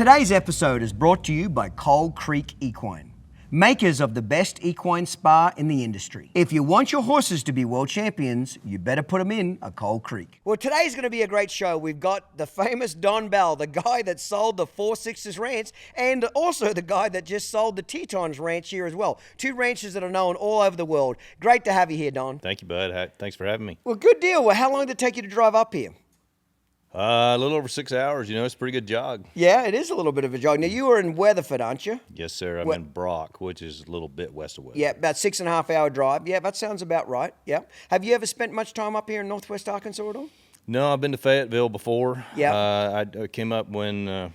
Today's episode is brought to you by Coal Creek Equine, makers of the best equine spa in the industry. If you want your horses to be world champions, you better put them in a Coal Creek. Well, today's going to be a great show. We've got the famous Don Bell, the guy that sold the Four Sixes Ranch, and also the guy that just sold the Tetons Ranch here as well. Two ranches that are known all over the world. Great to have you here, Don. Thank you, bud. Thanks for having me. Well, good deal. Well, how long did it take you to drive up here? A little over 6 hours. You know, it's a pretty good jog. Yeah, it is a little bit of a jog. Now, you were in Weatherford, aren't you? Yes, sir. I'm in Brock, which is a little bit west of Weatherford. Yeah, about 6.5 hour drive. Yeah, that sounds about right. Yeah. Have you ever spent much time up here in Northwest Arkansas at all? No, I've been to Fayetteville before. Yeah. I came up when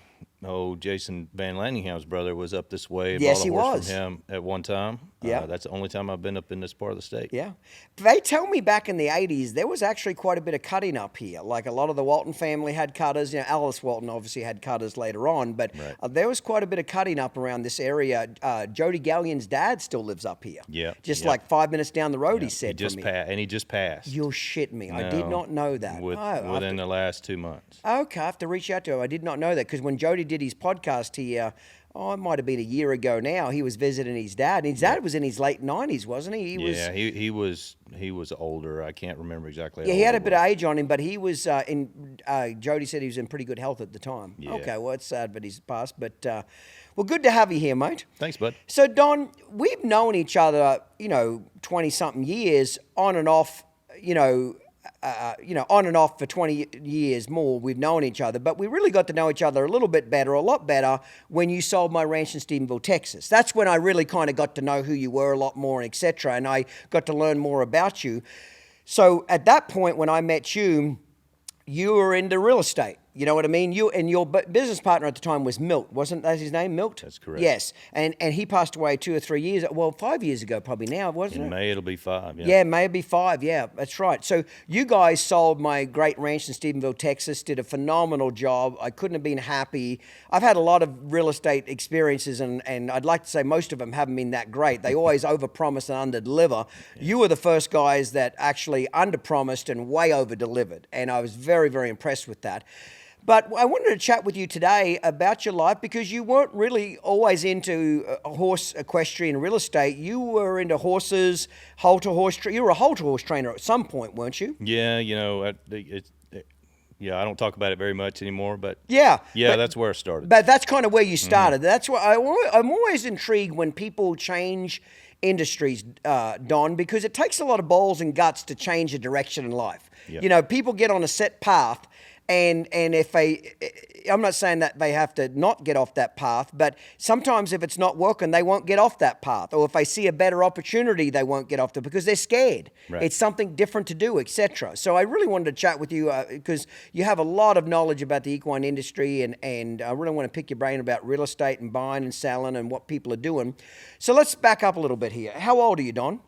Jason Van Landingham's brother was up this way. And Yes, bought a he horse was. from him at one time. Yeah. That's the only time I've been up in this part of the state. Yeah. They tell me back in the 80s, there was actually quite a bit of cutting up here. Like a lot of the Walton family had cutters. You know, Alice Walton obviously had cutters later on, but Right. There was quite a bit of cutting up around this area. Jody Gallion's dad still lives up here. Yeah. Just Yeah. like 5 minutes down the road, he Yeah, said just from me. and he just passed. You'll shit me. I did not know that. Within the last 2 months. Okay, I have to reach out to him. I did not know that because when Jody did his podcast here, it might have been a year ago now, he was visiting his dad. And his dad was in his late 90s, wasn't he? He was older. I can't remember exactly. Yeah, how he had old a bit of age on him, but he was Jody said he was in pretty good health at the time. Yeah. Okay, well, it's sad that he's passed. But, well, good to have you here, mate. Thanks, bud. So, Don, we've known each other, 20-something years, on and off, on and off for 20 years more, we've known each other, but we really got to know each other a little bit better, a lot better, when you sold my ranch in Stephenville, Texas. That's when I really kind of got to know who you were a lot more, and et cetera, and I got to learn more about you. So at that point, when I met you, you were into real estate. You know what I mean? You and your business partner at the time was Milt. Wasn't that his name, Milt? That's correct. Yes. And he passed away 2 or 3 years, 5 years ago probably now, wasn't it? In May, it'll be 5. Yeah, maybe 5. Yeah, that's right. So you guys sold my great ranch in Stephenville, Texas, did a phenomenal job. I couldn't have been happy. I've had a lot of real estate experiences, and I'd like to say most of them haven't been that great. They always overpromise and underdeliver. Yeah. You were the first guys that actually underpromised and way overdelivered, and I was very, very impressed with that. But I wanted to chat with you today about your life because you weren't really always into horse equestrian real estate. You were into horses, Halter horse. You were a Halter horse trainer at some point, weren't you? Yeah, I don't talk about it very much anymore, but that's where it started. But that's kind of where you started. Mm-hmm. That's why I'm always intrigued when people change industries, Don, because it takes a lot of balls and guts to change a direction in life. Yep. People get on a set path. And if I'm not saying that they have to not get off that path, but sometimes if it's not working, they won't get off that path. Or if they see a better opportunity, they won't get off there because they're scared. Right. It's something different to do, etc. So I really wanted to chat with you because you have a lot of knowledge about the equine industry, and I really want to pick your brain about real estate and buying and selling and what people are doing. So let's back up a little bit here. How old are you, Don?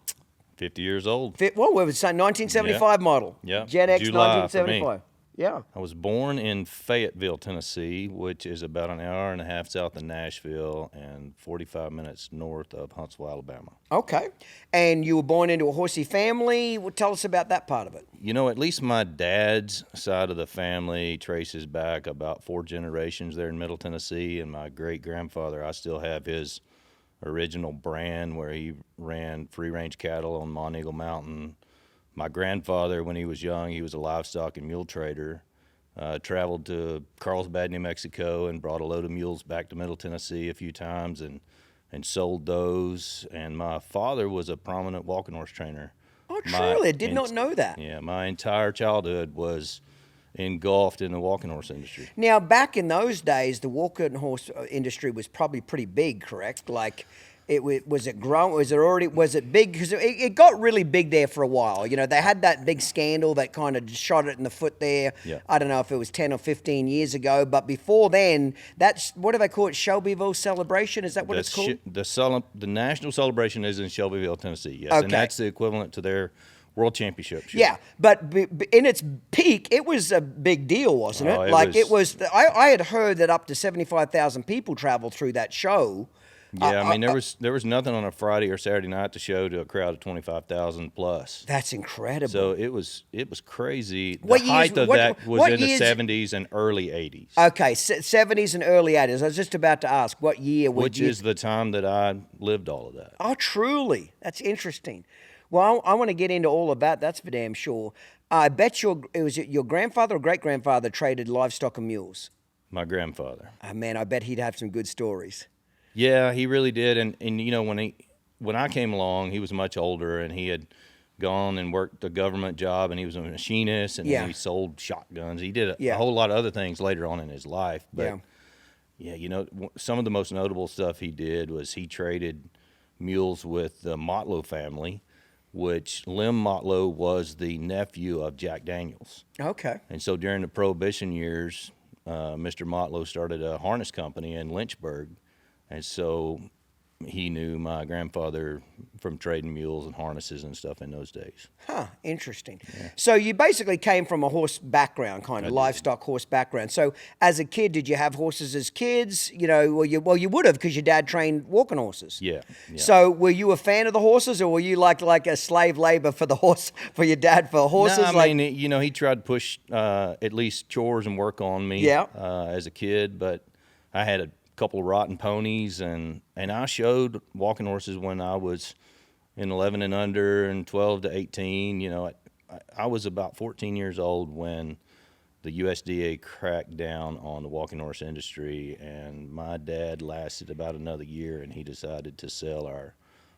50 years old. Well, we were saying 1975 model. Yeah. Gen X, July 1975. Yeah. I was born in Fayetteville, Tennessee, which is about an hour and a half south of Nashville and 45 minutes north of Huntsville, Alabama. Okay. And you were born into a horsey family. Well, tell us about that part of it. At least my dad's side of the family traces back about 4 generations there in Middle Tennessee, and my great-grandfather, I still have his original brand where he ran free-range cattle on Monteagle Mountain. My grandfather, when he was young, he was a livestock and mule trader, traveled to Carlsbad, New Mexico, and brought a load of mules back to Middle Tennessee a few times and sold those. And my father was a prominent walking horse trainer. Oh, truly? I did not know that. Yeah, my entire childhood was engulfed in the walking horse industry. Now, back in those days, the walking horse industry was probably pretty big, correct? Like, was it grown? Was it big? Because it got really big there for a while. They had that big scandal that kind of shot it in the foot there. Yeah. I don't know if it was 10 or 15 years ago, but before then, that's, what do they call it? Shelbyville Celebration? Is that what it's called? The national celebration is in Shelbyville, Tennessee, yes. Okay. And that's the equivalent to their World Championship show. Yeah, but in its peak, it was a big deal, wasn't it? I had heard that up to 75,000 people traveled through that show. Yeah, I mean, there was nothing on a Friday or Saturday night to show to a crowd of 25,000 plus. That's incredible. So it was crazy. The What years- height of what- that was what in years- the 70s and early 80s, Okay, 70s and early 80s. I was just about to ask, what year would which you... is the time that I lived all of that. Oh, truly. That's interesting. Well, I want to get into all of that. That's for damn sure. I bet it was your grandfather or great-grandfather traded livestock and mules. My grandfather. Oh, man, I bet he'd have some good stories. Yeah, he really did. And you know, when I came along, he was much older, and he had gone and worked a government job, and he was a machinist, and he sold shotguns. He did a whole lot of other things later on in his life. But yeah, you know, some of the most notable stuff he did was he traded mules with the Motlow family, which Lem Motlow was the nephew of Jack Daniels. Okay. And so during the Prohibition years, Mr. Motlow started a harness company in Lynchburg. And so he knew my grandfather from trading mules and harnesses and stuff in those days. Huh, interesting. Yeah. So you basically came from a horse background, kind of livestock horse background. So as a kid, did you have horses as kids? You know, well, you would have because your dad trained walking horses. Yeah. So were you a fan of the horses, or were you like a slave labor for the horse, for your dad for horses? No, I mean, you know, he tried to push at least chores and work on me as a kid, but I had a couple of rotten ponies, and I showed walking horses when I was in 11 and under and 12 to 18. You know, I was about 14 years old when the USDA cracked down on the walking horse industry, and my dad lasted about another year, and he decided to sell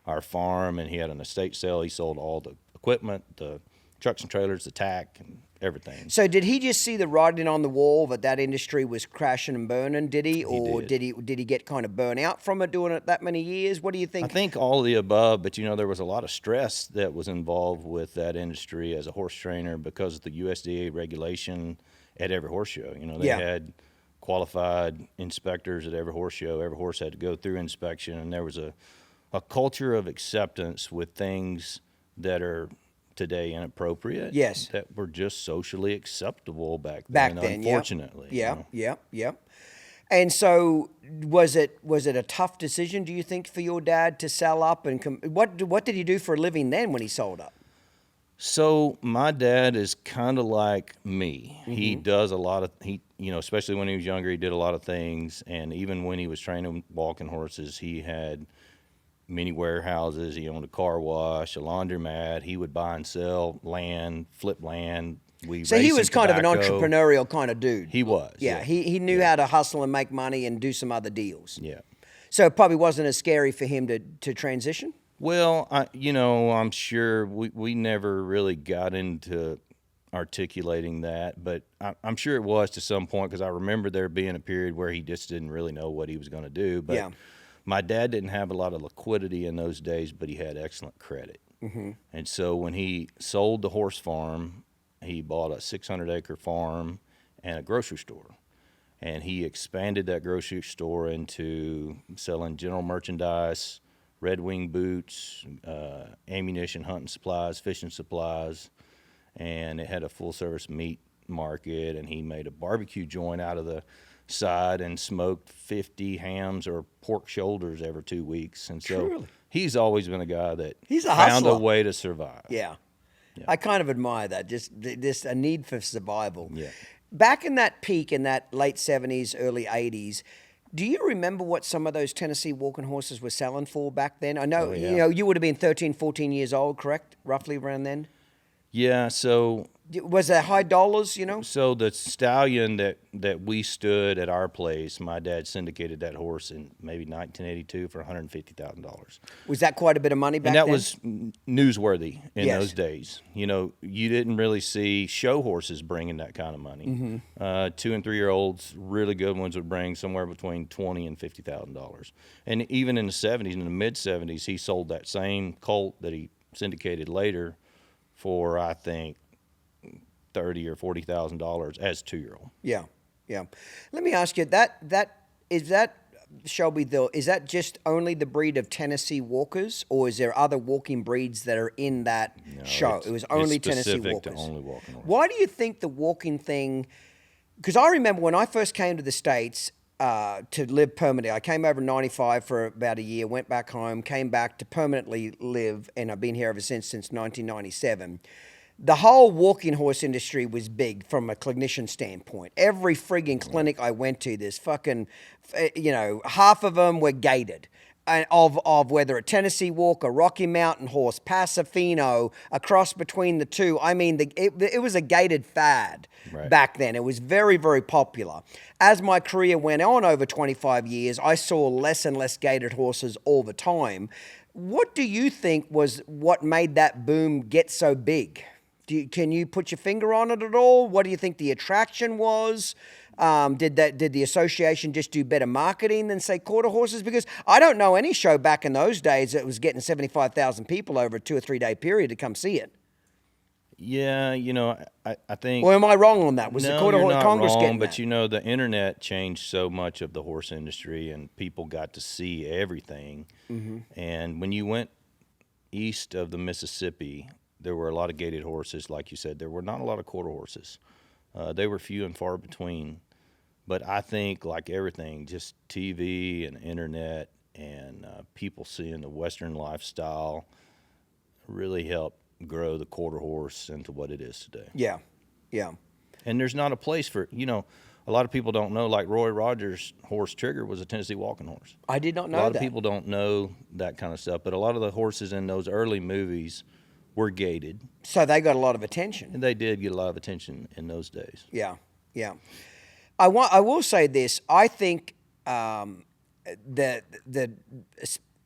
our farm, and he had an estate sale. He sold all the equipment, the trucks and trailers, the tack, and everything. So did he just see the writing on the wall that industry was crashing and burning, did he? Or did he get kind of burnt out from it doing it that many years? What do you think? I think all of the above, but you know, there was a lot of stress that was involved with that industry as a horse trainer because of the USDA regulation at every horse show. You know, they had qualified inspectors at every horse show. Every horse had to go through inspection, and there was a culture of acceptance with things that are today inappropriate. Yes. That were just socially acceptable back then, unfortunately. Yeah. And so was it a tough decision, do you think, for your dad to sell up? And what did he do for a living then when he sold up? So my dad is kind of like me. Mm-hmm. He does a lot of, especially when he was younger, he did a lot of things. And even when he was training walking horses, he had many warehouses. He owned a car wash, a laundromat. He would buy and sell land, flip land. So he was kind of an entrepreneurial kind of dude. He was. Yeah. He knew how to hustle and make money and do some other deals. Yeah. So it probably wasn't as scary for him to transition? Well, I'm sure we never really got into articulating that, but I'm sure it was to some point, because I remember there being a period where he just didn't really know what he was going to do. But my dad didn't have a lot of liquidity in those days, but he had excellent credit. Mm-hmm. And so when he sold the horse farm, he bought a 600-acre farm and a grocery store. And he expanded that grocery store into selling general merchandise, Red Wing boots, ammunition, hunting supplies, fishing supplies, and it had a full-service meat market, and he made a barbecue joint out of the side and smoked 50 hams or pork shoulders every 2 weeks. And so he's always been a guy that found a way to survive. Yeah. I kind of admire that, just a need for survival. Yeah. Back in that peak in that late 70s, early 80s, do you remember what some of those Tennessee walking horses were selling for back then? I know, you would have been 13, 14 years old, correct? Roughly around then? Yeah, so... Was there high dollars, So the stallion that we stood at our place, my dad syndicated that horse in maybe 1982 for $150,000. Was that quite a bit of money back then? And that was newsworthy in those days. You didn't really see show horses bringing that kind of money. Mm-hmm. 2 and 3 year olds, really good ones, would bring somewhere between $20,000 and $50,000. And even in the 70s, in the mid 70s, he sold that same colt that he syndicated later for, I think, $30,000 or $40,000 as 2-year-old. Yeah. Let me ask you, is that Shelby, though, is that just only the breed of Tennessee walkers, or is there other walking breeds that are in that show? It was only Tennessee walkers. To only walking horses. Why do you think the walking thing? Because I remember when I first came to the States, to live permanently. I came over in 95 for about a year, went back home, came back to permanently live, and I've been here ever since 1997. The whole walking horse industry was big from a clinician standpoint. Every frigging clinic I went to, there's fucking, half of them were gated. Of whether a Tennessee Walk, a Rocky Mountain horse, Pasofino, a cross between the two. I mean, it was a gated fad back then. It was very, very popular. As my career went on over 25 years, I saw less and less gated horses all the time. What do you think was what made that boom get so big? Can you put your finger on it at all? What do you think the attraction was? Did the association just do better marketing than, say, quarter horses? Because I don't know any show back in those days that was getting 75,000 people over a 2 or 3 day period to come see it. Yeah, I think. Well, am I wrong on that? Was the quarter horse Congress wrong, getting but that? the internet changed so much of the horse industry, and people got to see everything. Mm-hmm. And when you went east of the Mississippi, there were a lot of gated horses, like you said. There were not a lot of quarter horses. They were few and far between. But I think, like everything, just TV and internet and people seeing the Western lifestyle really helped grow the quarter horse into what it is today. Yeah, yeah. And there's not a place for, a lot of people don't know, like Roy Rogers' horse Trigger was a Tennessee walking horse. I did not know that. A lot of people don't know that kind of stuff, but a lot of the horses in those early movies were gated. So they got a lot of attention. And they did get a lot of attention in those days. Yeah, yeah. I will say this. I think the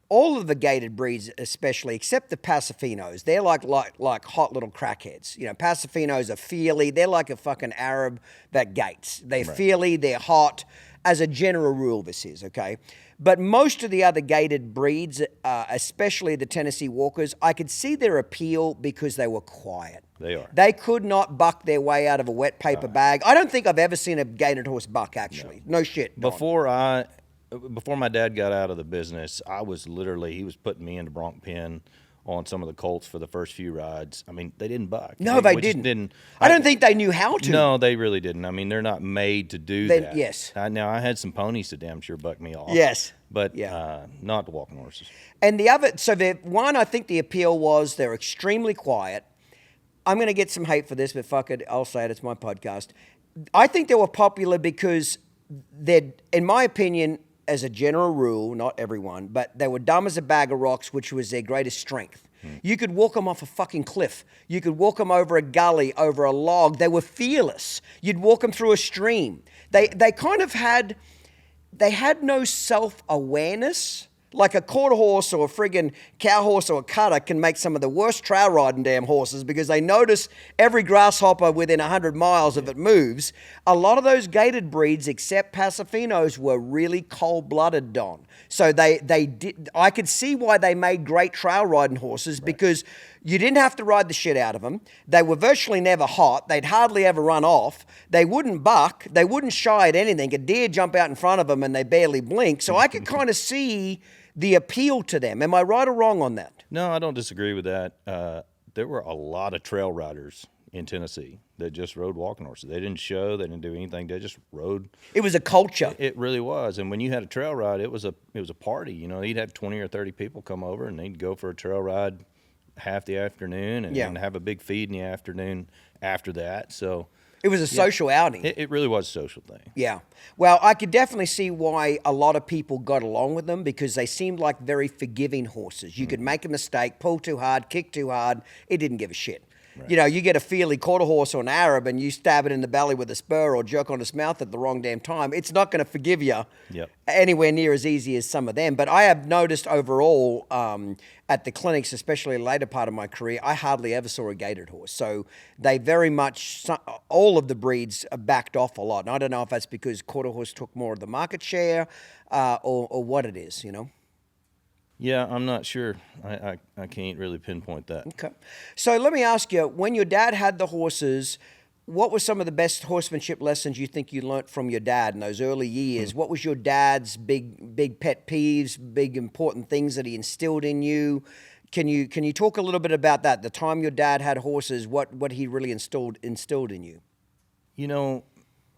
all of the gated breeds, especially, except the Pasofinos, they're like hot little crackheads. Pasofinos are feely. They're like a fucking Arab that gates. They're feely. They're hot. As a general rule, this is, okay? But most of the other gated breeds, especially the Tennessee Walkers, I could see their appeal because they were quiet. They are. They could not buck their way out of a wet paper bag. I don't think I've ever seen a gated horse buck, actually. No shit. Don. Before my dad got out of the business, he was putting me in the bronc pen on some of the colts for the first few rides. I mean, they didn't buck. No, they didn't. I don't think they knew how to. No, they really didn't. I mean, they're not made to do that. Yes. Now, I had some ponies that damn sure bucked me off. Yes. But not the walking horses. And the other, I think the appeal was they're extremely quiet. I'm going to get some hate for this, but fuck it, I'll say it, it's my podcast. I think they were popular because in my opinion, as a general rule, not everyone, but they were dumb as a bag of rocks, which was their greatest strength. You could walk them off a fucking cliff. You could walk them over a gully, over a log. They were fearless. You'd walk them through a stream. They kind of had no self-awareness. Like a quarter horse or a friggin' cow horse or a cutter can make some of the worst trail riding damn horses because they notice every grasshopper within 100 miles if it moves. A lot of those gated breeds, except Pasofinos, were really cold-blooded, Don. So I could see why they made great trail riding horses because you didn't have to ride the shit out of them. They were virtually never hot. They'd hardly ever run off. They wouldn't buck. They wouldn't shy at anything. A deer jump out in front of them and they barely blink. So I could kind of see the appeal to them. Am I right or wrong on that? No, I don't disagree with that. There were a lot of trail riders in Tennessee that just rode walking horses. They didn't show. They didn't do anything. They just rode. It was a culture. It really was. And when you had a trail ride, it was a party. You'd have 20 or 30 people come over, and they'd go for a trail ride half the afternoon and have a big feed in the afternoon after that. So it was a social outing. It really was a social thing. Yeah. Well, I could definitely see why a lot of people got along with them because they seemed like very forgiving horses. You could make a mistake, pull too hard, kick too hard. It didn't give a shit. Right. You get a feely quarter horse or an Arab and you stab it in the belly with a spur or jerk on its mouth at the wrong damn time. It's not going to forgive you anywhere near as easy as some of them. But I have noticed overall at the clinics, especially later part of my career, I hardly ever saw a gated horse. So they very much, all of the breeds backed off a lot. And I don't know if that's because quarter horse took more of the market share or what it is, Yeah, I'm not sure. I can't really pinpoint that. Okay. So let me ask you, when your dad had the horses, what were some of the best horsemanship lessons you think you learnt from your dad in those early years? What was your dad's big pet peeves, big important things that he instilled in you? Can you talk a little bit about that? The time your dad had horses, what he really instilled in you?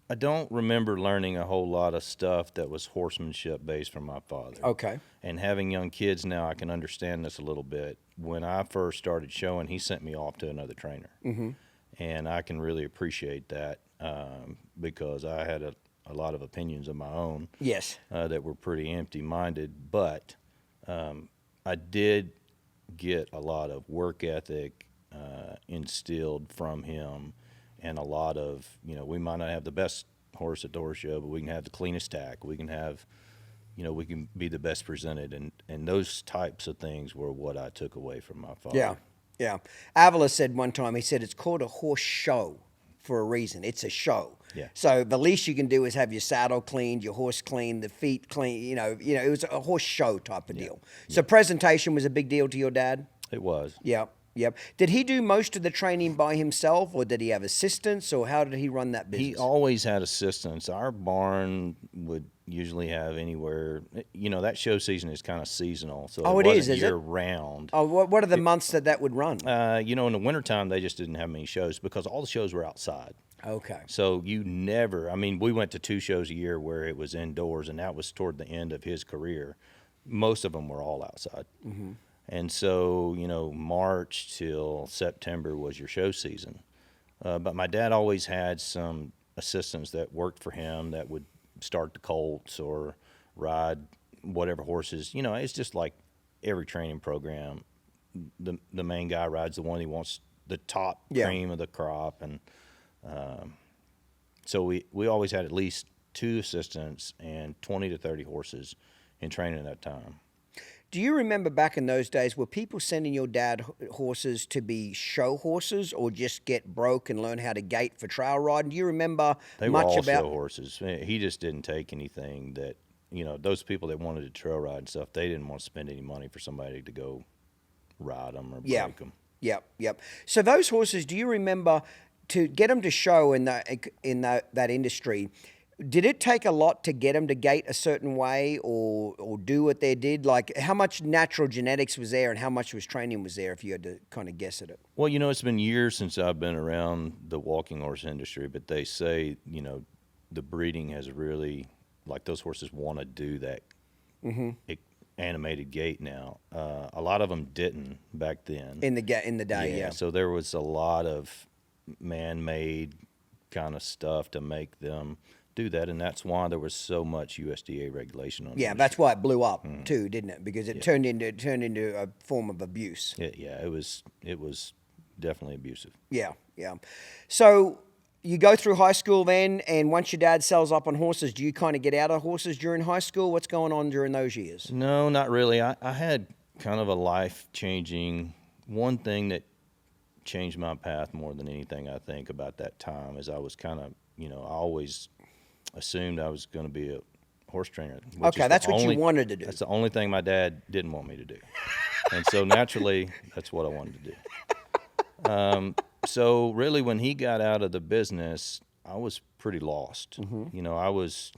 I don't remember learning a whole lot of stuff that was horsemanship based from my father. Okay. And having young kids now, I can understand this a little bit. When I first started showing, he sent me off to another trainer. Mm-hmm. And I can really appreciate that because I had a lot of opinions of my own. Yes. That were pretty empty-minded. But I did get a lot of work ethic instilled from him. And a lot of, we might not have the best horse at the horse show, but we can have the cleanest tack. We can have, we can be the best presented. And those types of things were what I took away from my father. Yeah, yeah. Avila said one time, he said, it's called a horse show for a reason. It's a show. Yeah. So the least you can do is have your saddle cleaned, your horse cleaned, the feet clean. It was a horse show type of deal. So presentation was a big deal to your dad? It was. Yeah. Yep. Did he do most of the training by himself, or did he have assistants, or how did he run that business? He always had assistants. Our barn would usually have anywhere, that show season is kind of seasonal, so it wasn't year-round. Oh, what are the months that would run? In the wintertime, they just didn't have many shows because all the shows were outside. Okay. So we went to 2 shows a year where it was indoors, and that was toward the end of his career. Most of them were all outside. Mm-hmm. And so, March till September was your show season. But my dad always had some assistants that worked for him that would start the colts or ride whatever horses. It's just like every training program. The main guy rides the one he wants, the top cream of the crop. And so we always had at least 2 assistants and 20 to 30 horses in training at that time. Do you remember back in those days, were people sending your dad horses to be show horses or just get broke and learn how to gait for trail riding? Do you remember they much were all about show horses? He just didn't take anything that, those people that wanted to trail ride and stuff, they didn't want to spend any money for somebody to go ride them or break them. Yep. So those horses, do you remember to get them to show in that industry? Did it take a lot to get them to gait a certain way or do what they did? Like, how much natural genetics was there and how much training was there, if you had to kind of guess at it? Well, it's been years since I've been around the walking horse industry, but they say, the breeding has really, like, those horses want to do that animated gait now. A lot of them didn't back then. In the day, yeah. So there was a lot of man-made kind of stuff to make them do that, and that's why there was so much USDA regulation on it. Yeah, that's why it blew up too, didn't it? Because it turned into a form of abuse. It was definitely abusive. Yeah. So you go through high school then, and once your dad sells up on horses, do you kind of get out of horses during high school? What's going on during those years? No, not really. I had kind of a life-changing, one thing that changed my path more than anything, I think, about that time is I was kind of, I always assumed I was going to be a horse trainer. Okay, that's what you wanted to do. That's the only thing my dad didn't want me to do. And so naturally, that's what I wanted to do. So really, when he got out of the business, I was pretty lost. Mm-hmm. I was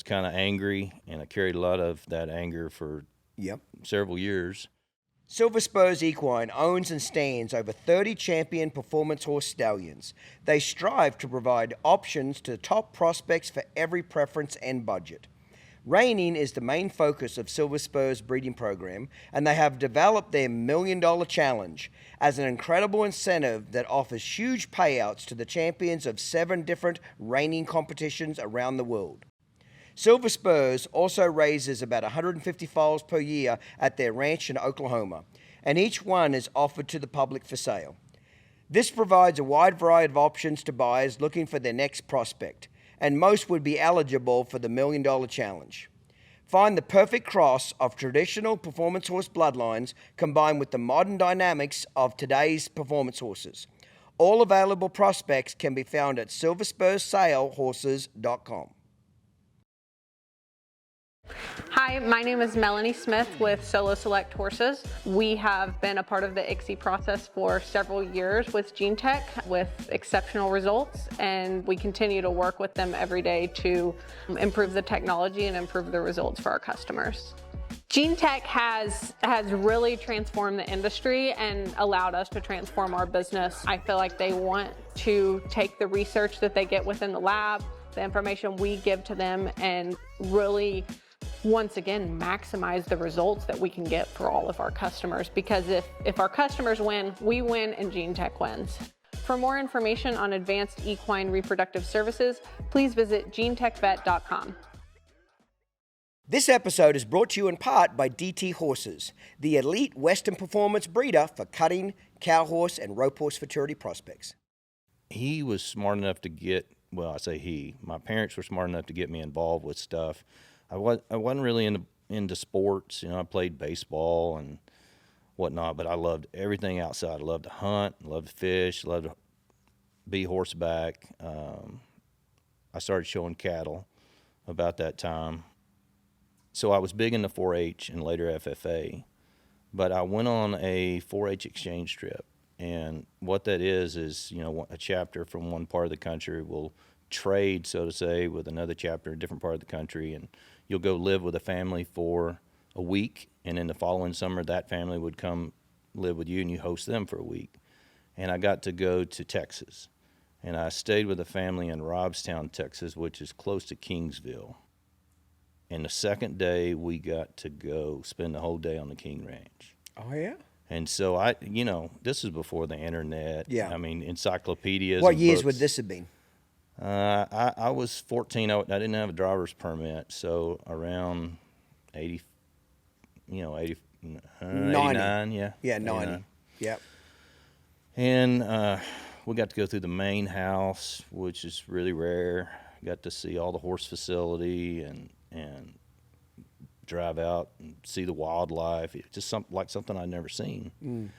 kind of angry, and I carried a lot of that anger for several years. Silver Spurs Equine owns and stands over 30 champion performance horse stallions. They strive to provide options to top prospects for every preference and budget. Reining is the main focus of Silver Spurs breeding program, and they have developed their $1 Million Challenge as an incredible incentive that offers huge payouts to the champions of 7 different reining competitions around the world. Silver Spurs also raises about 150 foals per year at their ranch in Oklahoma, and each one is offered to the public for sale. This provides a wide variety of options to buyers looking for their next prospect, and most would be eligible for the $1 Million Challenge. Find the perfect cross of traditional performance horse bloodlines combined with the modern dynamics of today's performance horses. All available prospects can be found at silverspurssalehorses.com. Hi, my name is Melanie Smith with Solo Select Horses. We have been a part of the ICSI process for several years with GeneTech with exceptional results, and we continue to work with them every day to improve the technology and improve the results for our customers. GeneTech has really transformed the industry and allowed us to transform our business. I feel like they want to take the research that they get within the lab the information we give to them, and really, once again, maximize the results that we can get for all of our customers. Because if our customers win, we win, and GeneTech wins. For more information on advanced equine reproductive services, please visit genetechvet.com. This episode is brought to you in part by DT Horses, the elite Western performance breeder for cutting, cow horse, and rope horse futurity prospects. He was smart enough to get, well, I say he, my parents were smart enough to get me involved with stuff. I wasn't really into sports. You know, I played baseball and whatnot, but I loved everything outside. I loved to hunt, loved to fish, loved to be horseback. I started showing cattle about that time. So I was big into 4-H and later FFA, but I went on a 4-H exchange trip. And what that is, you know, a chapter from one part of the country will trade, so to say, with another chapter in a different part of the country, and you'll go live with a family for a week, and in the following summer, that family would come live with you, and you host them for a week. And I got to go to Texas, and I stayed with a family in Robstown, Texas, which is close to Kingsville. And the second day, we got to go spend the whole day on the King Ranch. Oh, yeah? And so this is before the internet. Yeah. I mean, encyclopedias. What and years books. would this have been? I was 14. I didn't have a driver's permit, so around 80, 89, yeah. Yeah, 90. 89. Yep. And we got to go through the main house, which is really rare. Got to see all the horse facility and drive out and see the wildlife. It's just something I'd never seen.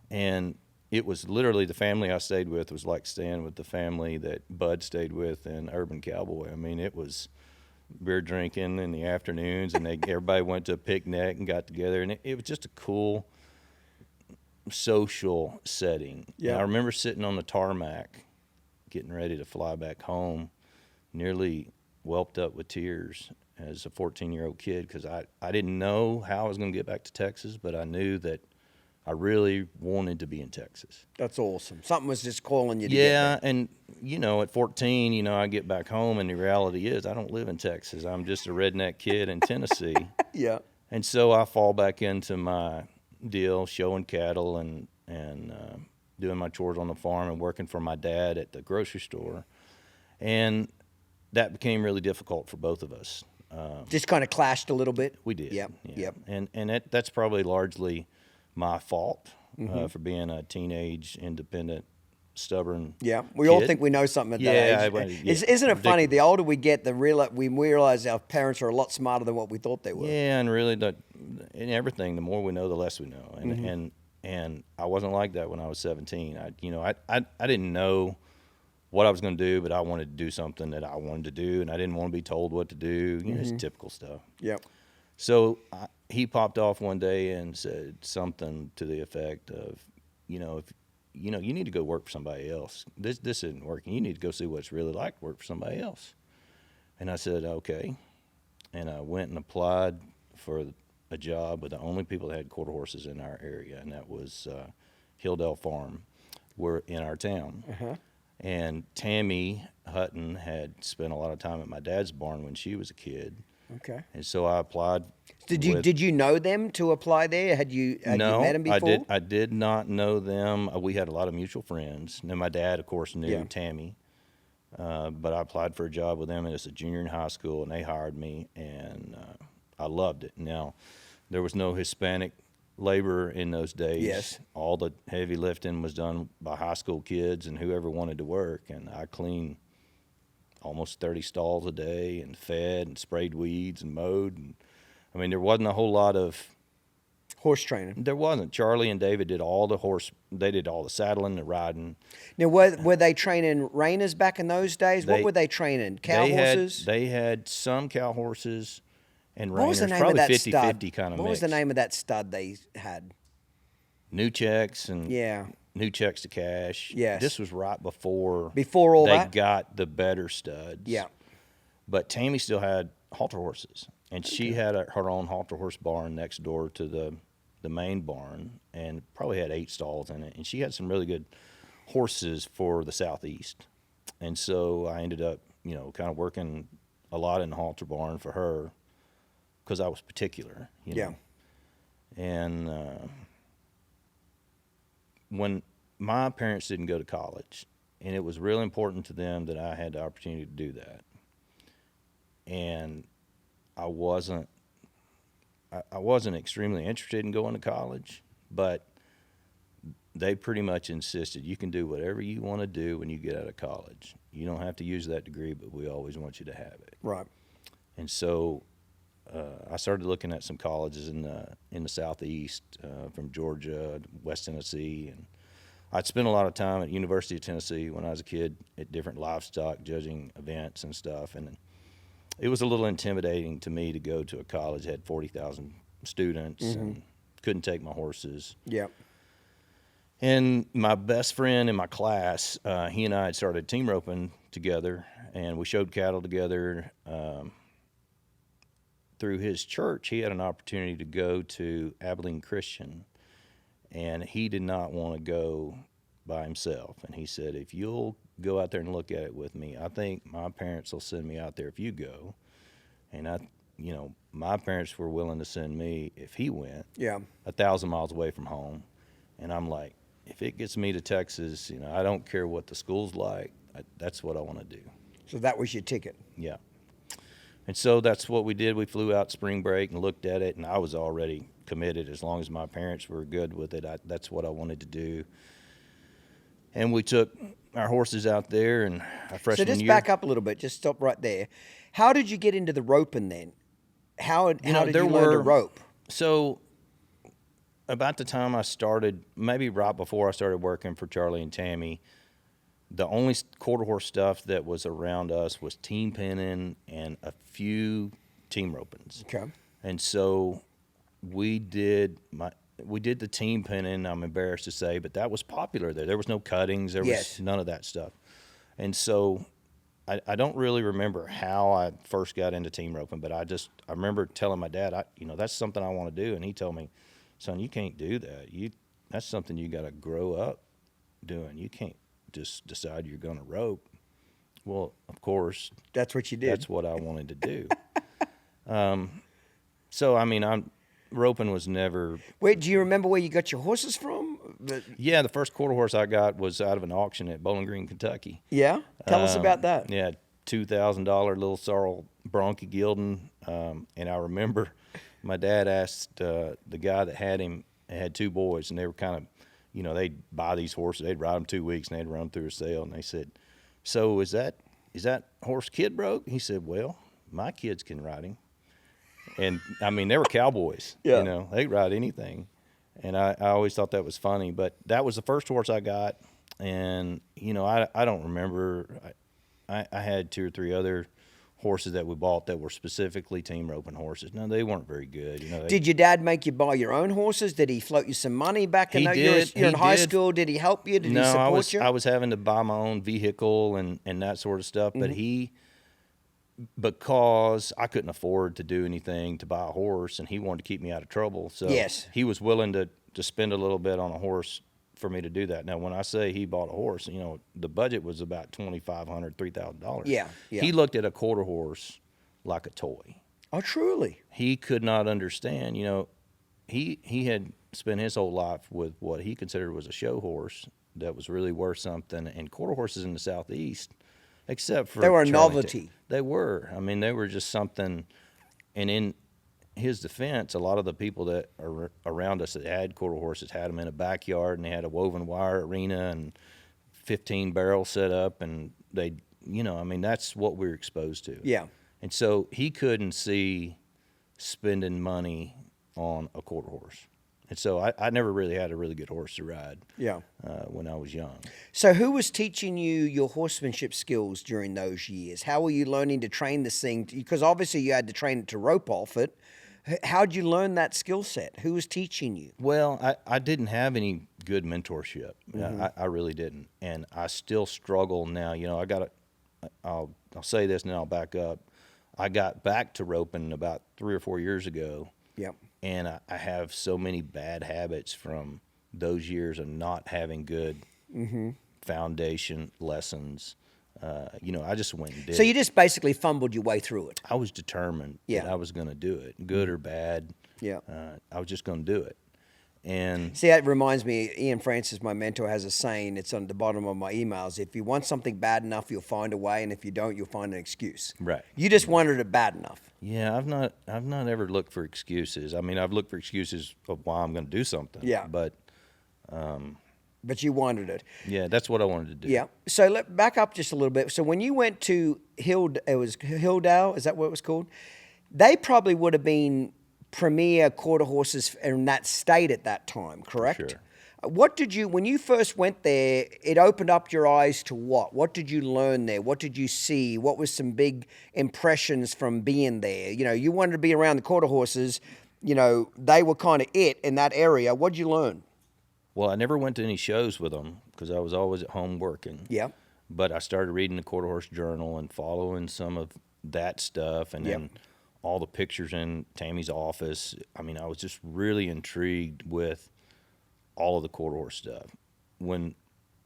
And it was literally, the family I stayed with was like staying with the family that Bud stayed with in Urban Cowboy. I mean, it was beer drinking in the afternoons, and everybody went to a picnic and got together, and it was just a cool social setting. Yeah. And I remember sitting on the tarmac getting ready to fly back home, nearly whelped up with tears as a 14-year-old kid, because I didn't know how I was going to get back to Texas, but I knew that I really wanted to be in Texas. That's awesome. Something was just calling you to Yeah, get there. and, at 14, I get back home, and the reality is I don't live in Texas. I'm just a redneck kid in Tennessee. Yeah. And so I fall back into my deal, showing cattle and doing my chores on the farm and working for my dad at the grocery store. And that became really difficult for both of us. Just kind of clashed a little bit. We did. Yep. Yeah. Yep. And that's probably largely my fault for being a teenage, independent, stubborn Yeah, we kid. all think we know something at that age. Isn't it funny? The older we get, we realize our parents are a lot smarter than what we thought they were. Yeah, and really, in everything, the more we know, the less we know. And I wasn't like that when I was 17. I didn't know what I was going to do, but I wanted to do something that I wanted to do, and I didn't want to be told what to do. It's typical stuff. Yep. So he popped off one day and said something to the effect of, if you need to go work for somebody else. This isn't working. You need to go see what it's really like to work for somebody else. And I said, okay. And I went and applied for a job with the only people that had quarter horses in our area, and that was Hilldale Farm. We're in our town. Uh-huh. And Tammy Hutton had spent a lot of time at my dad's barn when she was a kid. Okay. And so I applied. Did you know them to apply there? Had you met them before? I did not know them. We had a lot of mutual friends. And my dad, of course, knew Tammy. But I applied for a job with them as a junior in high school, and they hired me, and I loved it. Now, there was no Hispanic labor in those days. Yes. All the heavy lifting was done by high school kids and whoever wanted to work, and I cleaned almost 30 stalls a day and fed and sprayed weeds and mowed. And I mean, there wasn't a whole lot of horse training. There wasn't. Charlie and David did all the they did all the saddling, the riding. Now, were they training reiners back in those days? What were they training? Cow horses? They had some cow horses and reiners. What was the name probably of that 50-50 stud? kind of What mix. was the name of that stud they had? New checks and Yeah. new checks to cash. Yes. This was right before all they that? got the better studs. Yeah. But Tammy still had halter horses, and she had her own halter horse barn next door to the main barn, and probably had 8 stalls in it. And she had some really good horses for the Southeast. And so I ended up kind of working a lot in the halter barn for her because I was particular, Yeah. know. And when my parents didn't go to college, and it was really important to them that I had the opportunity to do that, and I wasn't extremely interested in going to college, but they pretty much insisted you can do whatever you want to do when you get out of college. You don't have to use that degree, but we always want you to have it. Right. And so I started looking at some colleges in the southeast, from Georgia, West Tennessee, and I'd spent a lot of time at University of Tennessee when I was a kid at different livestock judging events and stuff, and it was a little intimidating to me to go to a college that had 40,000 students and couldn't take my horses. Yeah. And my best friend in my class, he and I had started team roping together, and we showed cattle together. Through his church, he had an opportunity to go to Abilene Christian, and he did not want to go by himself. And he said, if you'll go out there and look at it with me, I think my parents will send me out there if you go. And my parents were willing to send me if he went. Yeah. 1,000 miles away from home. And I'm like, if it gets me to Texas, I don't care what the school's like. That's what I want to do. So that was your ticket. Yeah. And so that's what we did. We flew out spring break and looked at it, and I was already committed. As long as my parents were good with it, that's what I wanted to do. And we took our horses out there, and our freshman year. So just back up a little bit. Just stop right there. How did you get into the roping then? How did you learn to rope? So about the time I started, maybe right before I started working for Charlie and Tammy, the only quarter horse stuff that was around us was team pinning and a few team ropings. Okay. And so we did the team pinning, I'm embarrassed to say, but that was popular there. There was no cuttings. There was none of that stuff. And so I don't really remember how I first got into team roping, but I remember telling my dad, that's something I want to do. And he told me, son, you can't do that. That's something you got to grow up doing. You can't just decide you're going to rope. Well, of course. That's what you did. That's what I wanted to do. Roping was never. Wait, do you remember where you got your horses from? Yeah, the first quarter horse I got was out of an auction at Bowling Green, Kentucky. Yeah? Tell us about that. Yeah, $2,000 little sorrel bronchi gelding. And I remember my dad asked the guy that had him, had two boys, and they were kind of, they'd buy these horses, they'd ride them 2 weeks, and they'd run them through a sale. And they said, so is that horse kid broke? He said, well, my kids can ride him. And, they were cowboys. Yeah. They'd ride anything. And I always thought that was funny. But that was the first horse I got. And, I don't remember. I had 2 or 3 other horses that we bought that were specifically team roping horses. No, they weren't very good. Did your dad make you buy your own horses? Did he float you some money back in did. You're in high school? Did he help you? Did he support you? I was having to buy my own vehicle and that sort of stuff. But because I couldn't afford to do anything to buy a horse, and he wanted to keep me out of trouble. So he was willing to spend a little bit on a horse for me to do that. Now, when I say he bought a horse, the budget was about $2,500, $3,000. Yeah. He looked at a quarter horse like a toy. Oh, truly? He could not understand. He had spent his whole life with what he considered was a show horse that was really worth something. And quarter horses in the Southeast, except for they were a Charlie, novelty. They were. They were just something. And in his defense, a lot of the people that are around us that had quarter horses had them in a backyard, and they had a woven wire arena and 15 barrels set up, and they, that's what we were exposed to. Yeah. And so he couldn't see spending money on a quarter horse. And so I never really had a really good horse to ride. Yeah. When I was young. So who was teaching you your horsemanship skills during those years? How were you learning to train this thing? Because obviously you had to train it to rope off it. How'd you learn that skill set? Who was teaching you? Well, I didn't have any good mentorship. I really didn't. And I still struggle now. I'll say this and then I'll back up. I got back to roping about 3 or 4 years ago. Yep. And I have so many bad habits from those years of not having good foundation lessons. I just went and did So it. you just basically fumbled your way through it. I was determined that I was going to do it, good or bad. Yeah. I was just going to do it. And See, that reminds me, Ian Francis, my mentor, has a saying, it's on the bottom of my emails: if you want something bad enough, you'll find a way, and if you don't, you'll find an excuse. Right. You just wanted it bad enough. yeah, I've not ever looked for excuses. I mean, I've looked for excuses of why I'm going to do something. Yeah. But But you wanted it. yeah, that's what I wanted to do. Yeah. So let back up just a little bit. So when you went to Hilldale, is that what it was called? They probably would have been premier quarter horses in that state at that time, correct? Sure. What did you, when you first went there, it opened up your eyes to what? What did you learn there? What did you see? What was some big impressions from being there? You wanted to be around the quarter horses. They were kind of it in that area. What did you learn? Well, I never went to any shows with them because I was always at home working. Yeah. But I started reading the Quarter Horse Journal and following some of that stuff, and then all the pictures in Tammy's office. I mean, I was just really intrigued with all of the quarter horse stuff. When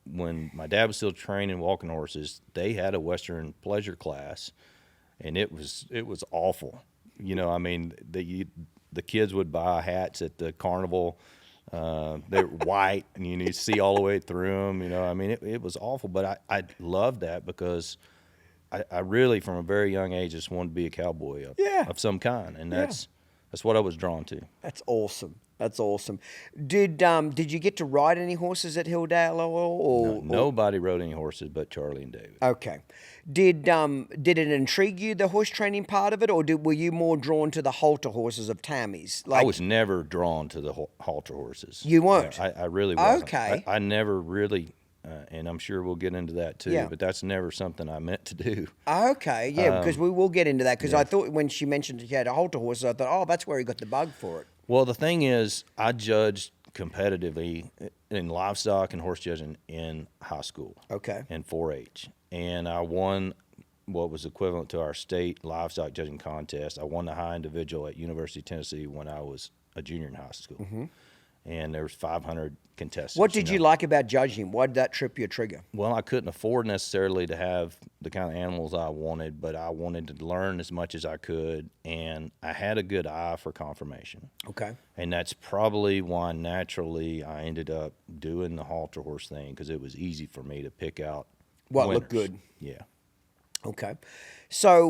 my dad was still training walking horses, they had a Western pleasure class, and it was awful. I mean, the kids would buy hats at the carnival. They're white, and you see all the way through them. I mean, it was awful, but I loved that because I really, from a very young age, just wanted to be a cowboy of some kind, and that's what I was drawn to. That's awesome. That's awesome. Did you get to ride any horses at Hilldale or Nobody rode any horses but Charlie and David. Okay. Did it intrigue you, the horse training part of it, or were you more drawn to the halter horses of Tammy's? I was never drawn to the halter horses. You weren't? I really wasn't. Okay. I never really, and I'm sure we'll get into that too, Yeah. but that's never something I meant to do. Okay, yeah, because we will get into that, because I thought when she mentioned she had a halter horses, I thought, oh, that's where he got the bug for it. Well, the thing is, I judged competitively in livestock and horse judging in high school. Okay. And 4-H. And I won what was equivalent to our state livestock judging contest. I won the high individual at University of Tennessee when I was a junior in high school. Mm-hmm. And there was 500 contestants. What did you like about judging? Why did that trip your trigger? Well, I couldn't afford necessarily to have the kind of animals I wanted, but I wanted to learn as much as I could, and I had a good eye for conformation. Okay. And that's probably why naturally I ended up doing the halter horse thing, because it was easy for me to pick out What winners. looked good. Yeah. Okay. So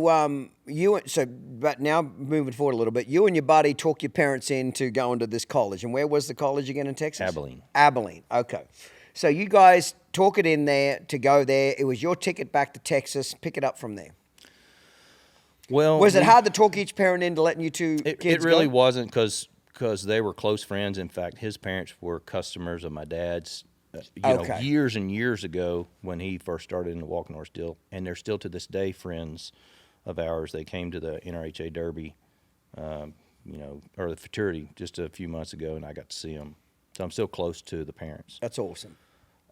but now moving forward a little bit, you and your buddy talked your parents into going to this college. And where was the college again in Texas? Abilene. Abilene. Okay. So you guys talk it in there to go there. It was your ticket back to Texas. Pick it up from there. Well, Was it hard to talk each parent into letting you two kids It really go? wasn't, because they were close friends. In fact, his parents were customers of my dad's. Okay. Years and years ago when he first started in the walking horse deal, and they're still to this day friends of ours. They came to the NRHA Derby, or the Futurity just a few months ago, and I got to see them. So I'm still close to the parents. That's awesome.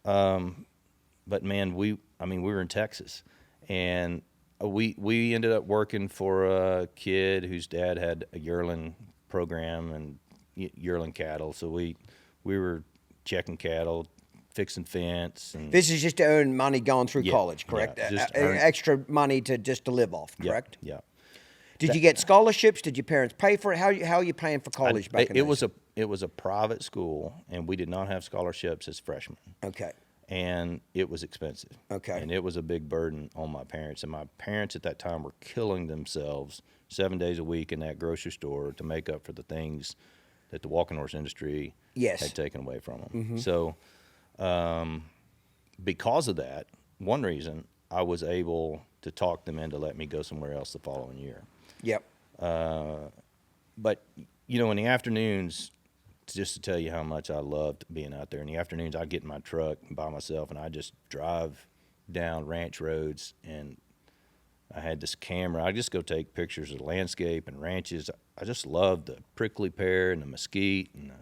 But man, we were in Texas, and we ended up working for a kid whose dad had a yearling program and yearling cattle. So we were checking cattle, fixing fence, and This is just to earn money going through college, correct? yeah, just Extra money to live off, correct? Yeah. Did you get scholarships? Did your parents pay for it? How are you paying for college back in It those? was a private school, and we did not have scholarships as freshmen. Okay. And it was expensive. Okay. And it was a big burden on my parents. And my parents at that time were killing themselves 7 days a week in that grocery store to make up for the things that the walking horse industry had taken away from them. Mm-hmm. So because of that, one reason, I was able to talk them into letting me go somewhere else the following year. Yep. But, in the afternoons, just to tell you how much I loved being out there, in the afternoons I'd get in my truck by myself and I'd just drive down ranch roads, and I had this camera. I'd just go take pictures of the landscape and ranches. I just loved the prickly pear and the mesquite, and the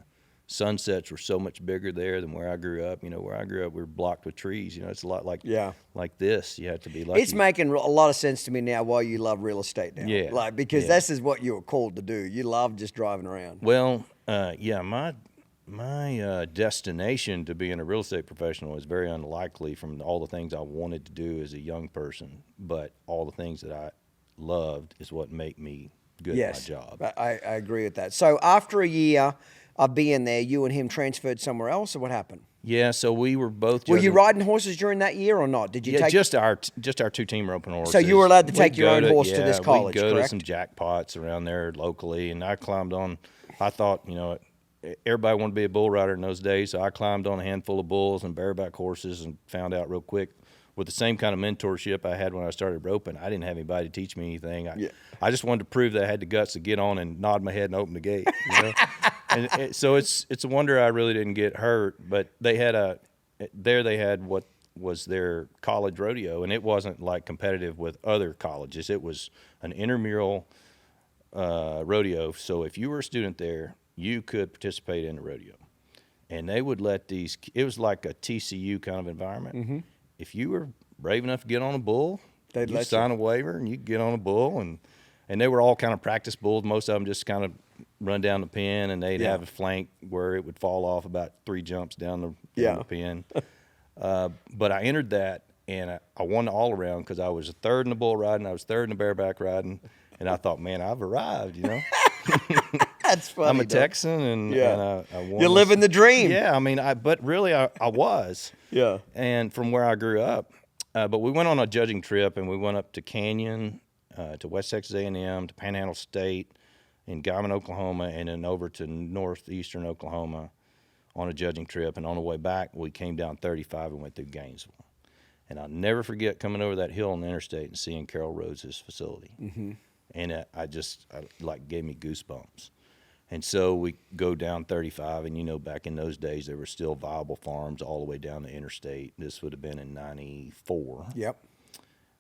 sunsets were so much bigger there than where I grew up. Where I grew up, we were blocked with trees. It's a lot like this. You have to be lucky. It's making a lot of sense to me now why you love real estate now. Yeah. Because this is what you were called to do. You love just driving around. Well, My destination to being a real estate professional is very unlikely from all the things I wanted to do as a young person, but all the things that I loved is what make me good at my job. I agree with that. So after a year of being there, you and him transferred somewhere else, or what happened? Yeah, so we were both. Were you riding horses during that year or not? Did you take just our 2-team roping horses? So you were allowed to take your own horse to this college, we'd go correct? to some jackpots around there locally, and I climbed on. I thought, everybody wanted to be a bull rider in those days, so I climbed on a handful of bulls and bareback horses and found out real quick with the same kind of mentorship I had when I started roping. I didn't have anybody to teach me anything. I just wanted to prove that I had the guts to get on and nod my head and open the gate. So it's a wonder I really didn't get hurt. But they had what was their college rodeo, and it wasn't like competitive with other colleges. It was an intramural rodeo. So if you were a student there, you could participate in the rodeo, and they would let it was like a TCU kind of environment. Mm-hmm. If you were brave enough to get on a bull, they'd you sign a waiver and you get on a bull, and they were all kind of practice bulls. Most of them just kind of run down the pen, and they'd have a flank where it would fall off about 3 jumps down the pen. But I entered that, and I won the all around because I was a third in the bull riding, I was third in the bareback riding, and I thought, man, I've arrived, That's funny. I'm a Texan, and I won. You're living the dream. Yeah, I mean, but really, I was. Yeah. And from where I grew up, but we went on a judging trip, and we went up to Canyon, to West Texas A&M, to Panhandle State, in Guyman, Oklahoma, and then over to northeastern Oklahoma on a judging trip. And on the way back, we came down 35 and went through Gainesville. And I'll never forget coming over that hill on the interstate and seeing Carol Rhodes' facility. Mm-hmm. And I gave me goosebumps. And so we go down 35, and back in those days, there were still viable farms all the way down the interstate. This would have been in 94. Yep.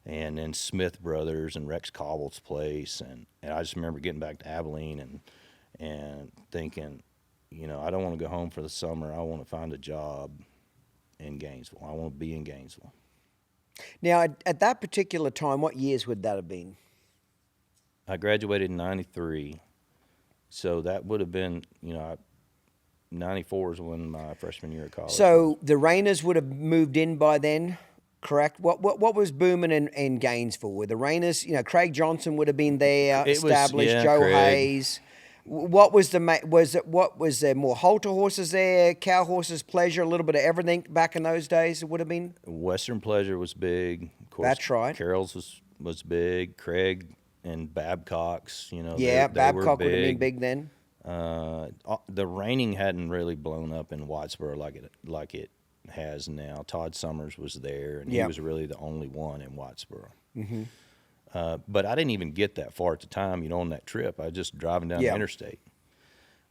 And then Smith Brothers and Rex Cobble's place. And I just remember getting back to Abilene and thinking, I don't want to go home for the summer. I want to find a job in Gainesville. I want to be in Gainesville. Now, at that particular time, what years would that have been? I graduated in 93. So that would have been, 94 is when my freshman year of college. So the Rainers would have moved in by then, correct? What was booming in Gainesville? Were the Rainers, Craig Johnson would have been there, established, Joe Craig. Hayes. What was there more Halter horses there, cow horses, pleasure, a little bit of everything back in those days? It would have been. Western Pleasure was big. Of course, that's right. Carroll's was big. Craig and Babcock's, Yeah, they Babcock were would have been big then. The reining hadn't really blown up in Whitesboro like it has now. Todd Summers was there, and he was really the only one in Whitesboro. Mm-hmm. But I didn't even get that far at the time, on that trip. I was just driving down the interstate.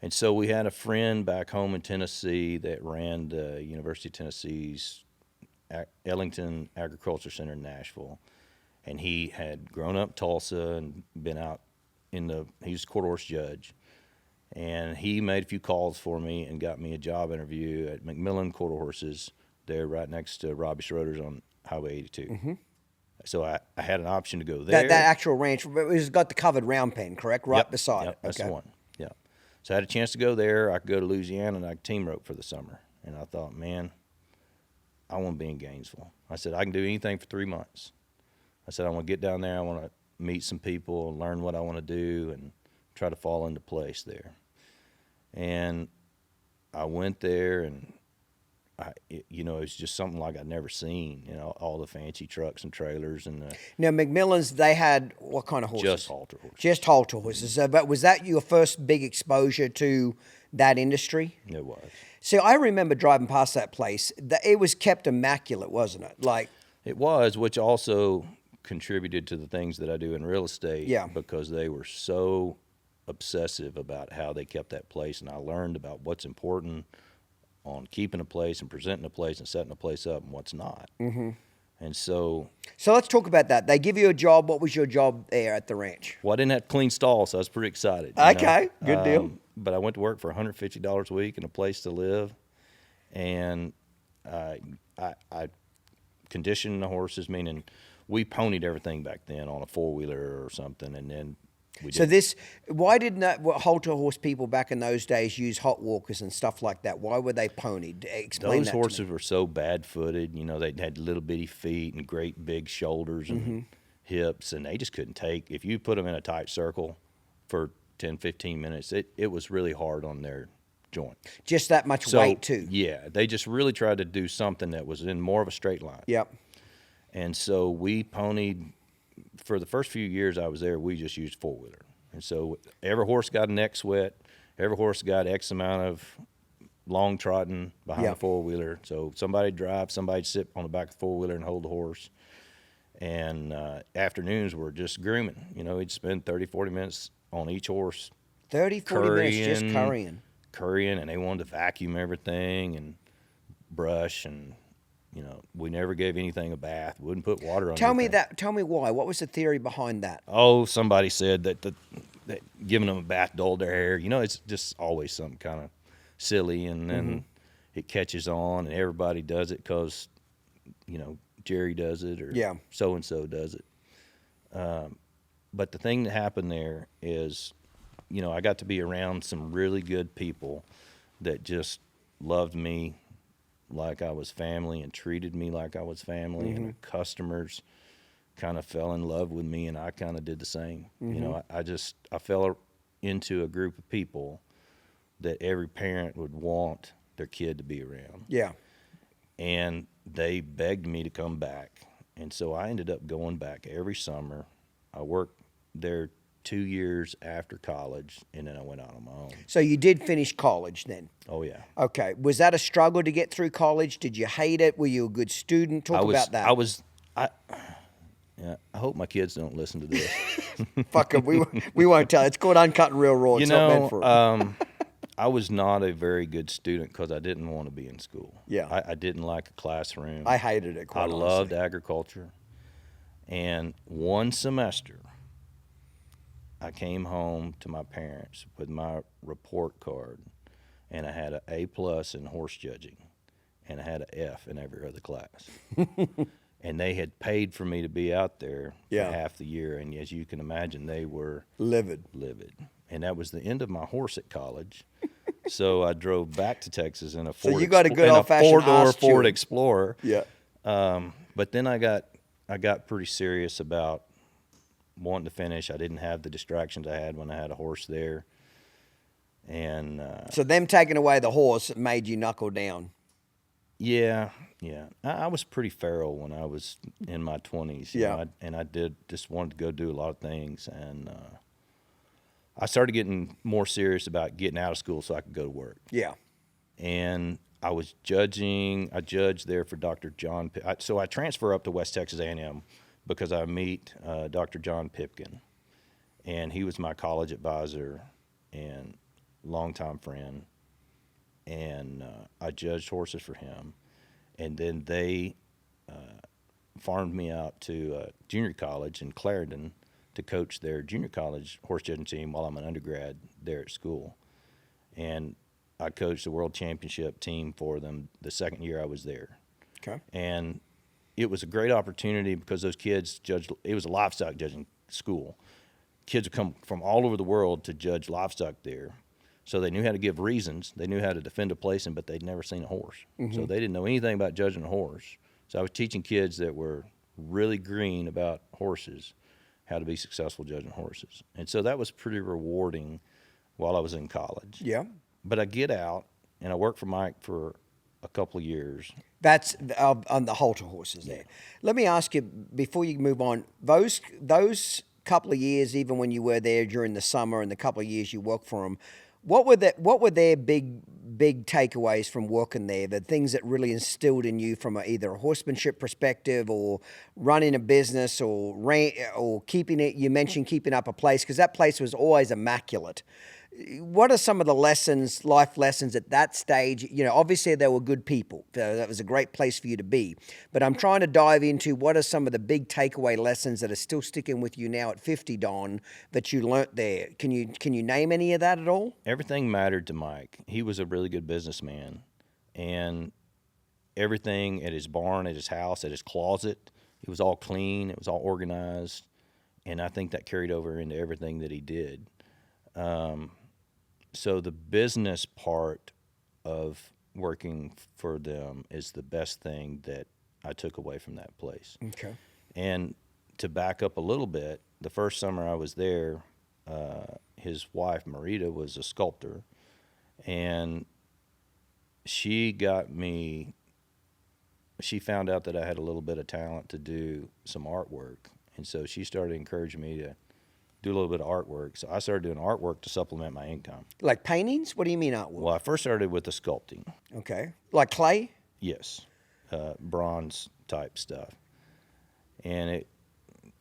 And so we had a friend back home in Tennessee that ran the University of Tennessee's Ellington Agriculture Center in Nashville. And he had grown up in Tulsa and been out he was a quarter horse judge. And he made a few calls for me and got me a job interview at McMillan Quarter Horses there right next to Robbie Schroeder's on Highway 82. Mm-hmm. So I had an option to go there. That actual ranch, it's got the covered round pen, correct? Right beside it. That's the one. Yeah. So I had a chance to go there. I could go to Louisiana, and I could team rope for the summer. And I thought, man, I want to be in Gainesville. I said, I can do anything for 3 months. I said, I want to get down there. I want to meet some people and learn what I want to do and try to fall into place there. And I went there, and it was just something like I'd never seen, all the fancy trucks and trailers. Now, McMillan's, they had what kind of horses? Just halter horses. Just halter horses. But was that your first big exposure to that industry? It was. So I remember driving past that place. It was kept immaculate, wasn't it? It was, which also contributed to the things that I do in real estate. Yeah. Because they were so obsessive about how they kept that place, and I learned about what's important on keeping a place and presenting a place and setting a place up and what's not. Mm-hmm. And so let's talk about that. They give you a job. What was your job there at the ranch? Well, I didn't have to clean stalls, so I was pretty excited. Okay, good deal. But I went to work for $150 a week and a place to live, and I conditioned the horses, meaning we ponied everything back then on a four-wheeler or something, and then So why didn't Halter horse people back in those days use hot walkers and stuff like that? Why were they ponied? Explain Those that horses to me. were so bad-footed. They had little bitty feet and great big shoulders and hips, and they just couldn't take. If you put them in a tight circle for 10, 15 minutes, it was really hard on their joint. Just that much weight too. Yeah, they just really tried to do something that was in more of a straight line. Yep. And so we ponied, for the first few years I was there, we just used four-wheeler. And so every horse got a neck sweat, every horse got X amount of long trotting behind the four-wheeler. So somebody'd drive, somebody'd sit on the back of the four-wheeler and hold the horse. And afternoons were just grooming. We'd spend 30, 40 minutes on each horse. 30, 40 minutes just currying. Currying, and they wanted to vacuum everything and brush, and we never gave anything a bath. Wouldn't put water on. Tell me why. What was the theory behind that? Oh, somebody said that giving them a bath dulled their hair. It's just always something kind of silly, and then it catches on, and everybody does it because Jerry does it, or so and so does it. But the thing that happened there is, I got to be around some really good people that just loved me like I was family and treated me like I was family, and the customers kind of fell in love with me, and I kind of did the same. I fell into a group of people that every parent would want their kid to be around. Yeah. And they begged me to come back, and so I ended up going back every summer. I worked there 2 years after college, and then I went out on my own. So you did finish college then? Oh, yeah. Okay. Was that a struggle to get through college? Did you hate it? Were you a good student? Talk about that. I hope my kids don't listen to this. Fuck them. We won't tell. It's called Uncut and Real Raw. It's not meant for them. I was not a very good student because I didn't want to be in school. Yeah. I didn't like a classroom. I hated it, quite I honestly. loved agriculture. And one semester, I came home to my parents with my report card, and I had an A+ in horse judging, and I had an F in every other class. And they had paid for me to be out there for half the year, and as you can imagine, they were livid. And that was the end of my horse at college. So I drove back to Texas in a four-door Ford Explorer. Yeah. But then I got pretty serious about wanting to finish. I didn't have the distractions I had when I had a horse there. And so them taking away the horse made you knuckle down. Yeah. I was pretty feral when I was in my 20s. And I did just wanted to go do a lot of things. And I started getting more serious about getting out of school so I could go to work. Yeah. And I was judging. I judged there for Dr. John. So I transfer up to West Texas A&M because I meet Dr. John Pipkin. And he was my college advisor and longtime friend. And I judged horses for him. And then they farmed me out to junior college in Clarendon to coach their junior college horse judging team while I'm an undergrad there at school. And I coached the world championship team for them the second year I was there. Okay. And it was a great opportunity because those kids judged, it was a livestock judging school. Kids would come from all over the world to judge livestock there. So they knew how to give reasons. They knew how to defend a placing, but they'd never seen a horse. So they didn't know anything about judging a horse. So I was teaching kids that were really green about horses how to be successful judging horses. And so that was pretty rewarding while I was in college. Yeah. But I get out, and I work for Mike for a couple of years. That's on the Halter horses there. Let me ask you, before you move on, those couple of years, even when you were there during the summer and the couple of years you worked for them, what were their big takeaways from working there? The things that really instilled in you from either a horsemanship perspective or running a business or keeping it. You mentioned keeping up a place because that place was always immaculate. What are some of the life lessons at that stage? Obviously they were good people. That was a great place for you to be. But I'm trying to dive into what are some of the big takeaway lessons that are still sticking with you now at 50, Don, that you learnt there. Can you name any of that at all? Everything mattered to Mike. He was a really good businessman. And everything at his barn, at his house, at his closet, it was all clean. It was all organized. and I think that carried over into everything that he did. So the business part of working for them is the best thing that I took away from that place. Okay. And to back up a little bit, the first summer I was there, his wife, Marita, was a sculptor, and she found out that I had a little bit of talent to do some artwork, and so she started encouraging me to do a little bit of artwork. So I started doing artwork to supplement my income. Like paintings? What do you mean artwork? Well, I first started with the sculpting. Okay. Like clay? Yes. Bronze type stuff. And it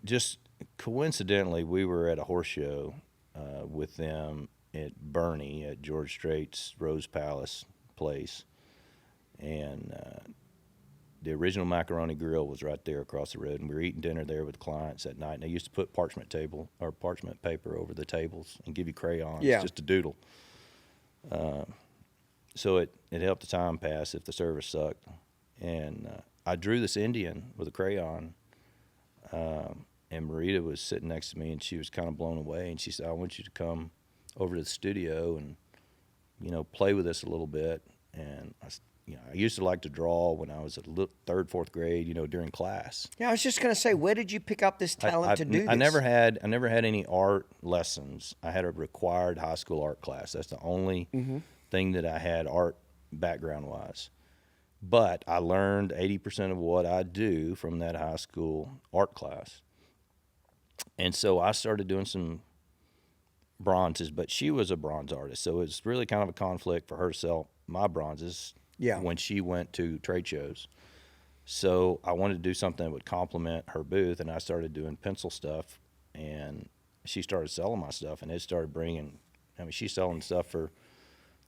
just coincidentally, we were at a horse show with them at Bernie at George Strait's Rose Palace place. And the original Macaroni Grill was right there across the road, and we were eating dinner there with clients at night. And they used to put parchment paper over the tables and give you crayons just to doodle. So it helped the time pass if the service sucked. And I drew this Indian with a crayon, and Marita was sitting next to me, and she was kind of blown away. And she said, "I want you to come over to the studio and, play with this a little bit." And I used to like to draw when I was at third, fourth grade, during class. Yeah, I was just going to say, where did you pick up this talent to do this? I never had any art lessons. I had a required high school art class. That's the only thing that I had art background-wise. But I learned 80% of what I do from that high school art class. And so I started doing some bronzes, but she was a bronze artist, so it's really kind of a conflict for her to sell my bronzes when she went to trade shows. So I wanted to do something that would complement her booth, and I started doing pencil stuff, and she started selling my stuff, and it started bringing, she's selling stuff for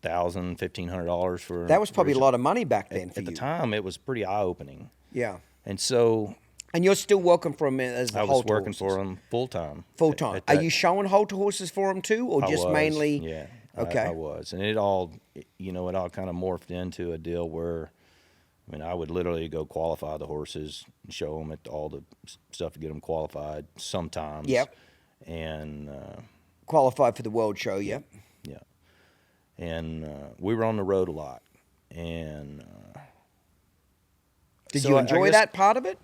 $1,000, $1,500 for. That was probably a lot of money back then for you. At the time, it was pretty eye-opening. Yeah. And so. And you're still working for him as the Halter horses? I was working for him full-time. Full-time. Are you showing Halter horses for him too, or just mainly? Yeah. Okay. I was. And it all kind of morphed into a deal where, I would literally go qualify the horses and show them all the stuff to get them qualified sometimes. Yep. And qualified for the World Show, yep. Yeah. And we were on the road a lot. And did you enjoy that part of it?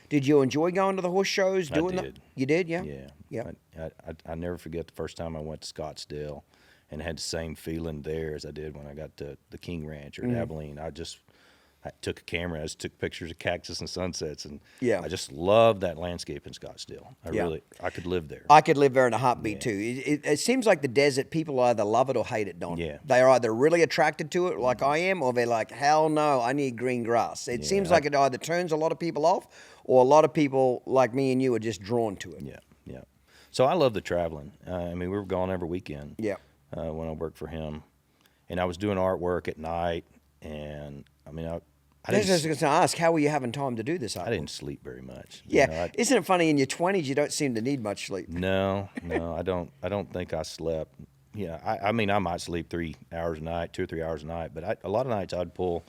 Did you enjoy going to the horse shows? I did. You did, yeah? Yeah. Yeah. I never forget the first time I went to Scottsdale and had the same feeling there as I did when I got to the King Ranch or Abilene. I took a camera, I took pictures of cactus and sunsets, and I just loved that landscape in Scottsdale. I could live there. I could live there in a heartbeat too. It seems like the desert, people either love it or hate it, Don. Yeah. They're either really attracted to it like I am, or they're like, hell no, I need green grass. It seems like it either turns a lot of people off, or a lot of people like me and you are just drawn to it. Yeah. So I love the traveling. We were gone every weekend. Yeah. When I worked for him, and I was doing artwork at night, and I was just going to ask, how were you having time to do this? I didn't sleep very much. Yeah, isn't it funny? In your 20s, you don't seem to need much sleep. No, I don't. I don't think I slept. Yeah, I might sleep 3 hours a night, 2 or 3 hours a night, but a lot of nights I'd pull,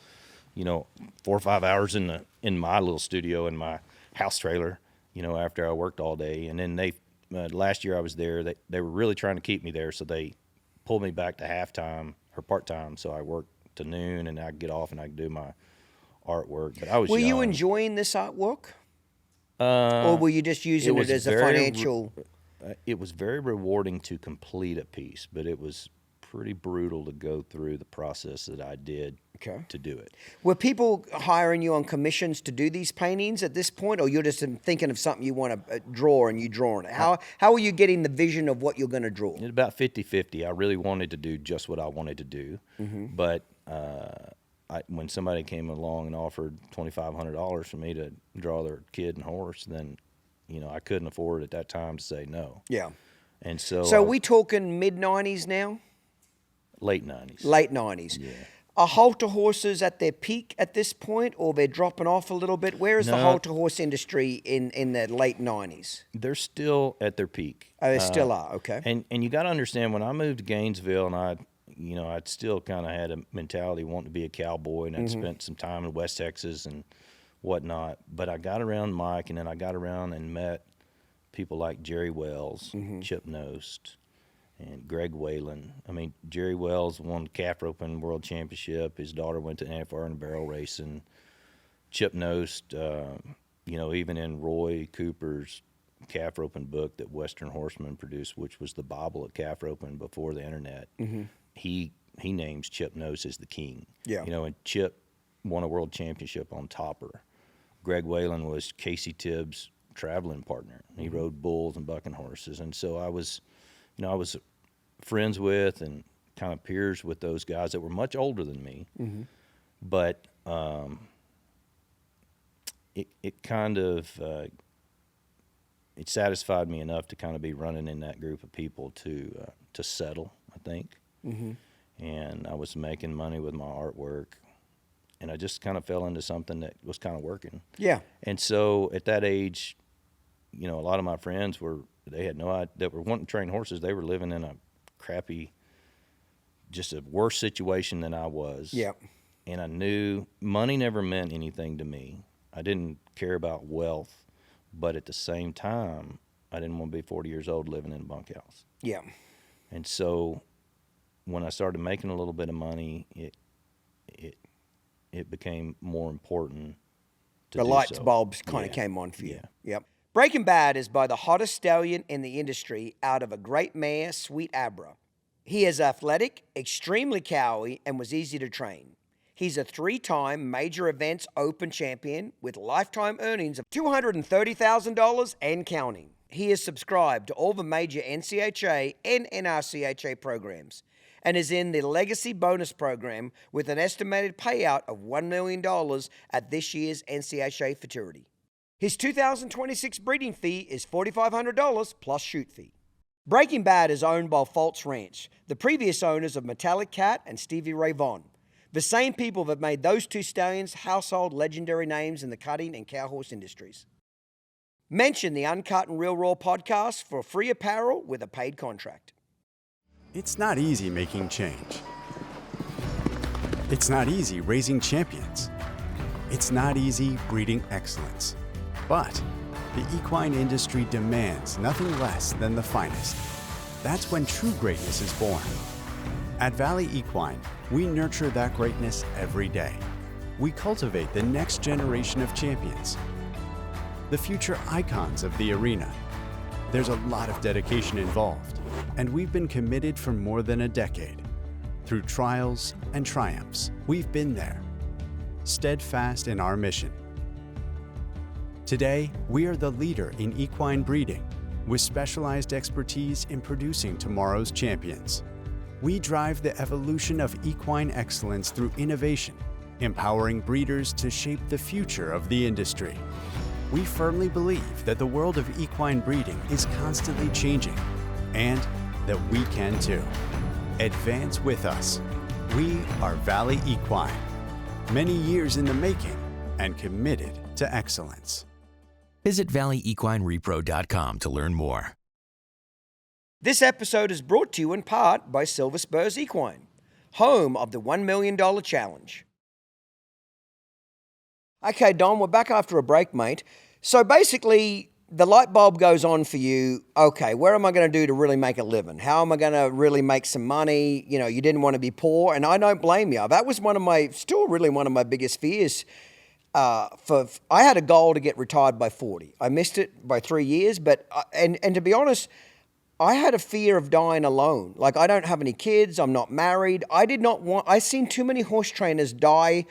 4 or 5 hours in my little studio in my house trailer, after I worked all day. And then last year I was there, they were really trying to keep me there, so they pulled me back to halftime or part-time, so I worked to noon, and I'd get off and I'd do my artwork. But I was Were young. you enjoying this artwork? Or were you just using it as a financial? It was very rewarding to complete a piece, but it was pretty brutal to go through the process that I did to do it. Were people hiring you on commissions to do these paintings at this point, or you're just thinking of something you want to draw and you drawing it? How are you getting the vision of what you're going to draw? It's about 50-50. I really wanted to do just what I wanted to do, but when somebody came along and offered $2,500 for me to draw their kid and horse, then I couldn't afford at that time to say no. Yeah. And so are we talking mid-90s now? Late 90s. Late 90s. Yeah. Are Halter horses at their peak at this point, or they're dropping off a little bit? Where is the Halter horse industry in the late 90s? They're still at their peak. Oh, they still are, okay. And you got to understand, when I moved to Gainesville, and I'd still kind of had a mentality wanting to be a cowboy, and I'd spent some time in West Texas and whatnot. But I got around Mike, and then I got around and met people like Jerry Wells, Chip Nost, and Greg Whalen. I mean, Jerry Wells won calf roping world championship. His daughter went to NFR and barrel racing. Chip Nost, even in Roy Cooper's calf roping book that Western Horseman produced, which was the Bible of calf roping before the internet, he names Chip Nost as the king. Yeah. And Chip won a world championship on Topper. Greg Whalen was Casey Tibbs' traveling partner. He rode bulls and bucking horses. And so I was friends with and kind of peers with those guys that were much older than me. But it kind of it satisfied me enough to kind of be running in that group of people to settle, I think. And I was making money with my artwork, and I just kind of fell into something that was kind of working. Yeah. And so at that age, a lot of my friends had no idea, that were wanting to train horses. They were living in a crappy, just a worse situation than I was. Yeah. And I knew money never meant anything to me. I didn't care about wealth, but at the same time, I didn't want to be 40 years old living in a bunkhouse. Yeah. And so when I started making a little bit of money, it became more important to the do lights so. bulbs kind of came on for you. Yep. Breaking Bad is by the hottest stallion in the industry out of a great mare, Sweet Abra. He is athletic, extremely cowy, and was easy to train. He's a 3-time major events open champion with lifetime earnings of $230,000 and counting. He is subscribed to all the major NCHA and NRCHA programs and is in the Legacy Bonus Program with an estimated payout of $1 million at this year's NCHA Futurity. His 2026 breeding fee is $4,500 plus shoot fee. Breaking Bad is owned by Fultz Ranch, the previous owners of Metallic Cat and Stevie Ray Vaughan, the same people that made those two stallions household legendary names in the cutting and cow horse industries. Mention the Uncut and Real Raw podcast for free apparel with a paid contract. It's not easy making change. It's not easy raising champions. It's not easy breeding excellence. But the equine industry demands nothing less than the finest. That's when true greatness is born. At Valley Equine, we nurture that greatness every day. We cultivate the next generation of champions, the future icons of the arena. There's a lot of dedication involved, and we've been committed for more than a decade. Through trials and triumphs, we've been there, steadfast in our mission. Today, we are the leader in equine breeding, with specialized expertise in producing tomorrow's champions. We drive the evolution of equine excellence through innovation, empowering breeders to shape the future of the industry. We firmly believe that the world of equine breeding is constantly changing, and that we can too. Advance with us. We are Valley Equine, many years in the making and committed to excellence. Visit valleyequinerepro.com to learn more. This episode is brought to you in part by Silver Spurs Equine, home of the $1 million challenge. Okay, Don, we're back after a break, mate. So basically, the light bulb goes on for you. Okay, where am I going to do to really make a living? How am I going to really make some money? You didn't want to be poor, and I don't blame you. That was one of my biggest fears. I had a goal to get retired by 40. I missed it by 3 years, but and to be honest, I had a fear of dying alone. Like, I don't have any kids. I'm not married. I seen too many horse trainers die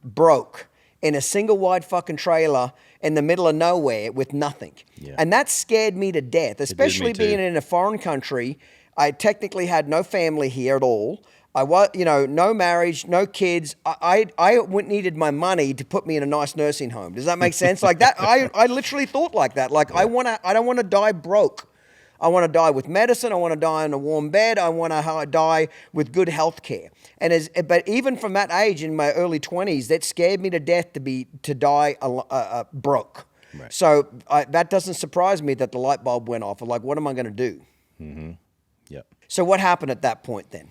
broke in a single wide fucking trailer in the middle of nowhere with nothing. Yeah. And that scared me to death, especially being in a foreign country. I technically had no family here at all. I was, no marriage, no kids. I needed my money to put me in a nice nursing home. Does that make sense? Like that, I literally thought like that. Like, yeah. I don't want to die broke. I want to die with medicine. I want to die in a warm bed. I want to die with good health care. But even from that age, in my early 20s, that scared me to death to die broke. Right. So that doesn't surprise me that the light bulb went off. I'm like, what am I going to do? Mm-hmm. Yep. So what happened at that point then?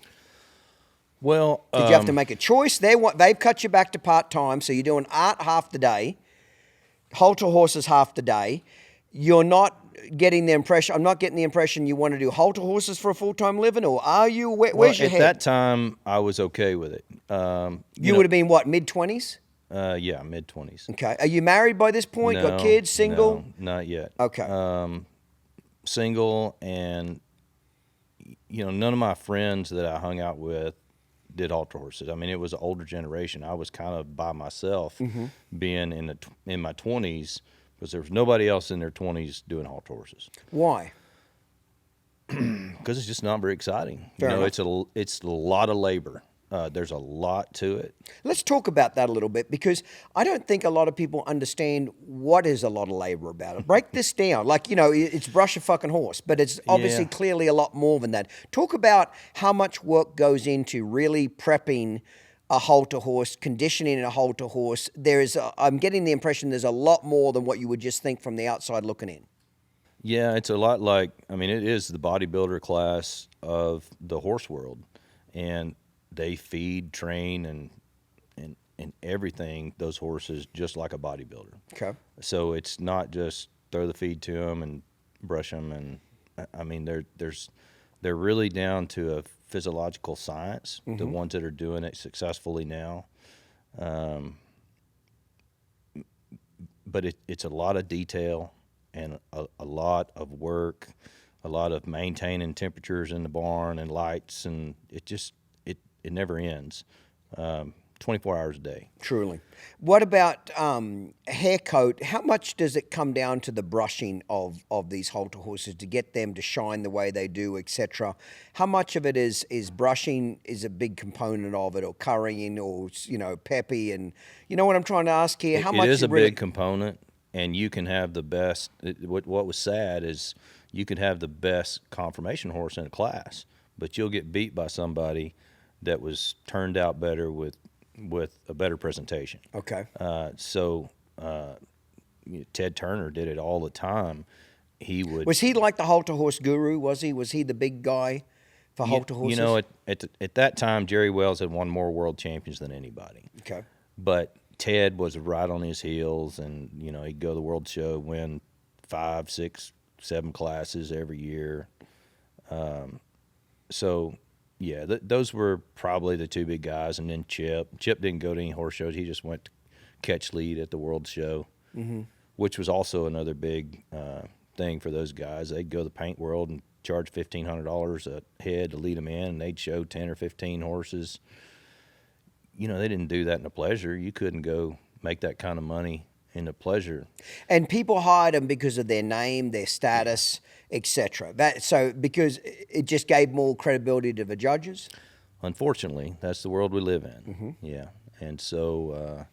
Well, did you have to make a choice? They've cut you back to part-time, so you're doing art half the day, halter horses half the day. you're not getting the impression, I'm not getting the impression you want to do halter horses for a full-time living, or are you? Where's your head? At that time, I was okay with it. You would have been what, mid-20s? Yeah, mid-20s. Okay. Are you married by this point? No, Got kids? Single? No, not yet. Okay. Single, and none of my friends that I hung out with did halter horses. I mean, it was an older generation. I was kind of by myself, being in my 20s, because there was nobody else in their 20s doing halter horses. Why? Because it's just not very exciting. Fair enough. It's a lot of labor. There's a lot to it. Let's talk about that a little bit, because I don't think a lot of people understand what is a lot of labor about it. Break this down. Like, it's brush a fucking horse, but it's obviously clearly a lot more than that. Talk about how much work goes into really prepping a halter horse, conditioning a halter horse. I'm getting the impression there's a lot more than what you would just think from the outside looking in. Yeah, it's a lot like, it is the bodybuilder class of the horse world. And they feed, train, and everything, those horses, just like a bodybuilder. Okay. So it's not just throw the feed to them and brush them. And they're really down to a physiological science, the ones that are doing it successfully now. But it's a lot of detail and a lot of work, a lot of maintaining temperatures in the barn and lights, and it never ends. 24 hours a day. Truly. What about hair coat? How much does it come down to the brushing of these halter horses to get them to shine the way they do, etc.? How much of it is brushing is a big component of it, or currying, or peppy, and you know what I'm trying to ask here? How much it is a big component, and you can have the best. What was sad is you could have the best conformation horse in a class, but you'll get beat by somebody that was turned out better with a better presentation. Okay. Ted Turner did it all the time. Was he like the halter horse guru? Was he the big guy for halter horses? At that time, Jerry Wells had won more world champions than anybody. Okay. But Ted was right on his heels, and he'd go to the world show, win 5, 6, 7 classes every year. Yeah, those were probably the two big guys, and then Chip. Chip didn't go to any horse shows. He just went to catch lead at the World Show, which was also another big thing for those guys. They'd go to the paint world and charge $1,500 a head to lead them in, and they'd show 10 or 15 horses. They didn't do that in a pleasure. You couldn't go make that kind of money in a pleasure. And people hired them because of their name, their status, etc. Because it just gave more credibility to the judges? Unfortunately, that's the world we live in. Yeah. And so,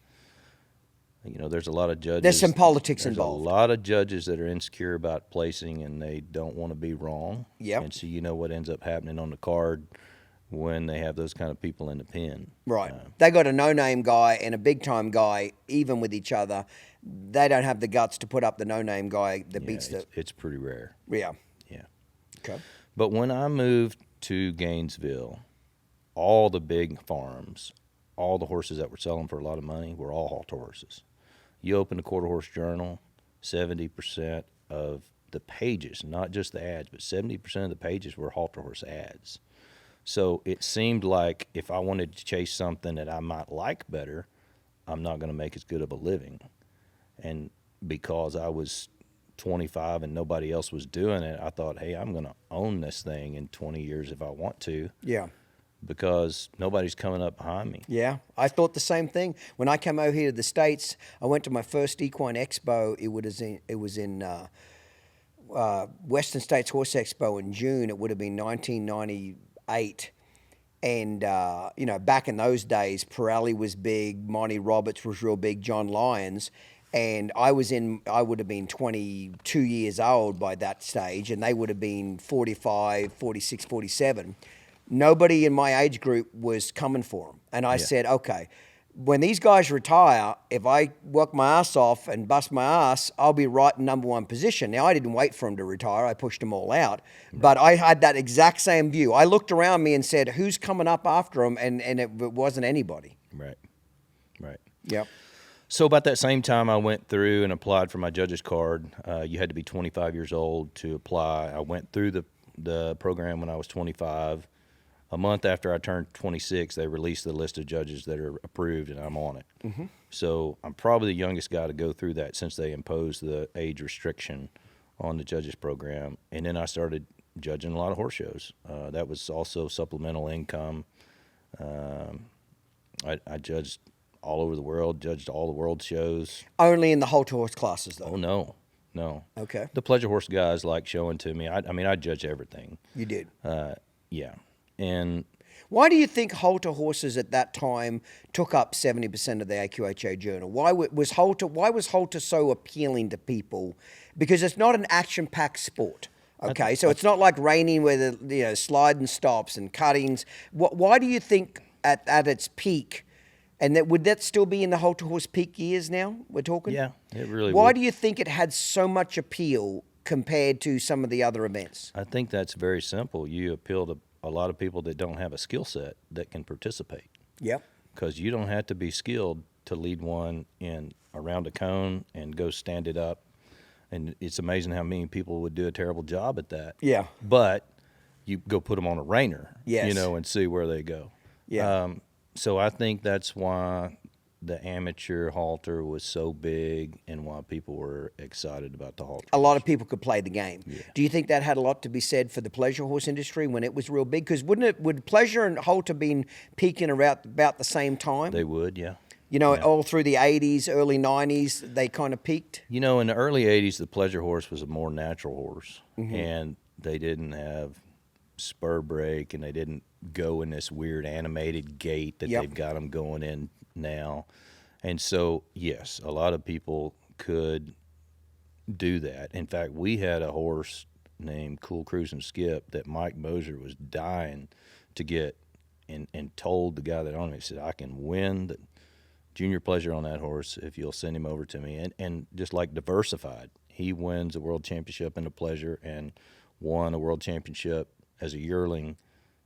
there's a lot of judges. There's some politics involved. There's a lot of judges that are insecure about placing, and they don't want to be wrong. Yep. And so what ends up happening on the card when they have those kind of people in the pen. Right. They got a no-name guy and a big-time guy, even with each other. They don't have the guts to put up the no-name guy that beats the... It's pretty rare. Yeah. Yeah. Okay. But when I moved to Gainesville, all the big farms, all the horses that were selling for a lot of money were all halter horses. You open the Quarter Horse Journal, 70% of the pages, not just the ads, but 70% of the pages were halter horse ads. So it seemed like if I wanted to chase something that I might like better, I'm not going to make as good of a living. And because I was 25 and nobody else was doing it, I thought, hey, I'm going to own this thing in 20 years if I want to. Yeah. Because nobody's coming up behind me. Yeah, I thought the same thing. When I came over here to the States, I went to my first equine expo. It was in Western States Horse Expo in June. It would have been 1998. And, back in those days, Pirelli was big, Monty Roberts was real big, John Lyons. And I would have been 22 years old by that stage, and they would have been 45, 46, 47. Nobody in my age group was coming for them. And I said, okay, when these guys retire, if I work my ass off and bust my ass, I'll be right in number one position. Now, I didn't wait for them to retire. I pushed them all out. Right. But I had that exact same view. I looked around me and said, who's coming up after them? And it wasn't anybody. Right. Right. Yep. So about that same time, I went through and applied for my judge's card. You had to be 25 years old to apply. I went through the program when I was 25. A month after I turned 26, they released the list of judges that are approved, and I'm on it. Mm-hmm. So I'm probably the youngest guy to go through that since they imposed the age restriction on the judges program. And then I started judging a lot of horse shows. That was also supplemental income. I judged all over the world, judged all the world shows. Only in the Halter horse classes, though? Oh, no. Okay. The pleasure horse guys like showing to me. I mean, I judge everything. You did? Yeah. And why do you think Halter horses at that time took up 70% of the AQHA journal? Why was Halter so appealing to people? Because it's not an action-packed sport. Okay, so it's not like reining where the sliding stops and cuttings. Why do you think at its peak, and would that still be in the Halter horse peak years now we're talking? Yeah, it really Why would. do you think it had so much appeal compared to some of the other events? I think that's very simple. You appeal to a lot of people that don't have a skill set that can participate. Yep. Because you don't have to be skilled to lead one around a cone and go stand it up. And it's amazing how many people would do a terrible job at that. Yeah. But you go put them on a reiner, yes, and see where they go. Yeah. So I think that's why the amateur halter was so big and why people were excited about the halter. A lot of people could play the game. Yeah. Do you think that had a lot to be said for the pleasure horse industry when it was real big? Because would pleasure and halter been peaking around about the same time? They would, yeah. All through the 80s, early 90s, they kind of peaked? In the early 80s, the pleasure horse was a more natural horse. Mm-hmm. And they didn't have spur brake, and they didn't go in this weird animated gait that they've got them going in now. And so, yes, a lot of people could do that. In fact, we had a horse named Cool Cruise and Skip that Mike Moser was dying to get, and told the guy that owned him, he said, I can win the junior pleasure on that horse if you'll send him over to me. And just like Diversified, he wins a world championship in the pleasure and won a world championship as a yearling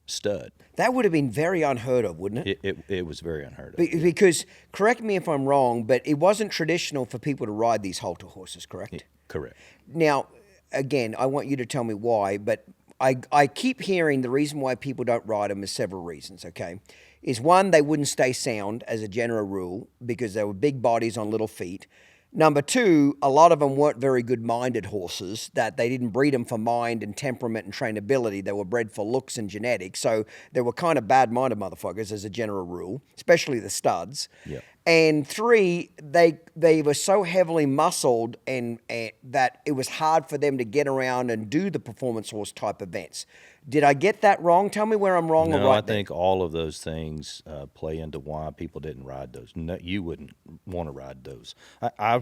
stud. That would have been very unheard of, wouldn't it? It was very unheard of. Because, correct me if I'm wrong, but it wasn't traditional for people to ride these halter horses, correct? Correct. Now, again, I want you to tell me why, but I keep hearing the reason why people don't ride them is several reasons, okay? Is one, they wouldn't stay sound as a general rule because they were big bodies on little feet. Number two, a lot of them weren't very good-minded horses, that they didn't breed them for mind and temperament and trainability. They were bred for looks and genetics. So they were kind of bad-minded motherfuckers as a general rule, especially the studs. Yeah. And three, they were so heavily muscled and that it was hard for them to get around and do the performance horse type events. Did I get that wrong? Tell me where I'm wrong or right. No, I think all of those things play into why people didn't ride those. No, you wouldn't want to ride those. I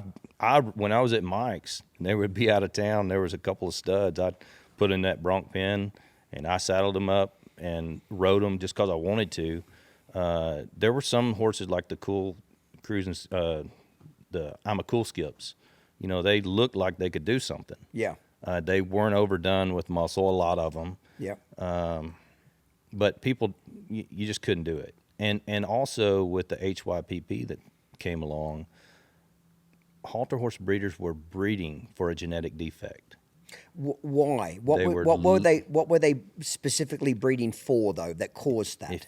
when I was at Mike's, and they would be out of town, there was a couple of studs I'd put in that bronc pen, and I saddled them up and rode them just because I wanted to. There were some horses like the Cool Cruising, the I'm a Cool Skips. They looked like they could do something. Yeah. They weren't overdone with muscle, a lot of them. Yeah. But people, you just couldn't do it. And also with the HYPP that came along, halter horse breeders were breeding for a genetic defect. Why? What were they specifically breeding for, though, that caused that?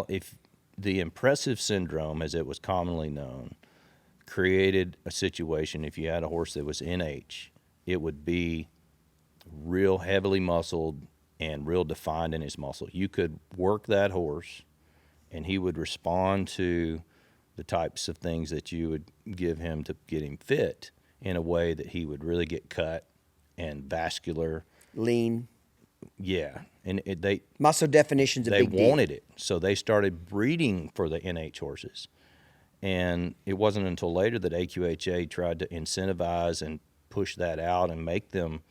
If the impressive syndrome, as it was commonly known, created a situation, if you had a horse that was NH, it would be real heavily muscled and real defined in his muscle. You could work that horse, and he would respond to the types of things that you would give him to get him fit in a way that he would really get cut and vascular. Lean. Yeah. And muscle definition's a big deal. They wanted it, so they started breeding for the NH horses. And it wasn't until later that AQHA tried to incentivize and push that out and make them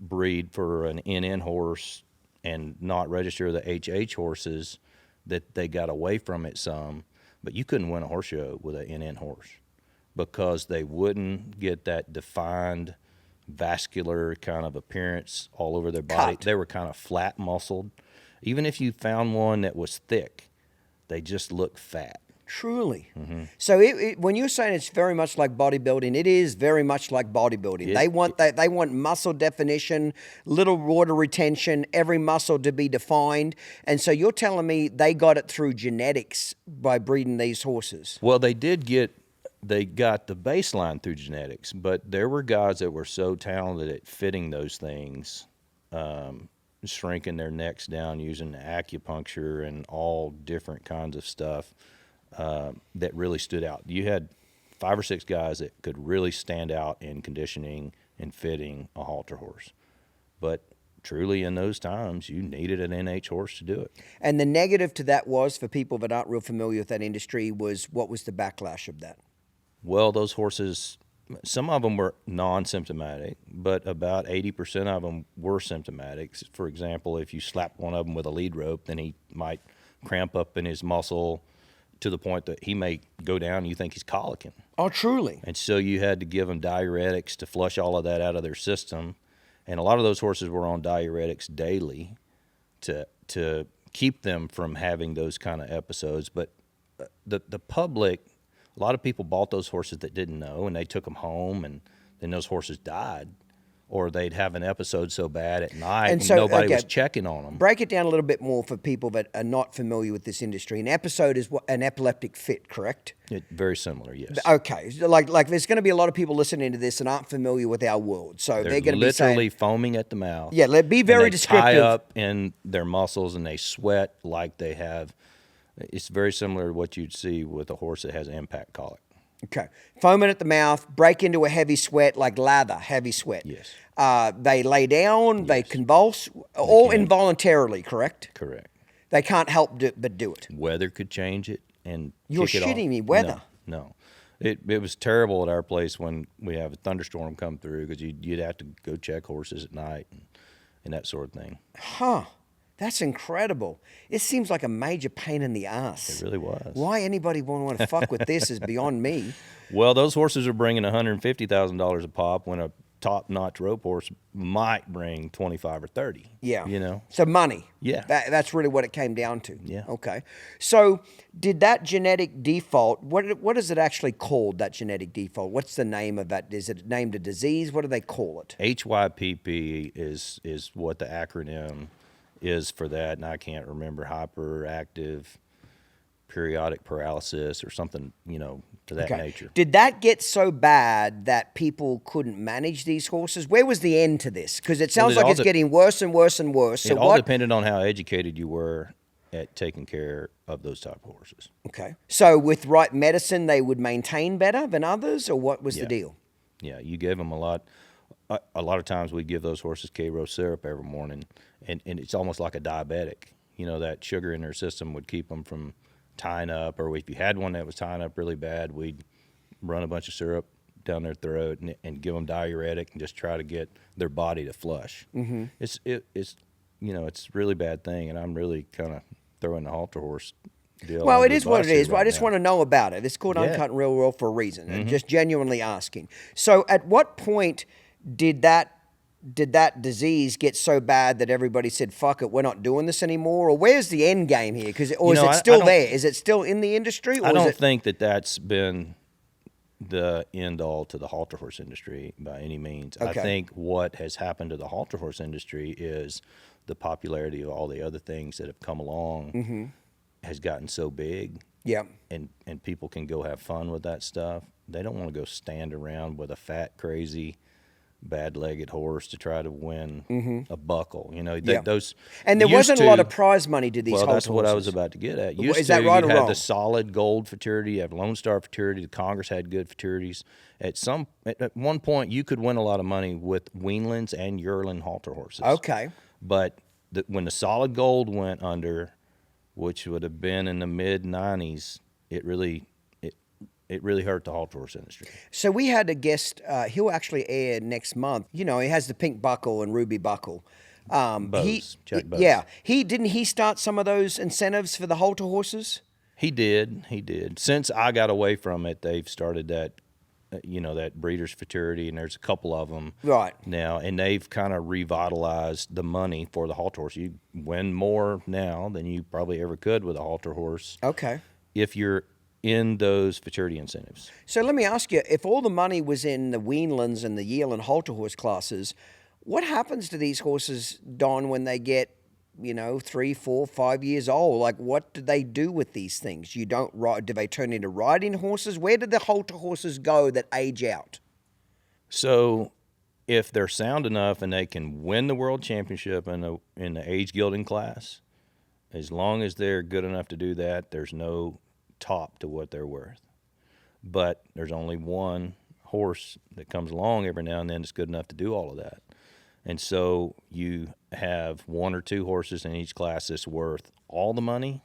breed for an NN horse and not register the HH horses, that they got away from it some. But you couldn't win a horse show with an NN horse because they wouldn't get that defined vascular kind of appearance all over their body. They were kind of flat muscled. Even if you found one that was thick, they just looked fat. Truly. So when you're saying it's very much like bodybuilding, it is very much like bodybuilding. They want muscle definition, little water retention, every muscle to be defined. And so you're telling me they got it through genetics by breeding these horses. Well, they got the baseline through genetics, but there were guys that were so talented at fitting those things, shrinking their necks down using acupuncture and all different kinds of stuff, that really stood out. You had 5 or 6 guys that could really stand out in conditioning and fitting a halter horse. But truly in those times, you needed an NH horse to do it. And the negative to that was, for people that aren't real familiar with that industry, was what was the backlash of that? Well, those horses, some of them were non-symptomatic, but about 80% of them were symptomatic. For example, if you slap one of them with a lead rope, then he might cramp up in his muscle to the point that he may go down and you think he's colicking. Oh, truly. And so you had to give them diuretics to flush all of that out of their system. And a lot of those horses were on diuretics daily to keep them from having those kind of episodes. But the public, a lot of people bought those horses that didn't know, and they took them home, and then those horses died. Or they'd have an episode so bad at night and nobody was checking on them. Break it down a little bit more for people that are not familiar with this industry. An episode is an epileptic fit, correct? Very similar, yes. Okay. Like there's going to be a lot of people listening to this and aren't familiar with our world. So they're going to be saying, literally foaming at the mouth. Yeah, be very descriptive. Tie up in their muscles and they sweat like they have. It's very similar to what you'd see with a horse that has impact colic. Okay. Foaming at the mouth, break into a heavy sweat, like lather, heavy sweat. Yes. They lay down, they convulse, all involuntarily, correct? Correct. They can't help but do it. Weather could change it and You're kick it shitting off. me, weather? No. It was terrible at our place when we have a thunderstorm come through because you'd have to go check horses at night and that sort of thing. Huh. That's incredible. It seems like a major pain in the ass. It really was. Why anybody would want to fuck with this is beyond me. Well, those horses are bringing $150,000 a pop when a top-notch rope horse might bring 25 or 30. Yeah. You know? So money. Yeah. That's really what it came down to. Yeah. Okay. So did that genetic default, what is it actually called, that genetic default? What's the name of that? Is it named a disease? What do they call it? HYPP is what the acronym is for that, and I can't remember, hyperactive periodic paralysis or something, to that nature. Did that get so bad that people couldn't manage these horses? Where was the end to this? Because it sounds like it's getting worse and worse and worse. So it all depended on how educated you were at taking care of those type of horses. Okay. So with right medicine, they would maintain better than others, or what was the deal? Yeah, you gave them a lot of times we give those horses K-Rose syrup every morning, and it's almost like a diabetic. That sugar in their system would keep them from tying up, or if you had one that was tying up really bad, we'd run a bunch of syrup down their throat and give them diuretic and just try to get their body to flush. Mm-hmm. It's it's a really bad thing, and I'm really kind of throwing the halter horse deal. Well, it is what it is. Right I just want to know about it. It's called Uncut and Real World for a reason. Mm-hmm. Just genuinely asking. So at what point did that disease get so bad that everybody said, fuck it, we're not doing this anymore? Or where's the end game here? Is it still there? Is it still in the industry? Or I don't think that's been the end all to the halter horse industry by any means. Okay. I think what has happened to the halter horse industry is the popularity of all the other things that have come along has gotten so big. Yeah. And people can go have fun with that stuff. They don't want to go stand around with a fat, crazy, bad-legged horse to try to win a buckle. Those. And there wasn't a lot of prize money to these halter horses. Well, that's what I was about to get at. Is that right or wrong? You had the solid gold futurity, you have Lone Star futurity, the Congress had good futurities. At one point, you could win a lot of money with weanlings and yearling halter horses. Okay. But when the solid gold went under, which would have been in the mid-'90s, it really hurt the halter horse industry. So we had a guest, he'll actually air next month. He has the pink buckle and ruby buckle. Bose. Yeah. Didn't he start some of those incentives for the halter horses? He did. Since I got away from it, they've started that, that breeder's futurity, and there's a couple of them now, and they've kind of revitalized the money for the halter horse. You win more now than you probably ever could with a halter horse. Okay. If you're in those futurity incentives. So let me ask you, if all the money was in the weanlings and the yearling halter horse classes, what happens to these horses, Don, when they get, 3, 4, 5 years old? Like, what do they do with these things? You don't ride. Do they turn into riding horses? Where did the halter horses go that age out? So if they're sound enough and they can win the world championship in the age gelding class, as long as they're good enough to do that, there's no top to what they're worth. But there's only one horse that comes along every now and then that's good enough to do all of that. And so you have 1 or 2 horses in each class that's worth all the money,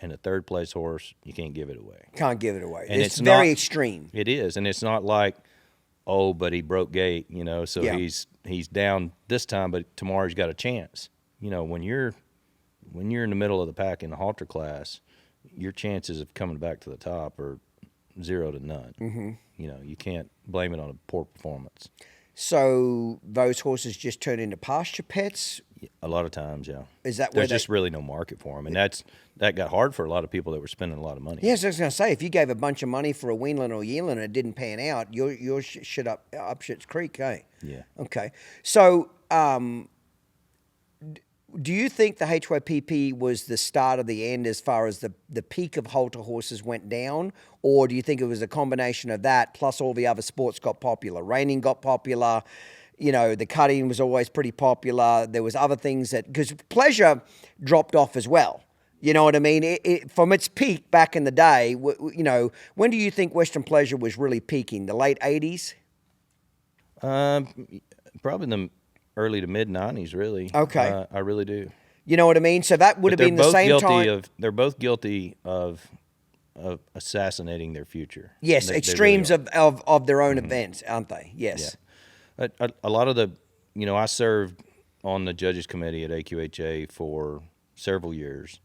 and a third place horse, you can't give it away. Can't give it away. And it's very extreme. It is, and it's not like, oh, but he broke gait, so he's down this time, but tomorrow he's got a chance. When you're in the middle of the pack in the halter class, your chances of coming back to the top are 0 to none. Mm-hmm. You can't blame it on a poor performance. So those horses just turn into pasture pets? A lot of times, yeah. Is that There's just really no market for them, and that got hard for a lot of people that were spending a lot of money. Yes, I was going to say, if you gave a bunch of money for a weanling or yearling and it didn't pan out, you're shit up shit's creek, eh? Yeah. Okay. So, do you think the HYPP was the start of the end as far as the peak of halter horses went down? Or do you think it was a combination of that plus all the other sports got popular? Reining got popular, the cutting was always pretty popular. There was other things because pleasure dropped off as well. You know what I mean? From its peak back in the day, when do you think Western pleasure was really peaking? The late 80s? Probably the early to mid 90s, really. Okay. I really do. You know what I mean? So that would have been the same time. They're both guilty of assassinating their future. Yes, they extremes really of their own events, aren't they? Yes. Yeah. A lot of the, I served on the judges committee at AQHA for several years,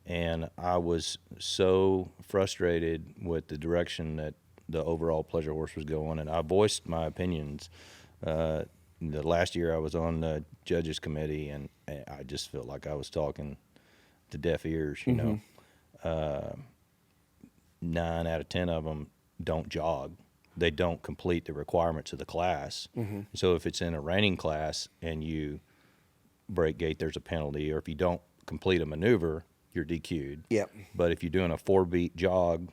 and I was so frustrated with the direction that the overall pleasure horse was going, and I voiced my opinions. The last year I was on the judges committee, and I just felt like I was talking to deaf ears, 9 out of 10 of them don't jog. They don't complete the requirements of the class. Mm-hmm. So if it's in a reining class and you break gait, there's a penalty, or if you don't complete a maneuver, you're DQ'd. Yep. But if you're doing a 4-beat jog,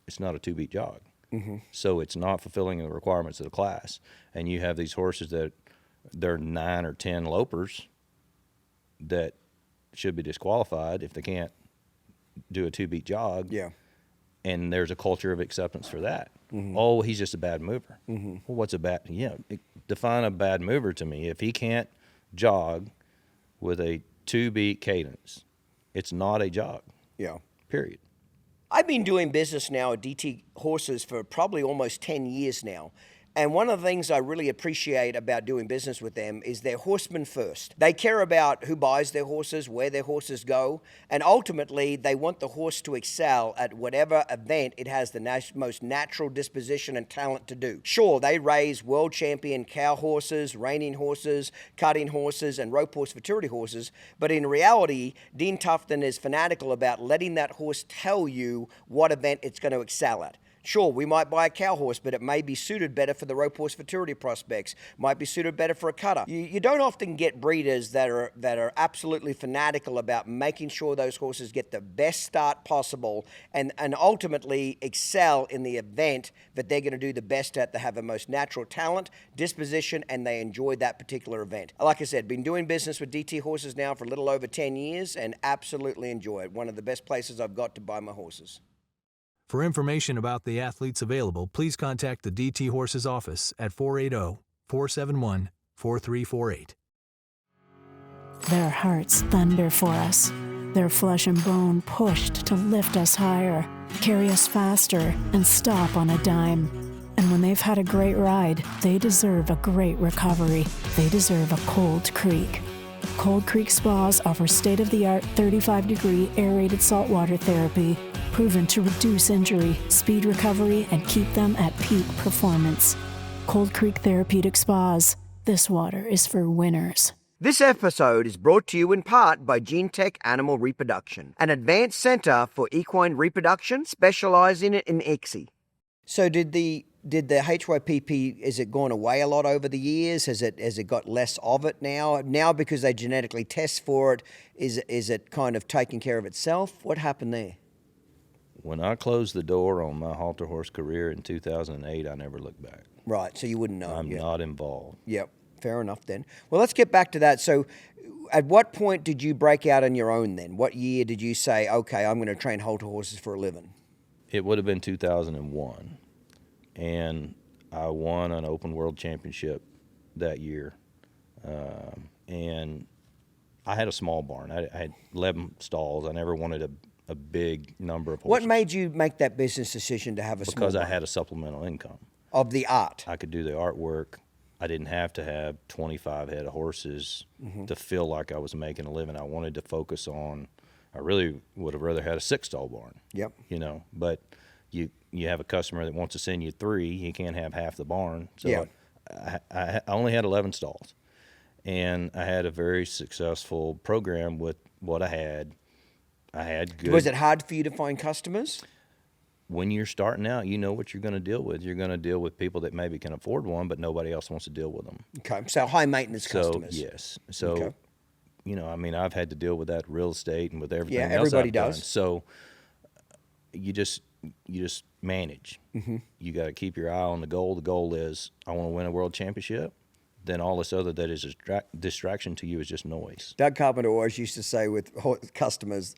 it's not a 2-beat jog. Mm-hmm. So it's not fulfilling the requirements of the class. And you have these horses that they're 9 or 10 lopers that should be disqualified if they can't do a 2-beat jog. Yeah. And there's a culture of acceptance for that. Mm-hmm. Oh, he's just a bad mover. Mm-hmm. Well, what's a bad? Define a bad mover to me. If he can't jog with a 2-beat cadence, it's not a jog. Yeah. Period. I've been doing business now at DT Horses for probably almost 10 years now. And one of the things I really appreciate about doing business with them is they're horsemen first. They care about who buys their horses, where their horses go, and ultimately they want the horse to excel at whatever event it has the most natural disposition and talent to do. Sure, they raise world champion cow horses, reining horses, cutting horses, and rope horse futurity horses, but in reality, Dean Tufton is fanatical about letting that horse tell you what event it's going to excel at. Sure, we might buy a cow horse, but it may be suited better for the rope horse futurity prospects, might be suited better for a cutter. You don't often get breeders that are absolutely fanatical about making sure those horses get the best start possible and ultimately excel in the event that they're going to do the best at. They have the most natural talent, disposition, and they enjoy that particular event. Like I said, been doing business with DT Horses now for a little over 10 years and absolutely enjoy it. One of the best places I've got to buy my horses. For information about the athletes available, please contact the DT Horses office at 480-471-4348. Their hearts thunder for us. Their flesh and bone pushed to lift us higher, carry us faster, and stop on a dime. And when they've had a great ride, they deserve a great recovery. They deserve a Cold Creek. Cold Creek Spas offer state-of-the-art 35-degree aerated saltwater therapy, proven to reduce injury, speed recovery, and keep them at peak performance. Cold Creek Therapeutic Spas. This water is for winners. This episode is brought to you in part by GeneTech Animal Reproduction, an advanced center for equine reproduction specializing in ICSI. So did the HYPP, is it gone away a lot over the years? Has it got less of it now? Now because they genetically test for it, is it kind of taking care of itself? What happened there? When I closed the door on my halter horse career in 2008, I never looked back. Right, so you wouldn't know. I'm not involved. Yep, fair enough then. Well, let's get back to that. So at what point did you break out on your own then? What year did you say, okay, I'm going to train halter horses for a living? It would have been 2001, and I won an open world championship that year. And I had a small barn. I had 11 stalls. I never wanted a big number of horses. What made you make that business decision to have a small barn? Because I had a supplemental income. Of the art? I could do the artwork. I didn't have to have 25 head of horses to feel like I was making a living. I wanted to focus on, I really would have rather had a 6-stall barn. Yep. You know, but you have a customer that wants to send you 3, you can't have half the barn. So yeah. I only had 11 stalls. And I had a very successful program with what I had. I had good. Was it hard for you to find customers? When you're starting out, you know what you're going to deal with. You're going to deal with people that maybe can afford one, but nobody else wants to deal with them. Okay, so high maintenance customers. Yes. So, okay. You know, I mean, I've had to deal with that real estate and with everything else everybody I've does. done. So you just manage. You got to keep your eye on the goal. The goal is I want to win a world championship. Then all this other that is a distraction to you is just noise. Doug Carpenter always used to say with customers,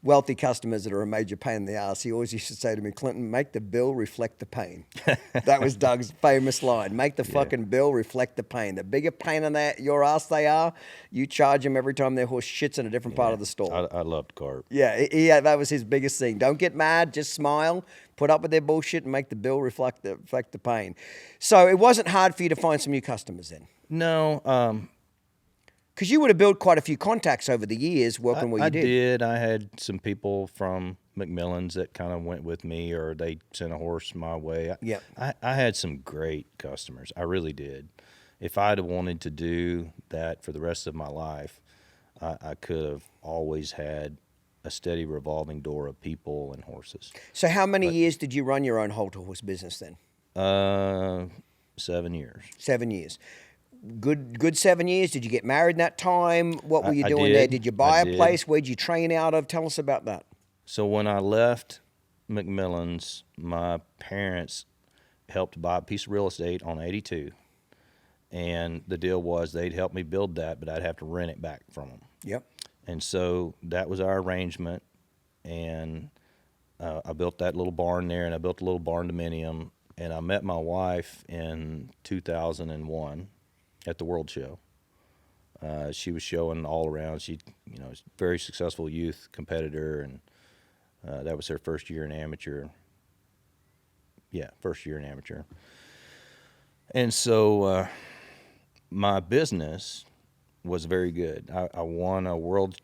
wealthy customers that are a major pain in the ass, he always used to say to me, Clinton, make the bill reflect the pain. That was Doug's famous line. Make the fucking bill reflect the pain. The bigger pain in your ass they are, you charge them every time their horse shits in a different part of the stall. I loved Carp. Yeah, that was his biggest thing. Don't get mad, just smile, put up with their bullshit, and make the bill reflect the pain. So it wasn't hard for you to find some new customers then? No. Because you would have built quite a few contacts over the years working where you did. I did. I had some people from McMillan's that kind of went with me, or they sent a horse my way. Yeah. I had some great customers. I really did. If I'd have wanted to do that for the rest of my life, I could have always had a steady revolving door of people and horses. So how many years did you run your own halter horse business then? 7 years. 7 years. Good 7 years. Did you get married in that time? What were you doing did. there? Did you buy I a place? Where'd you train out of? Tell us about that. So when I left McMillan's, my parents helped buy a piece of real estate on 82. And the deal was they'd help me build that, but I'd have to rent it back from them. Yep. And so that was our arrangement. And I built that little barn there, and I built a little barn dominium. And I met my wife in 2001 at the World Show. She was showing all around. She, was a very successful youth competitor, and that was her first year in amateur. Yeah, first year in amateur. And so my business was very good. I won a world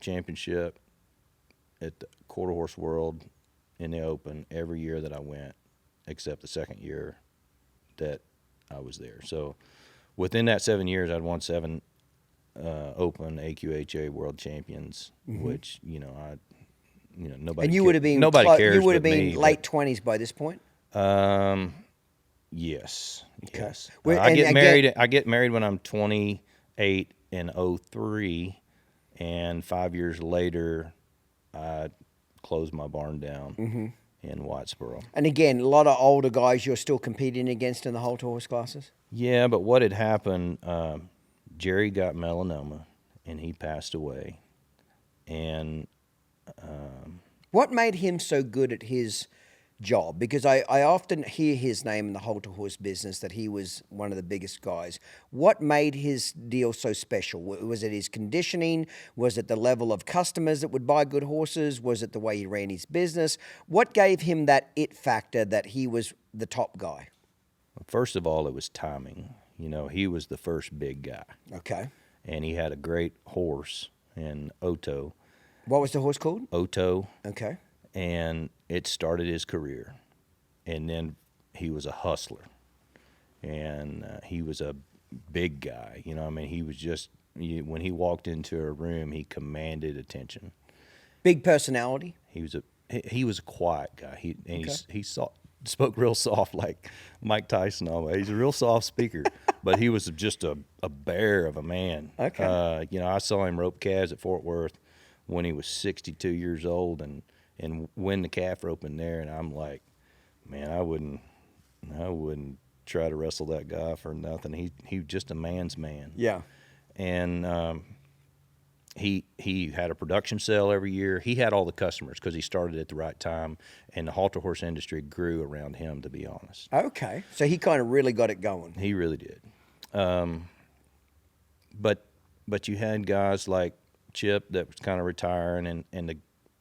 championship at the Quarter Horse World in the Open every year that I went, except the second year that I was there. So within that 7 years, I'd won 7 Open AQHA World Champions, which nobody. And you would have been cares. You would have but been me, late 20s by this point. Yes. Okay. Yes. And I get married when I'm 28 in 03, and 5 years later, I closed my barn down in Whitesboro. And again, a lot of older guys you're still competing against in the halter horse classes? Yeah, but what had happened, Jerry got melanoma, and he passed away. And what made him so good at his job? Because I often hear his name in the halter horse business, that he was one of the biggest guys. What made his deal so special? Was it his conditioning? Was it the level of customers that would buy good horses? Was it the way he ran his business? What gave him that it factor that he was the top guy? First of all, it was timing. He was the first big guy. Okay. And he had a great horse in Otto. What was the horse called? Otto. Okay. And it started his career. And then he was a hustler. And he was a big guy. He was just when he walked into a room, he commanded attention. Big personality. He was a quiet guy. He spoke real soft, like Mike Tyson always. He's a real soft speaker, but he was just a bear of a man. Okay. I saw him rope calves at Fort Worth when he was 62 years old and win the calf roping there, and I'm like, man, I wouldn't try to wrestle that guy for nothing. He was just a man's man. Yeah. And he had a production sale every year. He had all the customers because he started at the right time, and the halter horse industry grew around him, to be honest. Okay. So he kind of really got it going. He really did. But you had guys like Chip that was kind of retiring,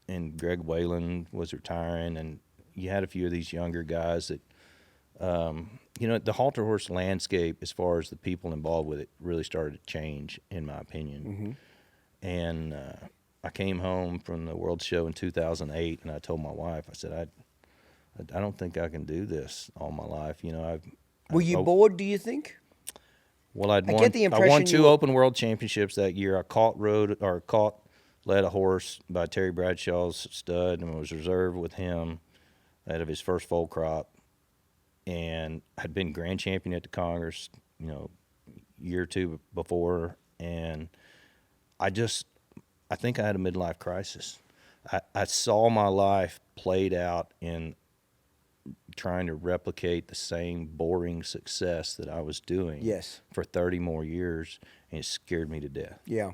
and Greg Whalen was retiring, and you had a few of these younger guys that, the halter horse landscape, as far as the people involved with it, really started to change, in my opinion. Mm-hmm. And I came home from the World Show in 2008, and I told my wife, I said, I don't think I can do this all my life. Were you bored, do you think? Well, I get the impression won two Open World Championships that year. I led a horse by Terry Bradshaw's stud and was reserved with him out of his first foal crop, and had been grand champion at the Congress, year or two before, and I think I had a midlife crisis. I saw my life played out in trying to replicate the same boring success that I was doing for 30 more years, and it scared me to death. Yeah.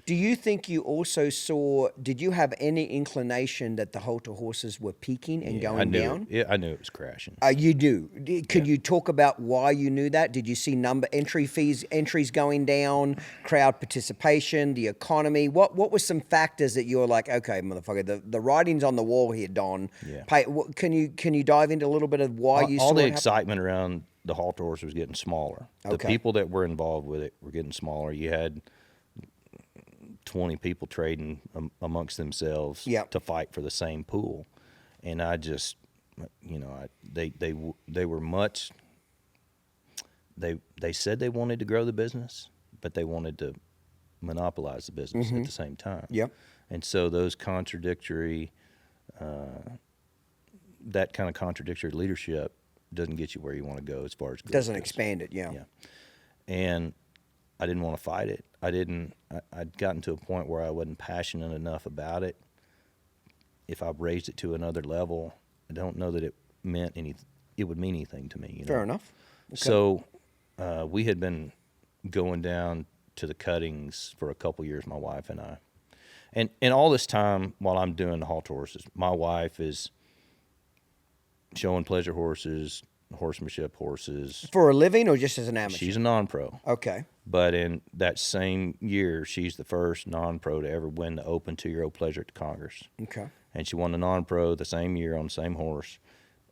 Do you think you also did you have any inclination that the halter horses were peaking and going down? I knew it was crashing. You do. Could you talk about why you knew that? Did you see entries going down, crowd participation, the economy? What were some factors that you were like, okay, motherfucker, the writing's on the wall here, Don? Yeah. Can you dive into a little bit of why you saw all the it happen? excitement around the halter horse was getting smaller. The people that were involved with it were getting smaller. You had 20 people trading amongst themselves to fight for the same pool, and I just, they were much. They said they wanted to grow the business, but they wanted to monopolize the business at the same time. Yep. And so those contradictory, that kind of contradictory leadership doesn't get you where you want to go as far as growth doesn't goes. expand it. Yeah. And I didn't want to fight it. I'd gotten to a point where I wasn't passionate enough about it. If I raised it to another level, I don't know that it would mean anything to me. Fair enough. Okay. So we had been going down to the cuttings for a couple years, my wife and I. And all this time while I'm doing the halter horses, my wife is showing pleasure horses, horsemanship horses. For a living or just as an amateur? She's a non-pro. Okay. But in that same year, she's the first non-pro to ever win the Open 2-year-old pleasure at the Congress. Okay. And she won the non-pro the same year on the same horse.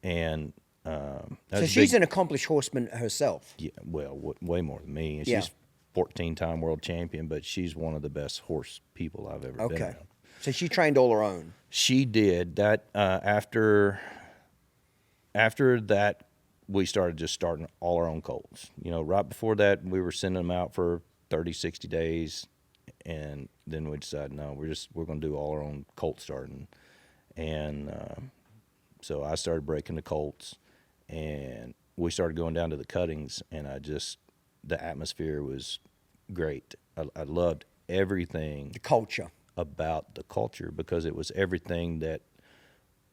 And so she's an accomplished horseman herself. Yeah, well, way more than me. And Yeah. she's 14-time world champion, but she's one of the best horse people I've ever been around. So she trained all her own. She did that. After that, we started starting all our own colts. Right before that, we were sending them out for 30, 60 days, and then we decided, no, we're going to do all our own colt starting. And so I started breaking the colts, and we started going down to the cuttings, and the atmosphere was great. I loved everything. The culture. About the culture, because it was everything that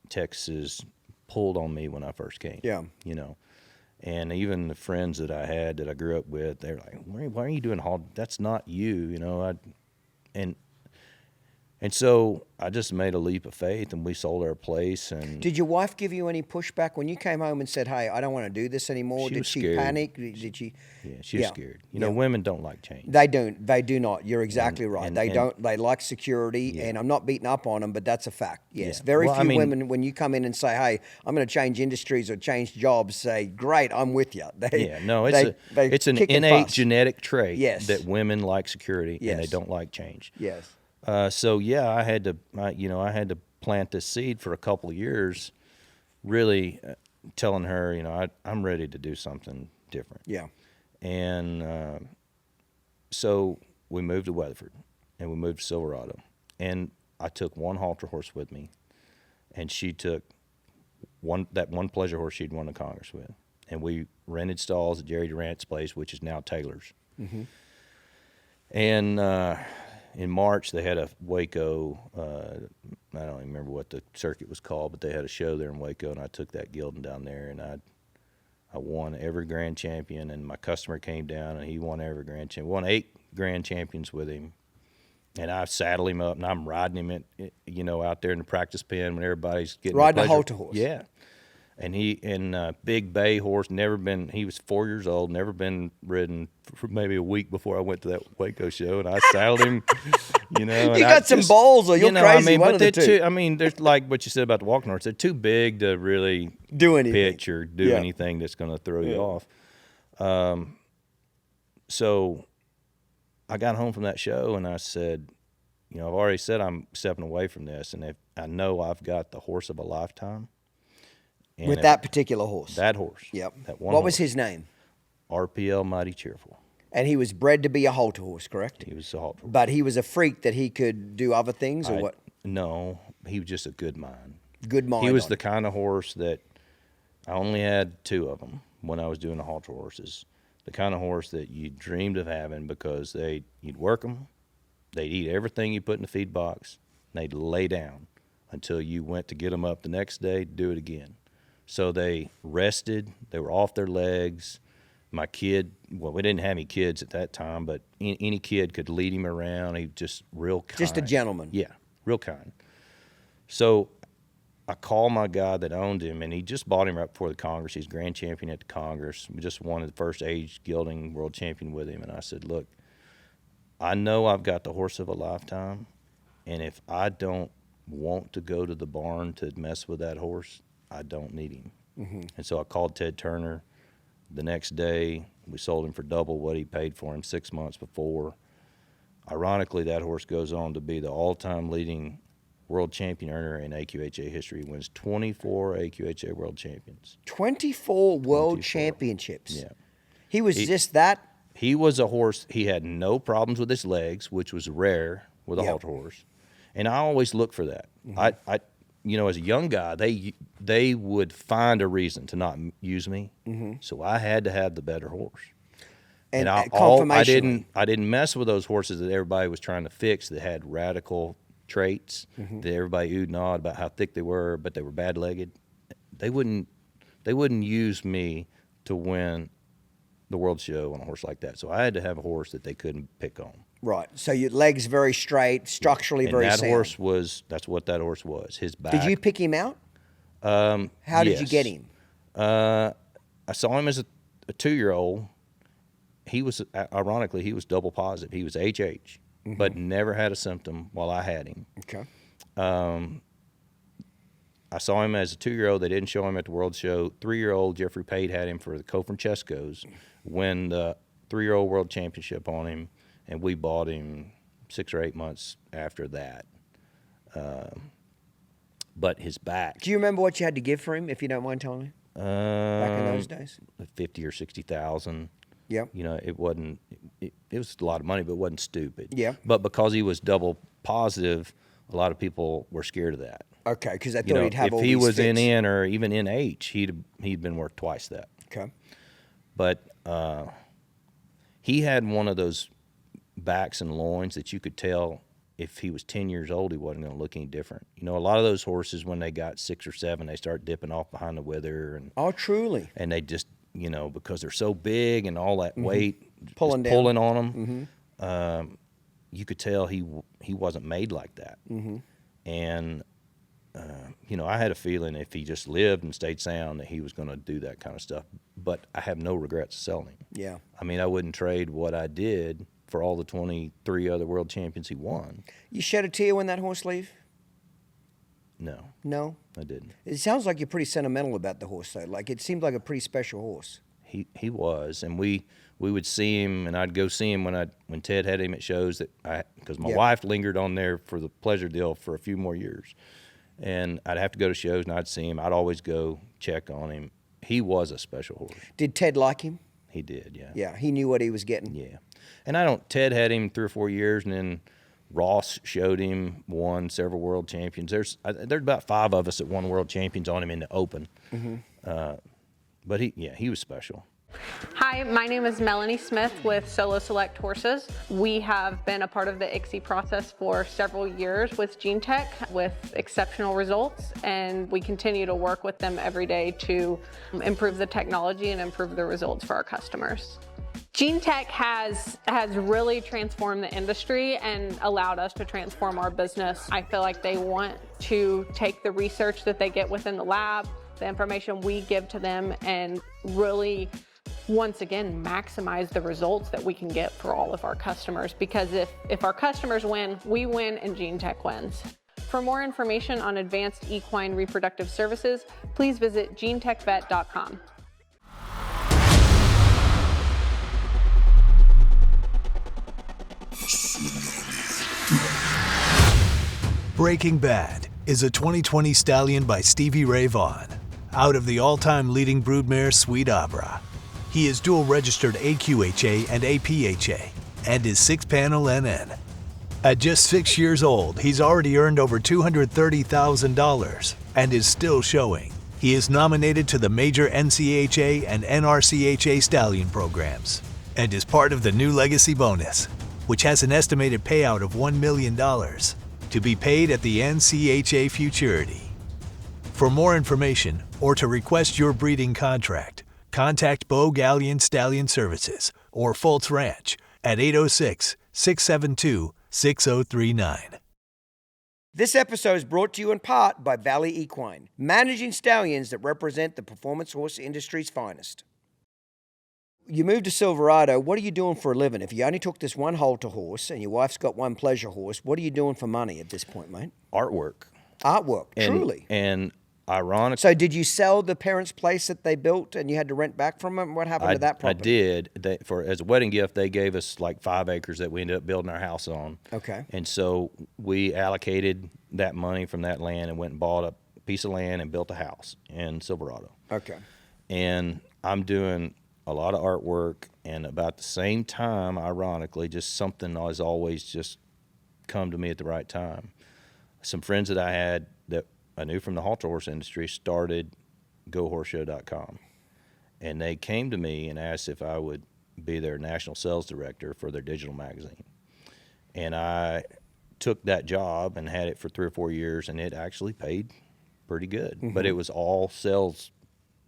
Texas pulled on me when I first came. Yeah. And even the friends that I had that I grew up with, they're like, why are you doing halter? That's not you, And so I just made a leap of faith, and we sold our place. And did your wife give you any pushback when you came home and said, "Hey, I don't want to do this anymore"? Did she scared. panic? Did she? Yeah, she was scared. Women don't like change. They don't. They do not. You're exactly right. They don't. They like security, and I'm not beating up on them, but that's a fact. Yes, Yeah. very few women, when you come in and say, "Hey, I'm going to change industries or change jobs," say, "Great, I'm with you." It's an innate genetic trait that women like security and they don't like change. Yes. So I had to plant this seed for a couple of years, really telling her, I'm ready to do something different. Yeah. And so we moved to Weatherford, and we moved to Silverado. And I took one halter horse with me, and she took that one pleasure horse she'd won the Congress with. And we rented stalls at Jerry Durant's place, which is now Taylor's. Mm-hmm. And in March, they had a Waco, I don't even remember what the circuit was called, but they had a show there in Waco, and I took that gelding down there, and I won every grand champion, and my customer came down, and he won every grand champion. Won 8 grand champions with him. And I saddle him up, and I'm riding him, out there in the practice pen when everybody's getting riding a halter horse. Yeah, and big bay horse, he was 4 years old, never been ridden for maybe a week before I went to that Waco show, and I saddled him, You got some balls, or you're crazy. One of the two. There's like what you said about the walking horse. They're too big to really do anything, pitch or do anything that's going to throw you off. So I got home from that show, and I said, I've already said I'm stepping away from this, and if I know I've got the horse of a lifetime. With that particular horse. That horse. Yep. That one. What was his name? RPL Mighty Cheerful. And he was bred to be a halter horse, correct? He was a halter horse. But he was a freak that he could do other things, or what? No, he was just a good mind. Good mind. He was the kind of horse that I only had 2 of them when I was doing the halter horses. The kind of horse that you dreamed of having because you'd work them, they'd eat everything you put in the feed box, and they'd lay down until you went to get them up the next day to do it again. So they rested, they were off their legs. My kid, we didn't have any kids at that time, but any kid could lead him around. He was just real kind. Just a gentleman. Yeah, real kind. So I called my guy that owned him, and he just bought him right before the Congress. He's grand champion at the Congress. We just won the first age gelding world champion with him. And I said, look, I know I've got the horse of a lifetime, and if I don't want to go to the barn to mess with that horse, I don't need him. Mm-hmm. And so I called Ted Turner. The next day, we sold him for double what he paid for him 6 months before. Ironically, that horse goes on to be the all-time leading world champion earner in AQHA history. He wins 24 AQHA world champions. 24 world championships. Yeah. He was just that? He was a horse. He had no problems with his legs, which was rare with a halter horse. And I always look for that. Mm-hmm. I as a young guy, they would find a reason to not use me. Mm-hmm. So I had to have the better horse. And I didn't mess with those horses that everybody was trying to fix that had radical traits, that everybody oohed and awed about how thick they were, but they were bad-legged. They wouldn't use me to win the world show on a horse like that. So I had to have a horse that they couldn't pick on. Right. So your legs very straight, structurally very sound. That's what that horse was. His back. Did you pick him out? How did you get him? I saw him as a 2-year-old. He was, ironically, he was double positive. He was HH, but never had a symptom while I had him. Okay. I saw him as a 2-year-old. They didn't show him at the World Show. 3-year-old Jeffrey Pate had him for the Co-Francesco's, win the 3-year-old World Championship on him, and we bought him 6 or 8 months after that. But his back. Do you remember what you had to give for him, if you don't mind telling me? Back in those days? 50 or 60,000. Yeah. It wasn't. It was a lot of money, but it wasn't stupid. Yeah. But because he was double positive, a lot of people were scared of that. Okay, because I thought he'd have all these if he was fits. in N or even in H, he'd been worth twice that. Okay. But he had one of those backs and loins that you could tell if he was 10 years old, he wasn't going to look any different. A lot of those horses, when they got 6 or 7, they start dipping off behind the wither. Oh, truly. And they just, because they're so big and all that weight pulling on them, you could tell he wasn't made like that. Mm-hmm. And, I had a feeling if he just lived and stayed sound that he was going to do that kind of stuff. But I have no regrets selling him. Yeah. I wouldn't trade what I did for all the 23 other world champions he won. You shed a tear when that horse leave? No. No? I didn't. It sounds like you're pretty sentimental about the horse, though. Like, it seemed like a pretty special horse. He was, and we would see him, and I'd go see him when Ted had him at shows because my wife lingered on there for the pleasure deal for a few more years, and I'd have to go to shows and I'd see him. I'd always go check on him. He was a special horse. Did Ted like him? He did, yeah. Yeah, he knew what he was getting. Yeah. And Ted had him 3 or 4 years, and then Ross showed him, won several world champions. There's about 5 of us that won world champions on him in the open. But he was special. Hi, my name is Melanie Smith with Solo Select Horses. We have been a part of the ICSI process for several years with GeneTech with exceptional results, and we continue to work with them every day to improve the technology and improve the results for our customers. GeneTech has really transformed the industry and allowed us to transform our business. I feel like they want to take the research that they get within the lab, the information we give to them, and really, once again, maximize the results that we can get for all of our customers. Because if our customers win, we win and GeneTech wins. For more information on advanced equine reproductive services, please visit genetechvet.com. Breaking Bad is a 2020 stallion by Stevie Ray Vaughan, out of the all-time leading broodmare Sweet Abra. He is dual-registered AQHA and APHA, and is 6-panel NN. At just 6 years old, he's already earned over $230,000 and is still showing. He is nominated to the major NCHA and NRCHA stallion programs, and is part of the new Legacy Bonus, which has an estimated payout of $1 million to be paid at the NCHA Futurity. For more information or to request your breeding contract, contact Beau Gallion Stallion Services or Fultz Ranch at 806-672-6039. This episode is brought to you in part by Valley Equine, managing stallions that represent the performance horse industry's finest. You moved to Silverado. What are you doing for a living? If you only took this one Halter horse and your wife's got one pleasure horse, what are you doing for money at this point, mate? Artwork. Truly. And ironically, So did you sell the parents' place that they built and you had to rent back from them? What happened to that property? I did. As a wedding gift, they gave us like 5 acres that we ended up building our house on. Okay. And so we allocated that money from that land and went and bought a piece of land and built a house in Silverado. Okay. And I'm doing a lot of artwork, and about the same time, ironically, just something has always just come to me at the right time. Some friends that I had that I knew from the halter horse industry started GoHorseShow.com, and they came to me and asked if I would be their national sales director for their digital magazine. And I took that job and had it for 3 or 4 years, and it actually paid pretty good. But it was all sales.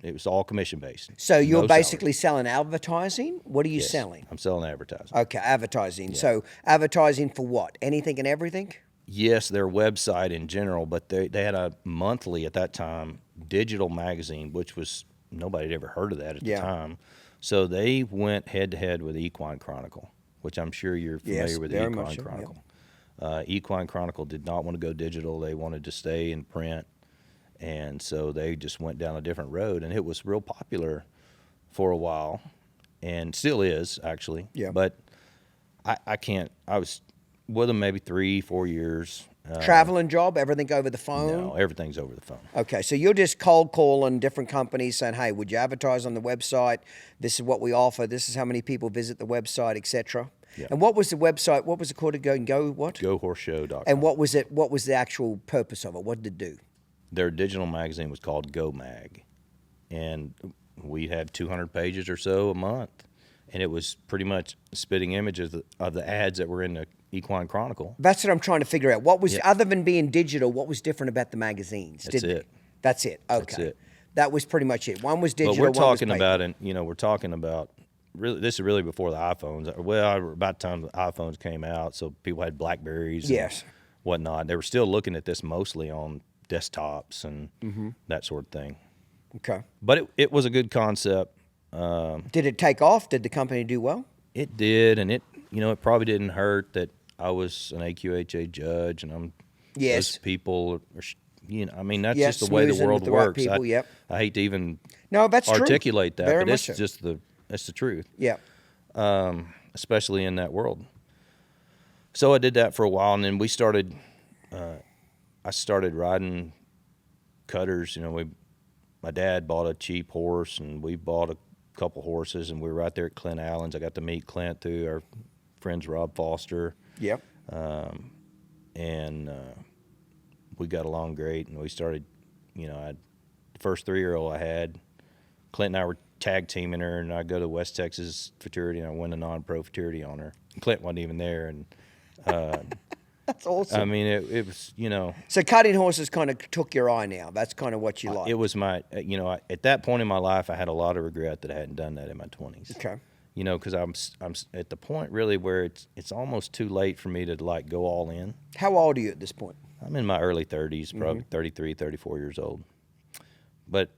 It was all commission-based. So you're No basically salary. selling advertising? What are you Yes, selling? I'm selling advertising. Okay, advertising. Yeah. So advertising for what? Anything and everything? Yes, their website in general, but they had a monthly at that time digital magazine, which was nobody had ever heard of that at the time. So they went head-to-head with Equine Chronicle, which I'm sure you're familiar with the very Equine much so, Chronicle. Equine Chronicle did not want to go digital. They wanted to stay in print. And so they just went down a different road, and it was real popular for a while, and still is, actually. Yeah. But I was with them maybe 3-4 years. Traveling job, everything over the phone? No, everything's over the phone. Okay, so you're just cold calling different companies saying, hey, would you advertise on the website? This is what we offer. This is how many people visit the website, etc. Yeah. And what was the website? What was it called again? Go what? GoHorseShow.com. And what was it? What was the actual purpose of it? What did it do? Their digital magazine was called Go Mag, and we had 200 pages or so a month, and it was pretty much spitting images of the ads that were in the Equine Chronicle. That's what I'm trying to figure out. What was, other than being digital, what was different about the magazines? That's it. That's it. Okay. That's it. That was pretty much it. One was digital. But we're one was talking paper. about, and we're talking about. Really, this is really before the iPhones. Well, about the time the iPhones came out, so people had Blackberries. Yes. And whatnot. They were still looking at this mostly on desktops and that sort of thing. Okay. But it was a good concept. Did it take off? Did the company do well? It did, and it probably didn't hurt that I was an AQHA judge, and I'm those people are, I mean, that's Yes, just the way the smoozing world with the right works. people, yep. I hate to even That's true. articulate that, Very but much it's so. just that's the truth. Yeah. Especially in that world. So I did that for a while, and then we started. I started riding cutters. My dad bought a cheap horse, and we bought couple horses, and we were right there at Clint Allen's. I got to meet Clint through our friends Rob Foster. Yep. And we got along great, and we started, the first 3-year-old I had, Clint and I were tag teaming her, and I go to West Texas Futurity, and I win a non-pro Futurity on her. Clint wasn't even there, and that's awesome. I mean, it was, So cutting horses kind of took your eye now. That's kind of what you like. It was my, at that point in my life, I had a lot of regret that I hadn't done that in my 20s. Okay. Because I'm at the point really where it's almost too late for me to like go all in. How old are you at this point? I'm in my early 30s, probably 33, 34 years old. But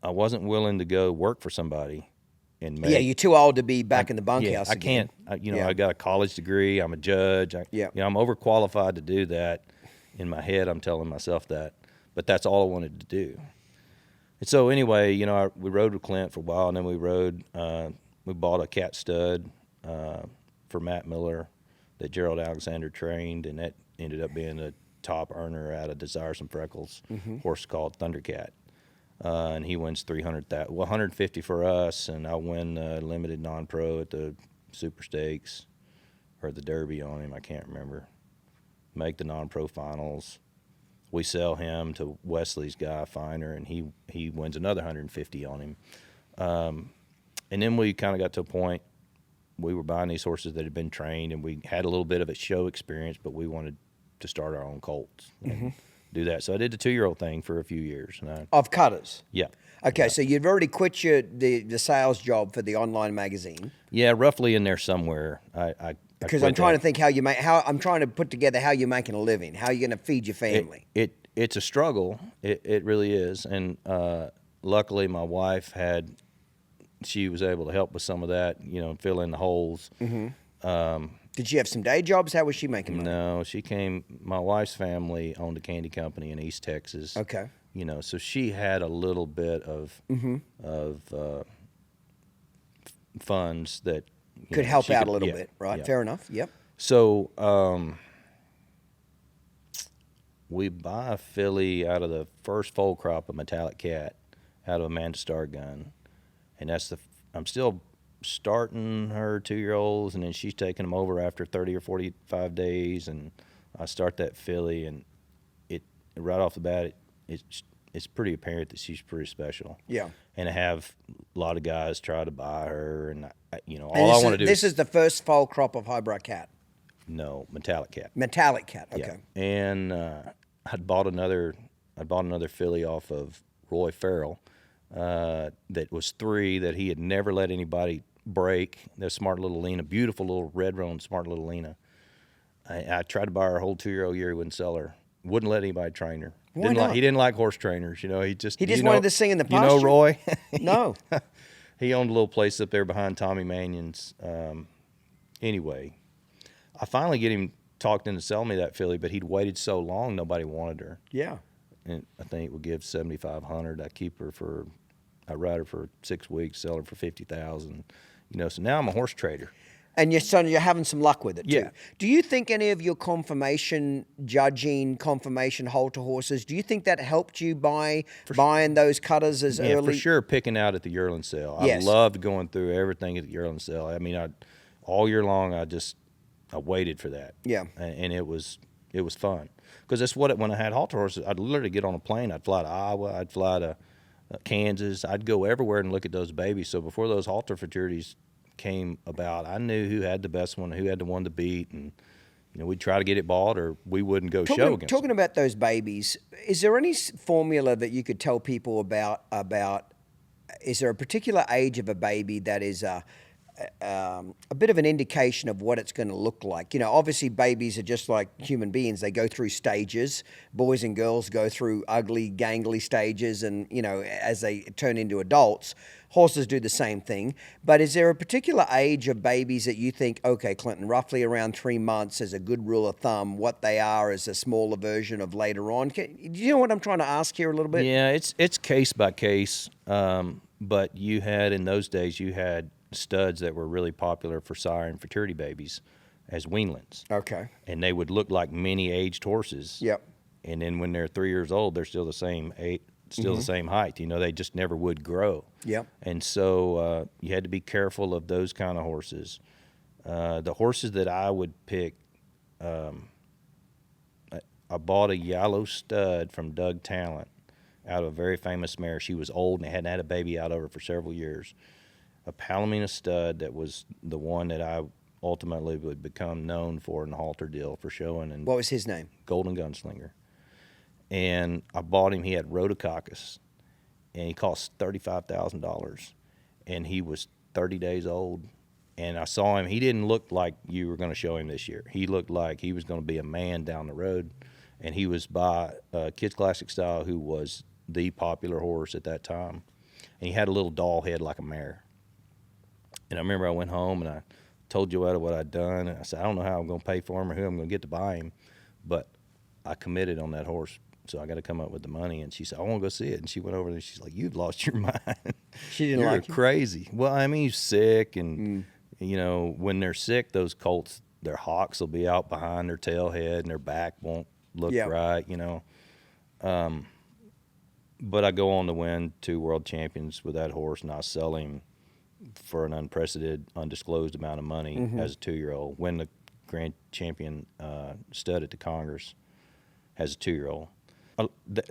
I wasn't willing to go work for somebody and make. Yeah, you're too old to be back in the bunkhouse. I can't. I got a college degree. I'm a judge. I'm overqualified to do that. In my head, I'm telling myself that. But that's all I wanted to do. And so anyway, we rode with Clint for a while, and then we rode. We bought a cat stud for Matt Miller that Gerald Alexander trained, and that ended up being a top earner out of Desires and Freckles, horse called Thundercat. And he wins 150 for us, and I win limited non-pro at the Super Stakes or the Derby on him. I can't remember. Make the non-pro finals. We sell him to Wesley's guy, Finer, and he wins another 150 on him. And then we kind of got to a point, we were buying these horses that had been trained, and we had a little bit of a show experience, but we wanted to start our own colts and do that. So I did the 2-year-old thing for a few years. Of cutters? Yeah. Okay, so you've already quit the sales job for the online magazine. Yeah, roughly in there somewhere. Because I'm trying to think I'm trying to put together how you're making a living, how you're going to feed your family. It's a struggle. It really is. And luckily my wife she was able to help with some of that, fill in the holes. Did she have some day jobs? How was she making money? No, my wife's family owned a candy company in East Texas. Okay. So she had a little bit of funds that could help out a little bit, right? Yeah. Fair enough. Yep. So we buy a filly out of the first foal crop of Metallic Cat out of Amanda Starr gun. And I'm still starting her 2-year-olds, and then she's taking them over after 30 or 45 days, and I start that filly, and it right off the bat, it's pretty apparent that she's pretty special. Yeah. And I have a lot of guys try to buy her, and all I want to do. This is the first foal crop of highbrow cat. No, Metallic Cat. Metallic Cat. Okay. Yeah. And I'd bought another filly off of Roy Farrell. That was 3 that he had never let anybody break. The smart little Lena, beautiful little red roan, smart little Lena. I tried to buy her a whole 2-year-old year. He wouldn't sell her. Wouldn't let anybody train her. Why not? He didn't like horse trainers. He just wanted to sing in the pasture. You know Roy? No. He owned a little place up there behind Tommy Mannion's. Anyway, I finally get him talked into selling me that filly, but he'd waited so long, nobody wanted her. Yeah. And I think we'll give $7,500. I ride her for 6 weeks, sell her for $50,000. So now I'm a horse trader. And you're having some luck with it too. Yeah. Do you think any of your confirmation Halter horses, do you think that helped you buying those cutters as early? Yeah, for sure. Picking out at the yearling sale. Yes. I loved going through everything at the yearling sale. I mean, all year long I waited for that. Yeah. And it was fun because that's when I had Halter horses, I'd literally get on a plane. I'd fly to Iowa. I'd fly to Kansas. I'd go everywhere and look at those babies. So before those Halter futurities came about, I knew who had the best one, who had the one to beat, and we'd try to get it bought, or we wouldn't go show against Talking about those babies, is there any formula that you could tell people about? Is there a particular age of a baby that is a bit of an indication of what it's going to look like? Obviously babies are just like human beings. They go through stages. Boys and girls go through ugly, gangly stages, and, as they turn into adults, horses do the same thing. But is there a particular age of babies that you think, okay, Clinton, roughly around 3 months is a good rule of thumb, what they are is a smaller version of later on? Do you know what I'm trying to ask here a little bit? Yeah, it's case by case. But in those days, you had studs that were really popular for sire and futurity babies as weanlings. Okay. And they would look like mini aged horses. Yep. And then when they're 3 years old, they're still the same still the same height. You know, they just never would grow. Yep. And so you had to be careful of those kind of horses. The horses that I would pick, I bought a yellow stud from Doug Talent out of a very famous mare. She was old and they hadn't had a baby out of her for several years. A Palomino stud that was the one that I ultimately would become known for in the Halter deal for showing. And What was his name? Golden Gunslinger. And I bought him. He had rhodococcus, and he cost $35,000, and he was 30 days old. And I saw him. He didn't look like you were going to show him this year. He looked like he was going to be a man down the road, and he was by Kids Classic Style, who was the popular horse at that time. And he had a little doll head like a mare. And I remember I went home and I told Joetta what I'd done. And I said, I don't know how I'm going to pay for him or who I'm going to get to buy him, but I committed on that horse. So I got to come up with the money. And she said, I want to go see it. And she went over there and she's like, you've lost your mind. She didn't You're like you? crazy. Well, I mean, he's sick. And, you know, when they're sick, those colts, their hocks will be out behind their tail head and their back won't look right, you know. But I go on to win 2 world champions with that horse, and I sell him for an unprecedented, undisclosed amount of money as a 2-year-old. Win the grand champion stud at the Congress as a 2-year-old.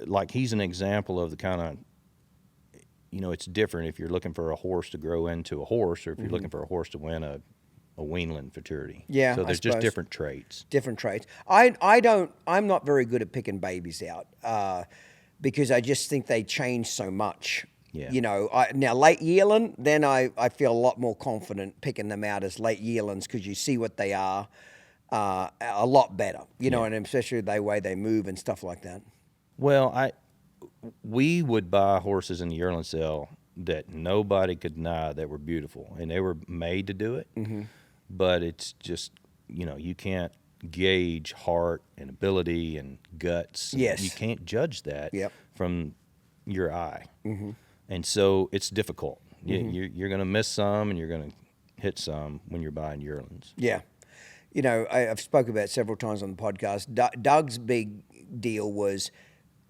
Like, he's an example of the kind of, you know, it's different if you're looking for a horse to grow into a horse or if you're looking for a horse to win a weanling futurity. Yeah, so I there's just suppose. different traits. Different traits. I'm not very good at picking babies out because I just think they change so much. Yeah. You know, now late yearling, then I feel a lot more confident picking them out as late yearlings because you see what they are a lot better, you know, and especially the way they move and stuff like that. Well, we would buy horses in the yearling sale that nobody could deny that were beautiful, and they were made to do it. But it's just, you know, you can't gauge heart and ability and guts. Yes. You can't judge that from your eye. And so it's difficult. You're going to miss some and you're going to hit some when you're buying yearlings. Yeah. You know, I've spoken about it several times on the podcast. Doug's big deal was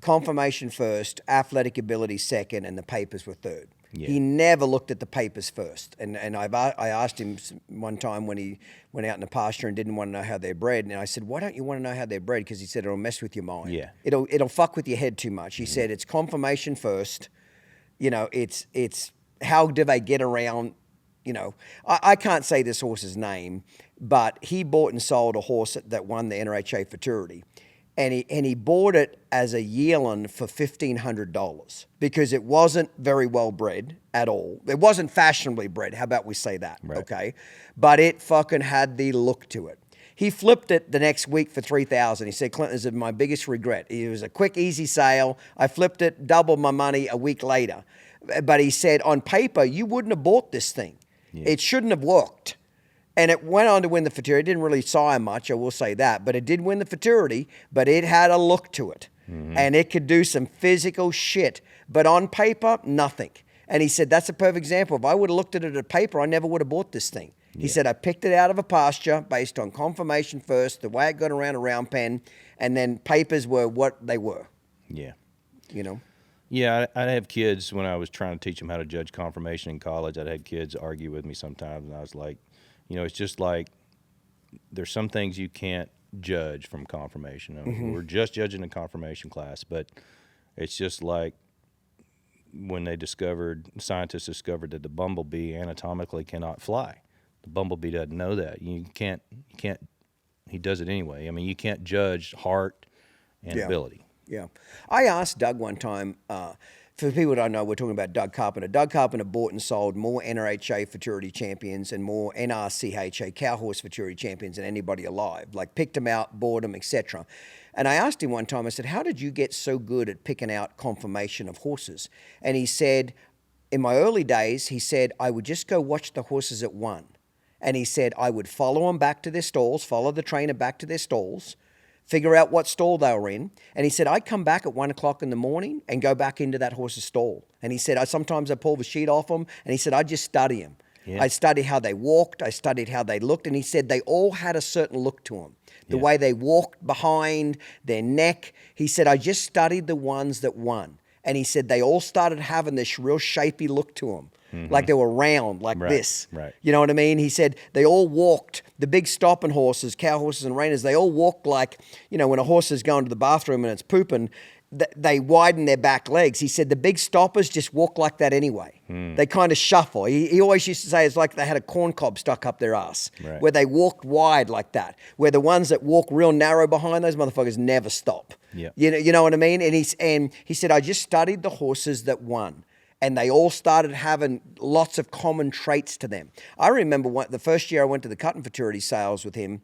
conformation first, athletic ability second, and the papers were third. Yeah. He never looked at the papers first. And I asked him one time when he went out in the pasture and didn't want to know how they're bred. And I said, why don't you want to know how they're bred? Because he said, it'll mess with your mind. Yeah. It'll fuck with your head too much. He said, it's conformation first. You know, it's how do they get around, you know. I can't say this horse's name, but he bought and sold a horse that won the NRHA Futurity. And he bought it as a yearling for $1,500 because it wasn't very well bred at all. It wasn't fashionably bred. How about we say that? Right. Okay. But it fucking had the look to it. He flipped it the next week for $3,000. He said, Clinton, this is my biggest regret. It was a quick, easy sale. I flipped it, doubled my money a week later. But he said, on paper, you wouldn't have bought this thing. Yeah. It shouldn't have worked. And it went on to win the Futurity. It didn't really sire much, I will say that. But it did win the Futurity, but it had a look to it. And it could do some physical shit. But on paper, nothing. And he said, that's a perfect example. If I would have looked at it at paper, I never would have bought this thing. He said, I picked it out of a pasture based on conformation first, the way it got around a round pen, and then papers were what they were. Yeah. You know? Yeah, I'd have kids, when I was trying to teach them how to judge conformation in college, I'd have kids argue with me sometimes, and I was like, you know, it's just like there's some things you can't judge from conformation. I mean, we're just judging a conformation class, but it's just like when scientists discovered that the bumblebee anatomically cannot fly. The bumblebee doesn't know that. You can't, he does it anyway. I mean, you can't judge heart and ability. Yeah. I asked Doug one time, for the people that don't know, we're talking about Doug Carpenter. Doug Carpenter bought and sold more NRHA Futurity champions and more NRCHA cow horse Futurity champions than anybody alive. Like, picked them out, bought them, etc. And I asked him one time, I said, how did you get so good at picking out conformation of horses? And he said, in my early days, he said, I would just go watch the horses at one. And he said, I would follow them back to their stalls, follow the trainer back to their stalls, figure out what stall they were in. And he said, I'd come back at 1 o'clock in the morning and go back into that horse's stall. And he said, sometimes I'd pull the sheet off them. And he said, I'd just study them. Yeah. I studied how they walked. I studied how they looked. And he said they all had a certain look to them. The way they walked behind, their neck. He said, I just studied the ones that won. And he said they all started having this real shapy look to them. Like they were round, like this. Right. You know what I mean? He said they all walked, the big stopping horses, cow horses and reiners, they all walked like, when a horse is going to the bathroom and it's pooping, they widen their back legs. He said the big stoppers just walk like that anyway. They kind of shuffle. He always used to say it's like they had a corn cob stuck up their ass, where they walked wide like that, where the ones that walk real narrow behind those motherfuckers never stop. Yeah. You know what I mean? And he said, I just studied the horses that won. And they all started having lots of common traits to them. I remember the first year I went to the Cut and Futurity sales with him.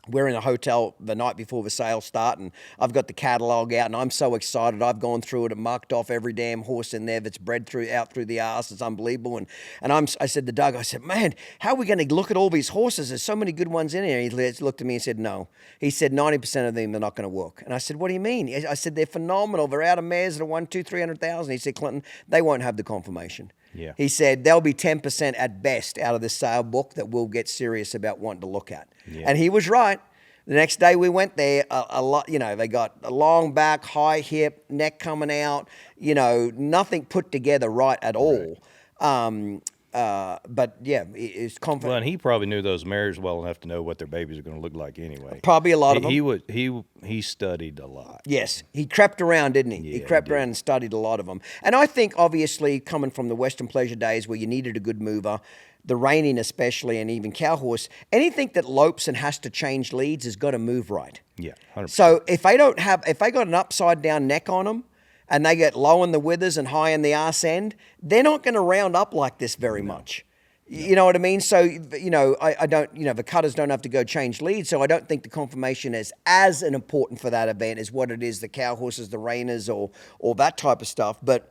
We're in a hotel the night before the sales start, and I've got the catalog out, and I'm so excited. I've gone through it and marked off every damn horse in there that's bred out through the arse. It's unbelievable. And I said to Doug, I said, man, how are we going to look at all these horses? There's so many good ones in here. He looked at me and said, no. He said, 90% of them are not going to work. And I said, what do you mean? I said, they're phenomenal. They're out of mares that are 100,000-300,000. He said, Clinton, they won't have the conformation. Yeah. He said, there'll be 10% at best out of this sale book that we'll get serious about wanting to look at. Yeah. And he was right. The next day we went there, a lot, they got a long back, high hip, neck coming out, nothing put together right at all. But yeah, it's confident. Well, and he probably knew those mares well enough to know what their babies are going to look like anyway. Probably a lot of them. He studied a lot. Yes, he crept around, didn't he? Yeah, he crept around and studied a lot of them. And I think, obviously, coming from the Western pleasure days where you needed a good mover, the reining especially, and even cow horse, anything that lopes and has to change leads has got to move right. Yeah, 100%. So if they got an upside down neck on them, and they get low in the withers and high in the arse end, they're not going to round up like this very much. You know what I mean? So, I don't, the cutters don't have to go change leads, so I don't think the conformation is as important for that event as what it is the cow horses, the reiners, or that type of stuff, but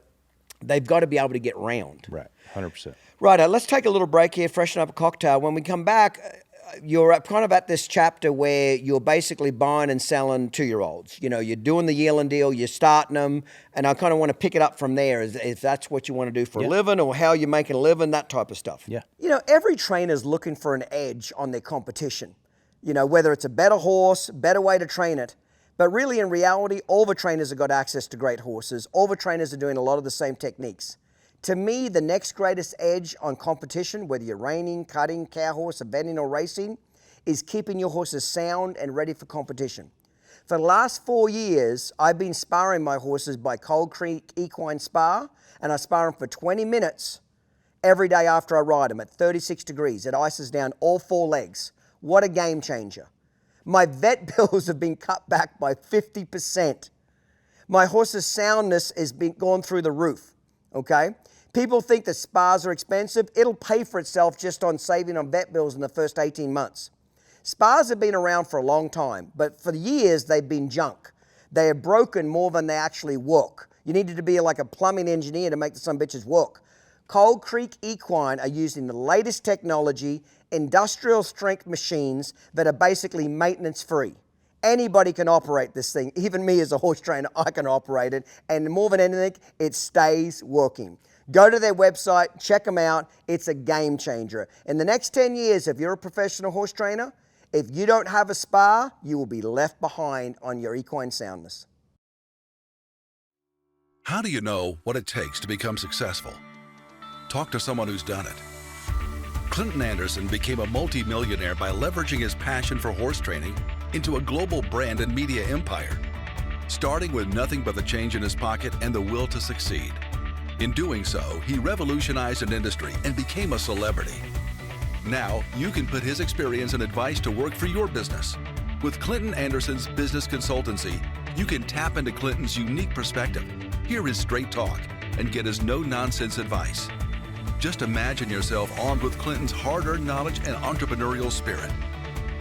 they've got to be able to get round. Right, 100%. Right, let's take a little break here, freshen up a cocktail. When we come back, you're kind of at this chapter where you're basically buying and selling 2-year-olds. You're doing the yearling deal, you're starting them, and I kind of want to pick it up from there, if that's what you want to do for a living or how you're making a living, that type of stuff. Yeah. Every trainer's looking for an edge on their competition. Whether it's a better horse, better way to train it. But really, in reality, all the trainers have got access to great horses. All the trainers are doing a lot of the same techniques. To me, the next greatest edge on competition, whether you're reining, cutting, cow horse, eventing, or racing, is keeping your horses sound and ready for competition. For the last 4 years, I've been sparring my horses by Cold Creek Equine Spa, and I spar them for 20 minutes every day after I ride them at 36 degrees. It ices down all 4 legs. What a game changer. My vet bills have been cut back by 50%. My horse's soundness has been gone through the roof, okay? People think that spas are expensive. It'll pay for itself just on saving on vet bills in the first 18 months. Spas have been around for a long time, but for years they've been junk. They are broken more than they actually work. You needed to be like a plumbing engineer to make the some bitches work. Cold Creek Equine are using the latest technology, industrial strength machines that are basically maintenance free. Anybody can operate this thing. Even me as a horse trainer, I can operate it. And more than anything, it stays working. Go to their website, check them out. It's a game changer. In the next 10 years, if you're a professional horse trainer, if you don't have a spa, you will be left behind on your equine soundness. How do you know what it takes to become successful? Talk to someone who's done it. Clinton Anderson became a multi-millionaire by leveraging his passion for horse training into a global brand and media empire, starting with nothing but the change in his pocket and the will to succeed. In doing so, he revolutionized an industry and became a celebrity. Now, you can put his experience and advice to work for your business. With Clinton Anderson's business consultancy, you can tap into Clinton's unique perspective, hear his straight talk, and get his no-nonsense advice. Just imagine yourself armed with Clinton's hard-earned knowledge and entrepreneurial spirit.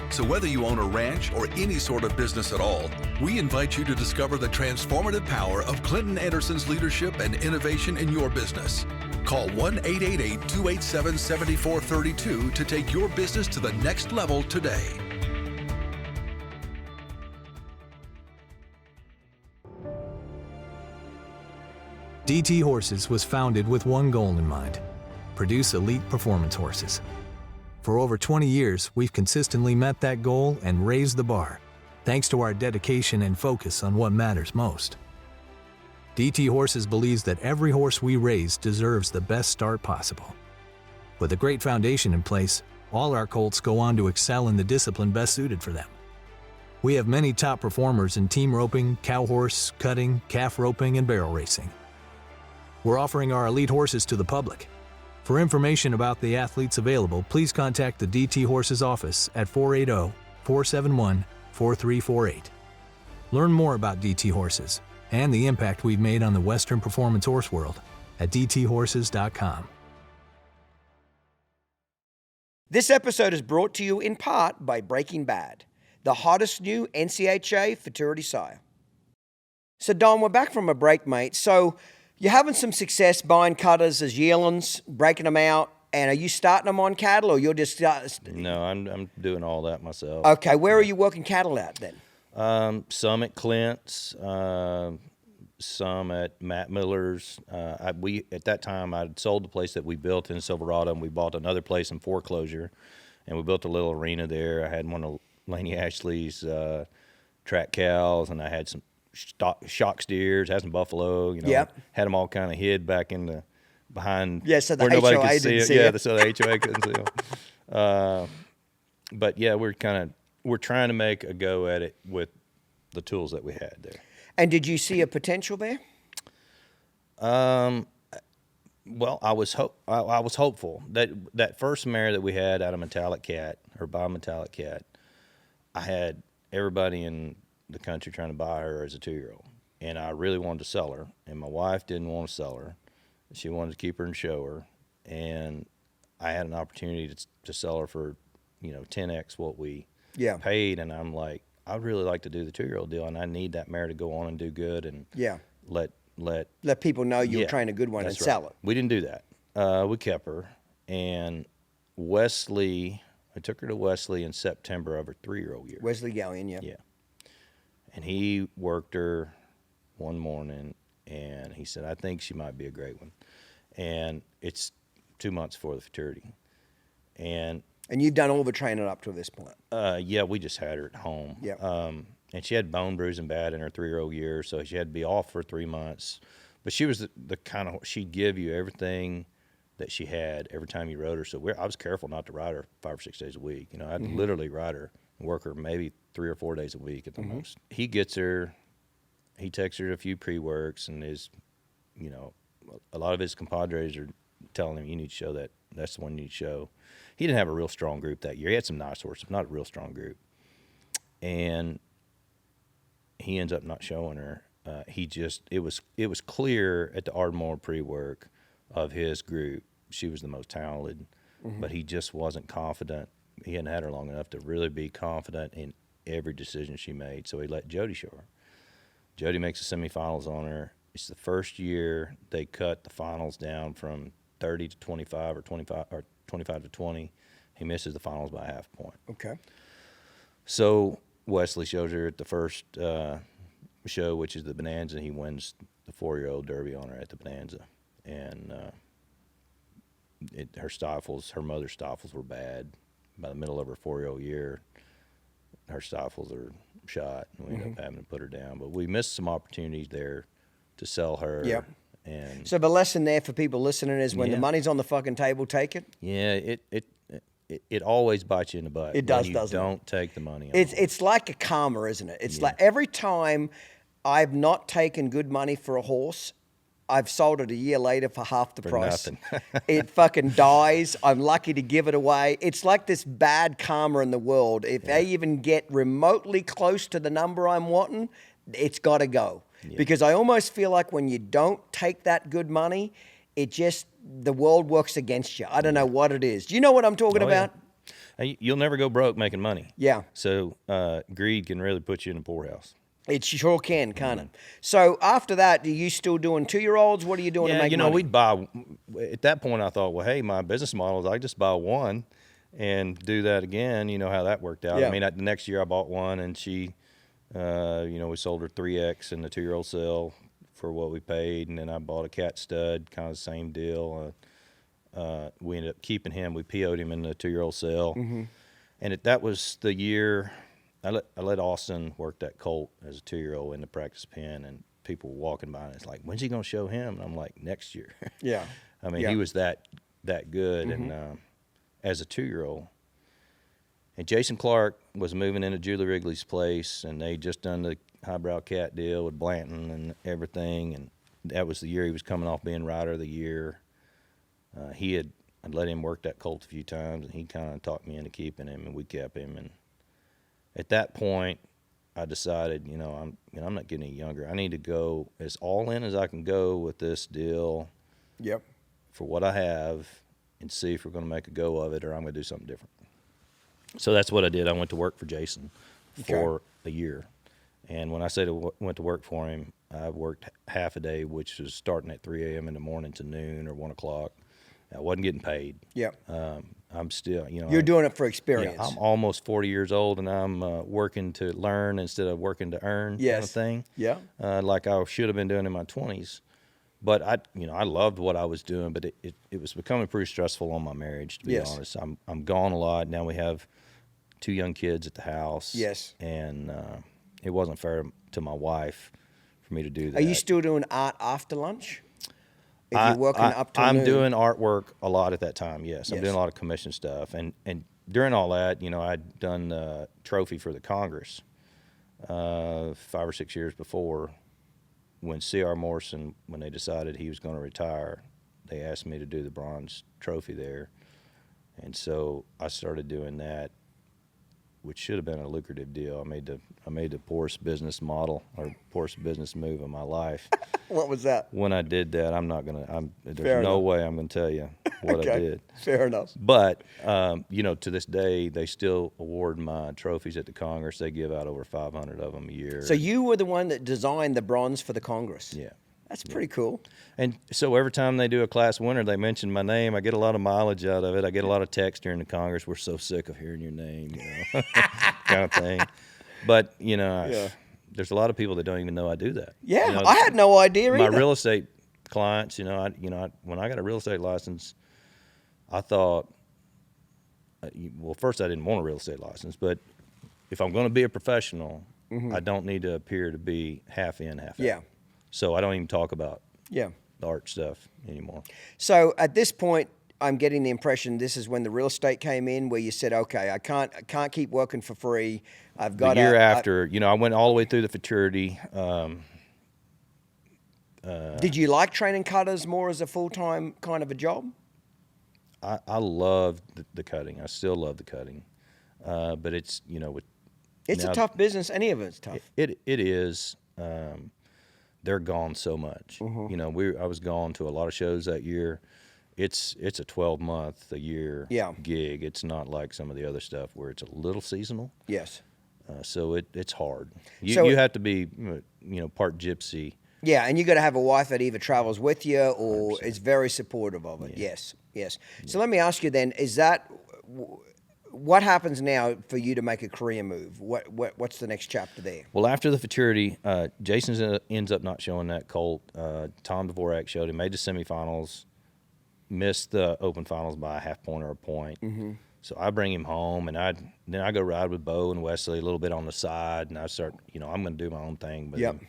So whether you own a ranch or any sort of business at all, we invite you to discover the transformative power of Clinton Anderson's leadership and innovation in your business. Call 1-888-287-7432 to take your business to the next level today. DT Horses was founded with one goal in mind: produce elite performance horses. For over 20 years, we've consistently met that goal and raised the bar, thanks to our dedication and focus on what matters most. DT Horses believes that every horse we raise deserves the best start possible. With a great foundation in place, all our colts go on to excel in the discipline best suited for them. We have many top performers in team roping, cow horse, cutting, calf roping, and barrel racing. We're offering our elite horses to the public. For information about the athletes available, please contact the DT Horses office at 480-471-4348. Learn more about DT Horses and the impact we've made on the Western performance horse world at dthorses.com. This episode is brought to you in part by Breaking Bad, the hottest new NCHA futurity sire. So, Don, we're back from a break, mate. So, you're having some success buying cutters as yearlings, breaking them out, and are you starting them on cattle, or you're just... No, I'm doing all that myself. Okay, where are you working cattle at then? Some at Clint's, some at Matt Miller's. At that time, I'd sold the place that we built in Silverado, and we bought another place in Foreclosure, and we built a little arena there. I had one of Laney Ashley's track cows, and I had some shock steers, had some buffalo. Yep. Had them all kind of hid back in the behind. Yeah, so the where nobody HOA could see didn't it. see Yeah, it. so the HOA couldn't see them. But yeah, we're trying to make a go at it with the tools that we had there. And did you see a potential there? Well, I was hopeful that first mare that we had out of Metallic Cat or by Metallic Cat, I had everybody in the country trying to buy her as a 2-year-old, and I really wanted to sell her, and my wife didn't want to sell her. She wanted to keep her and show her, and I had an opportunity to sell her for 10x what we paid, and I'm like, I'd really like to do the 2-year-old deal, and I need that mare to go on and do good and let people know you were trying a good one and sell it. We didn't do that. We kept her, and Wesley, I took her to Wesley in September of her 3-year-old year. Wesley Gallion, yeah. Yeah. And he worked her one morning, and he said, I think she might be a great one. And it's 2 months for the futurity. And you've done all the training up to this point? Yeah, we just had her at home. Yeah. And she had bone bruising bad in her 3-year-old year, so she had to be off for 3 months. But she was the kind of, she'd give you everything that she had every time you rode her. So I was careful not to ride her 5 or 6 days a week. I'd literally ride her and work her maybe 3 or 4 days a week at the most. He gets her, he takes her to a few pre-works, and a lot of his compadres are telling him, you need to show that. That's the one you need to show. He didn't have a real strong group that year. He had some nice horses, not a real strong group. And he ends up not showing her. It was clear at the Ardmore pre-work of his group, she was the most talented, but he just wasn't confident. He hadn't had her long enough to really be confident in every decision she made, so he let Jody show her. Jody makes the semifinals on her. It's the first year they cut the finals down from 30 to 25 or 25 to 20. He misses the finals by half a point. Okay. So Wesley shows her at the first show, which is the Bonanza. He wins the 4-year-old Derby on her at the Bonanza, and her mother's stifles were bad. By the middle of her 4-year-old year, her stifles are shot, and we ended up having to put her down. But we missed some opportunities there to sell her. Yep. And so the lesson there for people listening is when the money's on the fucking table, take it. Yeah, it always bites you in the butt. It does, when you doesn't it? don't take the money. It's like a karma, isn't it? It's like every time I've not taken good money for a horse, I've sold it a year later for half the price. Nothing. It fucking dies. I'm lucky to give it away. It's like this bad karma in the world. If they even get remotely close to the number I'm wanting, it's got to go. Yeah. Because I almost feel like when you don't take that good money, the world works against you. I don't know what it is. Do you know what I'm talking about? Yeah. You'll never go broke making money. Yeah. So greed can really put you in a poorhouse. It sure can, can't it? So after that, are you still doing 2-year-olds? What are you doing to make money? We'd buy, at that point I thought, well, hey, my business model is I just buy one and do that again. You know how that worked out. Yeah. I mean, the next year I bought one, and she, we sold her 3X in the 2-year-old sale for what we paid, and then I bought a cat stud, kind of the same deal. We ended up keeping him. We PO'd him in the 2-year-old sale. And that was the year I let Austin work that colt as a 2-year-old in the practice pen and people were walking by and it's like, when's he going to show him? And I'm like, next year. Yeah. I mean, he was that good. And as a 2-year-old, and Jason Clark was moving into Julie Wrigley's place, and they just done the highbrow cat deal with Blanton and everything, and that was the year he was coming off being Rider of the Year. I'd let him work that colt a few times, and he kind of talked me into keeping him, and we kept him. And at that point, I decided, I'm not getting any younger. I need to go as all in as I can go with this deal. Yep. For what I have, and see if we're going to make a go of it, or I'm going to do something different. So that's what I did. I went to work for Jason for a year. And when I say went to work for him, I worked half a day, which was starting at 3 a.m. in the morning to noon or 1 o'clock. I wasn't getting paid. Yep. I'm still, You're doing it for experience. I'm almost 40 years old, and I'm working to learn instead of working to earn kind of thing. Yeah. Like I should have been doing in my 20s. But I loved what I was doing, but it was becoming pretty stressful on my marriage, to be honest. I'm gone a lot. Now we have 2 young kids at the house. Yes. And it wasn't fair to my wife for me to do that. Are you still doing art after lunch? If you're working up till I'm noon? doing artwork a lot or time, yes. I'm Yes. doing a lot of commission stuff. And during all that, I'd done the trophy for the Congress 5 or 6 years before. When C.R. Morrison, when they decided he was going to retire, they asked me to do the bronze trophy there. And so I started doing that, which should have been a lucrative deal. I made the poorest business model or poorest business move of my life. What was that? When I did that, there's Fair no enough. way I'm going to tell you what I did. Fair enough. But, to this day, they still award my trophies at the Congress. They give out over 500 of them a year. So you were the one that designed the bronze for the Congress? Yeah. That's pretty cool. And so every time they do a class winner, they mention my name. I get a lot of mileage out of it. I get a lot of text during the Congress. We're so sick of hearing your name, kind of thing. But, there's a lot of people that don't even know I do that. Yeah, I had no idea either. My real estate clients, when I got a real estate license, I thought, well, first I didn't want a real estate license, but if I'm going to be a professional, I don't need to appear to be half in, half out. Yeah. So I don't even talk about Yeah. the art stuff anymore. So at this point, I'm getting the impression this is when the real estate came in, where you said, "Okay, I can't keep working for free. I've got." The year after, I went all the way through the futurity. Did you like training cutters more as a full-time kind of a job? I loved the cutting. I still love the cutting, but it's It's a tough business. Any of it's tough. It is. They're gone so much. I was gone to a lot of shows that year. It's a 12-month a year gig. It's not like some of the other stuff where it's a little seasonal. Yes. So it's hard. You have to be part gypsy. Yeah, and you got to have a wife that either travels with you or 100%. Is very supportive of it. Yeah. Yes. Yes. So let me ask you then: what happens now for you to make a career move? What's the next chapter there? Well, after the futurity, Jason ends up not showing that colt. Tom Dvorak showed him, made the semifinals, missed the open finals by a half point or a point. Mm-hmm. So I bring him home, and then I go ride with Bo and Wesley a little bit on the side, and I start, I'm going to do my own thing with him.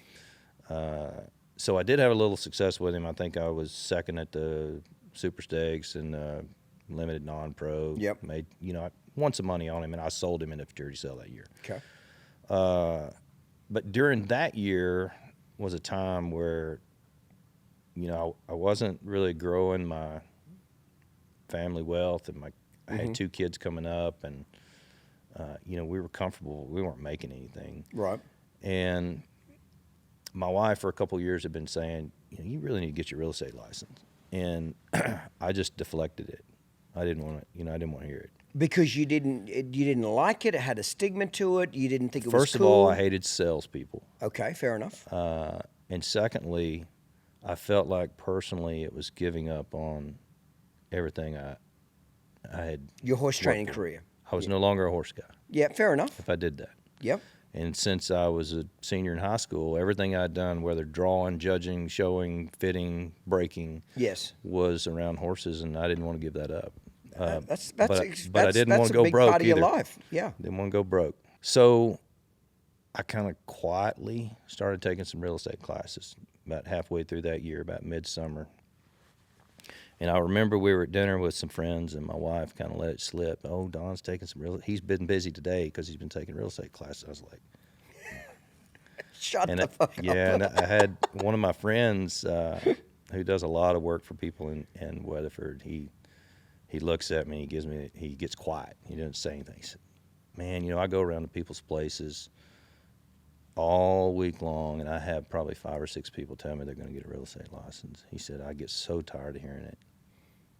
So I did have a little success with him. I think I was second at the Super Stakes and limited non-pro. Yep. Made, I won some money on him, and I sold him in the futurity sale that year. Okay. But during that year was a time where, I wasn't really growing my family wealth, and I had 2 kids coming up, and we were comfortable. We weren't making anything. Right. And my wife for a couple of years had been saying, you really need to get your real estate license. And I just deflected it. I didn't want to, I didn't want to hear it. Because you didn't like it. It had a stigma to it. You didn't think it was cool. First of all, I hated salespeople. Okay, fair enough. And secondly, I felt like personally it was giving up on everything I had. Your horse training career. I was no longer a horse guy. Yeah, fair enough. If I did that. Yep. And since I was a senior in high school, everything I'd done, whether drawing, judging, showing, fitting, breaking, was around horses, and I didn't want to give that up. But I didn't want to go broke part of either. Your life. Yeah. Didn't want to go broke. So I kind of quietly started taking some real estate classes about halfway through that year, about midsummer. And I remember we were at dinner with some friends, and my wife kind of let it slip. Oh, Don's taking he's been busy today because he's been taking real estate classes. I was like, Shut the fuck up. Yeah, and I had one of my friends who does a lot of work for people in Weatherford. He looks at me, he gets quiet. He doesn't say anything. He said, man, I go around to people's places all week long, and I have probably 5 or 6 people tell me they're going to get a real estate license. He said, I get so tired of hearing it.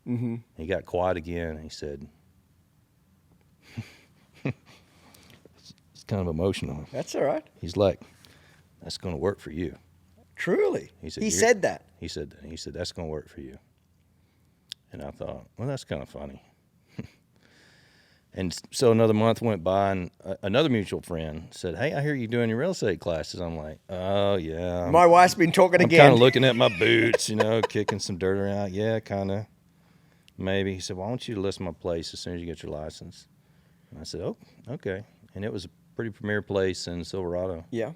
Mm-hmm. He got quiet again, and he said, it's kind of emotional. That's all right. He's like, that's going to work for you. Truly. He said that. He said, that's going to work for you. And I thought, well, that's kind of funny. And so another month went by, and another mutual friend said, hey, I hear you doing your real estate classes. I'm like, oh, yeah. My wife's been talking again. I'm kind of looking at my boots, kicking some dirt around. Yeah, kind of, maybe. He said, well, I want you to list my place as soon as you get your license. And I said, oh, okay. And it was a pretty premier place in Silverado. Yeah.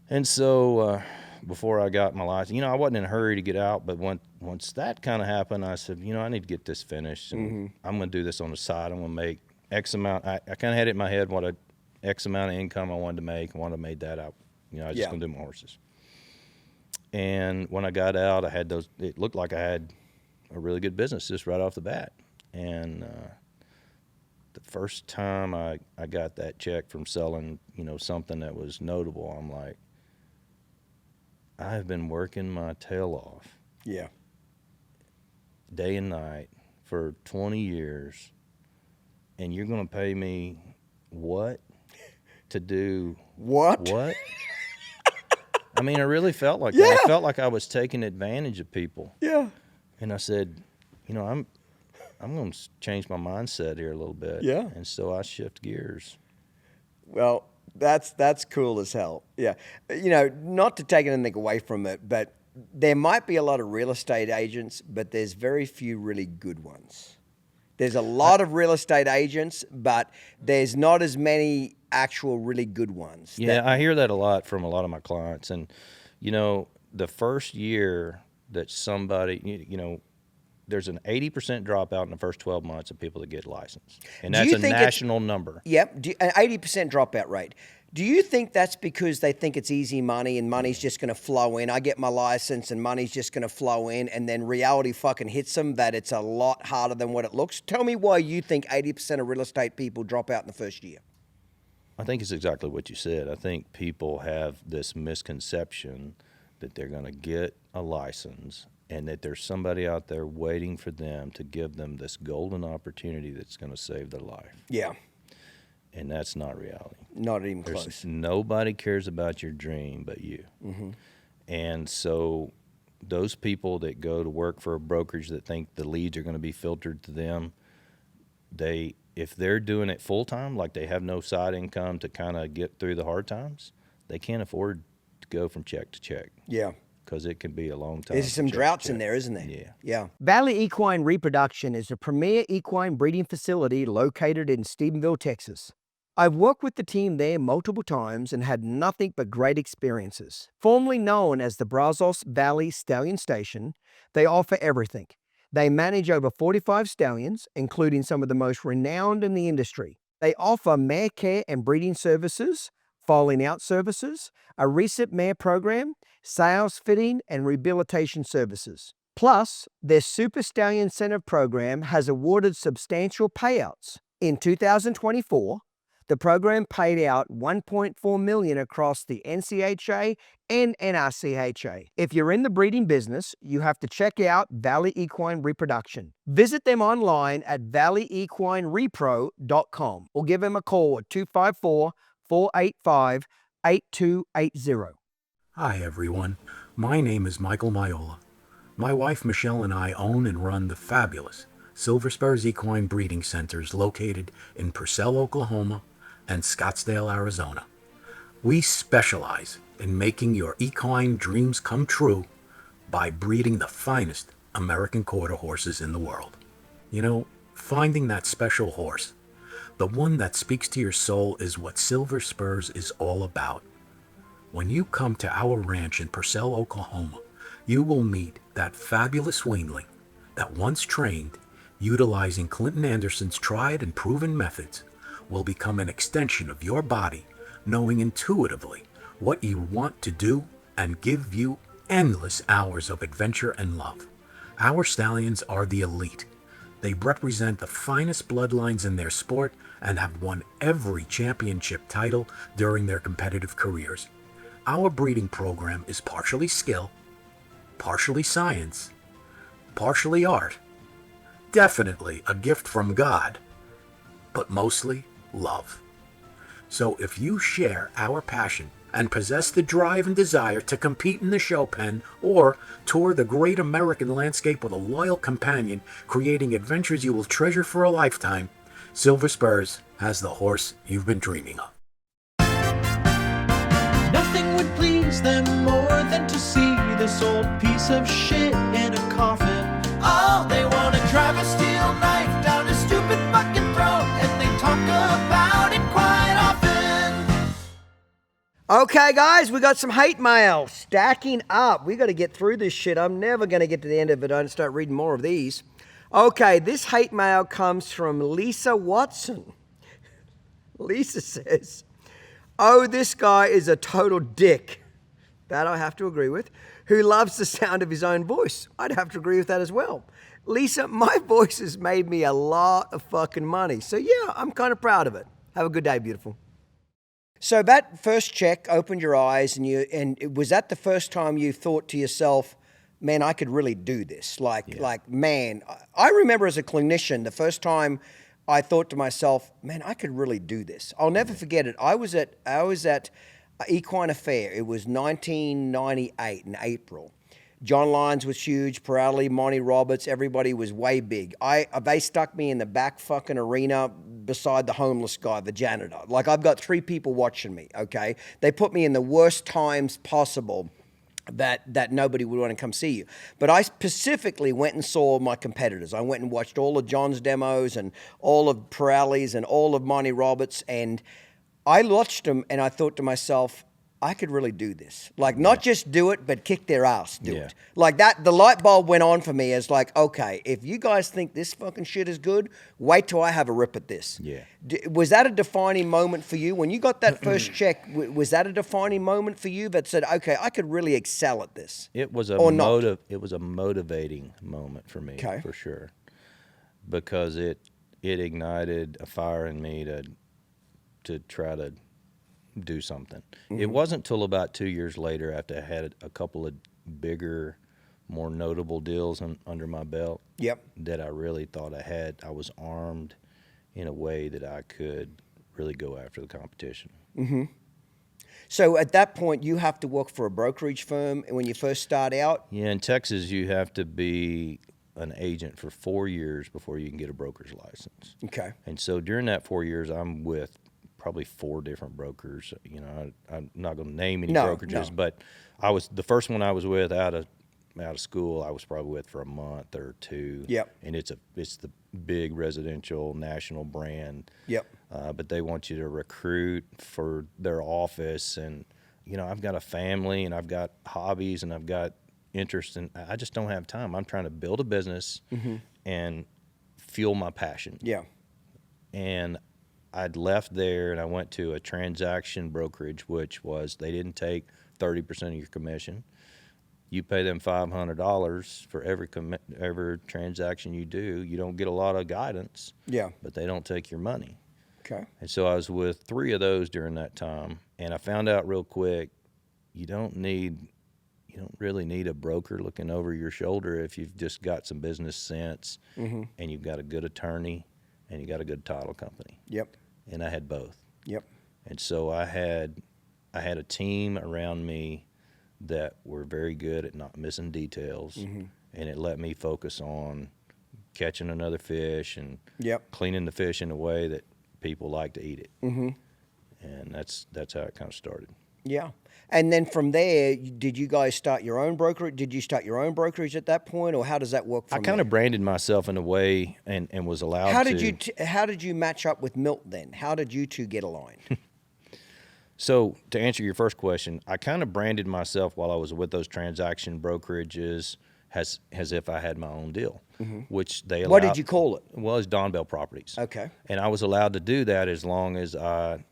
And so before I got my license, I wasn't in a hurry to get out, but once that kind of happened, I said, I need to get this finished, and I'm going to do this on the side. I'm going to make X amount. I kind of had it in my head what a X amount of income I wanted to make. And once I made that out, I was just going to do my horses. And when I got out, I had those. It looked like I had a really good business just right off the bat. And the first time I got that check from selling, something that was notable, I'm like, I've been working my tail off. Yeah. Day and night for 20 years, and you're going to pay me what to do what? I mean, I really felt like that. I felt like I was taking advantage of people. Yeah. And I said, I'm going to change my mindset here a little bit. Yeah. And so I shift gears. Well, that's cool as hell. Yeah. Not to take anything away from it, but there might be a lot of real estate agents, but there's very few really good ones. There's a lot of real estate agents, but there's not as many actual really good ones. Yeah, I hear that a lot from a lot of my clients. And, the first year that somebody, there's an 80% dropout in the first 12 months of people that get licensed. And that's a national number. Yep, an 80% dropout rate. Do you think that's because they think it's easy money and money's just going to flow in? I get my license and money's just going to flow in, and then reality fucking hits them that it's a lot harder than what it looks? Tell me why you think 80% of real estate people drop out in the first year. I think it's exactly what you said. I think people have this misconception that they're going to get a license and that there's somebody out there waiting for them to give them this golden opportunity that's going to save their life. Yeah. And that's not reality. Not even close. Nobody cares about your dream but you. Mm-hmm. And so those people that go to work for a brokerage that think the leads are going to be filtered to them, if they're doing it full time, like they have no side income to kind of get through the hard times, they can't afford to go from check to check. Yeah. Because it can be a long time. There's some droughts in there, isn't there? Yeah. Yeah. Valley Equine Reproduction is a premier equine breeding facility located in Stephenville, Texas. I've worked with the team there multiple times and had nothing but great experiences. Formerly known as the Brazos Valley Stallion Station, they offer everything. They manage over 45 stallions, including some of the most renowned in the industry. They offer mare care and breeding services, foaling out services, a recent mare program, sales fitting, and rehabilitation services. Plus, their Super Stallion Incentive Program has awarded substantial payouts. In 2024, the program paid out $1.4 million across the NCHA and NRCHA. If you're in the breeding business, you have to check out Valley Equine Reproduction. Visit them online at valleyequinerepro.com or give them a call at 254-485-8280. Hi everyone, my name is Michael Miola. My wife Michelle and I own and run the fabulous Silver Spurs Equine Breeding Centers located in Purcell, Oklahoma and Scottsdale, Arizona. We specialize in making your equine dreams come true by breeding the finest American quarter horses in the world. Finding that special horse, The one that speaks to your soul is what Silver Spurs is all about. When you come to our ranch in Purcell, Oklahoma, you will meet that fabulous weanling that once trained, utilizing Clinton Anderson's tried and proven methods, will become an extension of your body, knowing intuitively what you want to do and give you endless hours of adventure and love. Our stallions are the elite. They represent the finest bloodlines in their sport and have won every championship title during their competitive careers. Our breeding program is partially skill, partially science, partially art, definitely a gift from God, but mostly love. So if you share our passion and possess the drive and desire to compete in the show pen or tour the great American landscape with a loyal companion, creating adventures you will treasure for a lifetime, Silver Spurs has the horse you've been dreaming of. Nothing would please them more than to see this old piece of shit in a coffin. Oh, they want to drive a steel knife down a stupid fucking throat, and they talk about it quite often. Okay, guys, we got some hate mail stacking up. We got to get through this shit. I'm never going to get to the end of it. I don't start reading more of these. Okay, this hate mail comes from Lisa Watson. Lisa says, "Oh, this guy is a total dick." That I have to agree with. Who loves the sound of his own voice. I'd have to agree with that as well. Lisa, my voice has made me a lot of fucking money. So yeah, I'm kind of proud of it. Have a good day, beautiful. So that first check opened your eyes, and was that the first time you thought to yourself, man, I could really do this? Man, I remember as a clinician, the first time I thought to myself, man, I could really do this. I'll never forget it. I was at Equine Affair. It was 1998 in April. John Lyons was huge, Pirelli, Monty Roberts, everybody was way big. They stuck me in the back fucking arena beside the homeless guy, the janitor. Like, I've got 3 people watching me, okay? They put me in the worst times possible that nobody would want to come see you. But I specifically went and saw my competitors. I went and watched all of John's demos and all of Pirelli's and all of Monty Roberts, and I watched them and I thought to myself, I could really do this. Like, not just do it, but kick their ass, do it. Like that, the light bulb went on for me as like, okay, if you guys think this fucking shit is good, wait till I have a rip at this. Yeah. Was that a defining moment for you? When you got that first check, was that a defining moment for you that said, okay, I could really excel at this? It was a motivating moment for me, for sure. Because it ignited a fire in me to try to do something. Mm-hmm. It wasn't till about 2 years later, after I had a couple of bigger, more notable deals under my belt, that I really thought I was armed in a way that I could really go after the competition. Mm-hmm. So at that point, you have to work for a brokerage firm when you first start out? Yeah, in Texas, you have to be an agent for 4 years before you can get a broker's license. Okay. And so during that 4 years, I'm with probably 4 different brokers. You know, I'm not going to name any brokerages, but I was the first one I was with out of school. I was probably with for a month or 2. Yep. And it's the big residential national brand. Yep. But they want you to recruit for their office, and you know, I've got a family and I've got hobbies and I've got interest, and I just don't have time. I'm trying to build a business and fuel my passion. Yeah. And I'd left there and I went to a transaction brokerage, which was they didn't take 30% of your commission. You pay them $500 for every transaction you do. You don't get a lot of guidance. Yeah. But they don't take your money. Okay. And so I was with 3 of those during that time, and I found out real quick, you don't really need a broker looking over your shoulder if you've just got some business sense and you've got a good attorney and you got a good title company. Yep. And I had both. Yep. And so I had a team around me that were very good at not missing details, and it let me focus on catching another fish and cleaning the fish in a way that people like to eat it. And that's how it kind of started. Yeah. And then from there, did you guys start your own brokerage? Did you start your own brokerage at that point, or how does that work? I kind of branded myself in a way, and was allowed. How did you match up with Milt then? How did you two get aligned? So to answer your first question, I kind of branded myself while I was with those transaction brokerages as if I had my own deal, which they allowed. What did you call it? Well, it's Don Bell Properties. Okay. And I was allowed to do that as long as I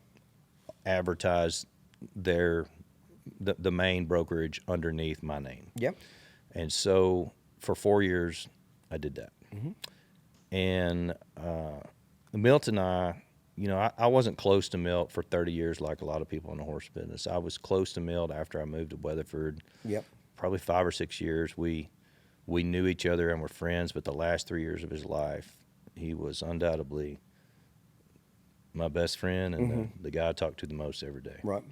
advertised the main brokerage underneath my name. Yep. And so for 4 years, I did that. And Milt and I, I wasn't close to Milt for 30 years like a lot of people in the horse business. I was close to Milt after I moved to Weatherford. Yep. Probably 5 or 6 years. We knew each other and were friends, but the last 3 years of his life, he was undoubtedly my best friend and the guy I talked to the most every day. Right.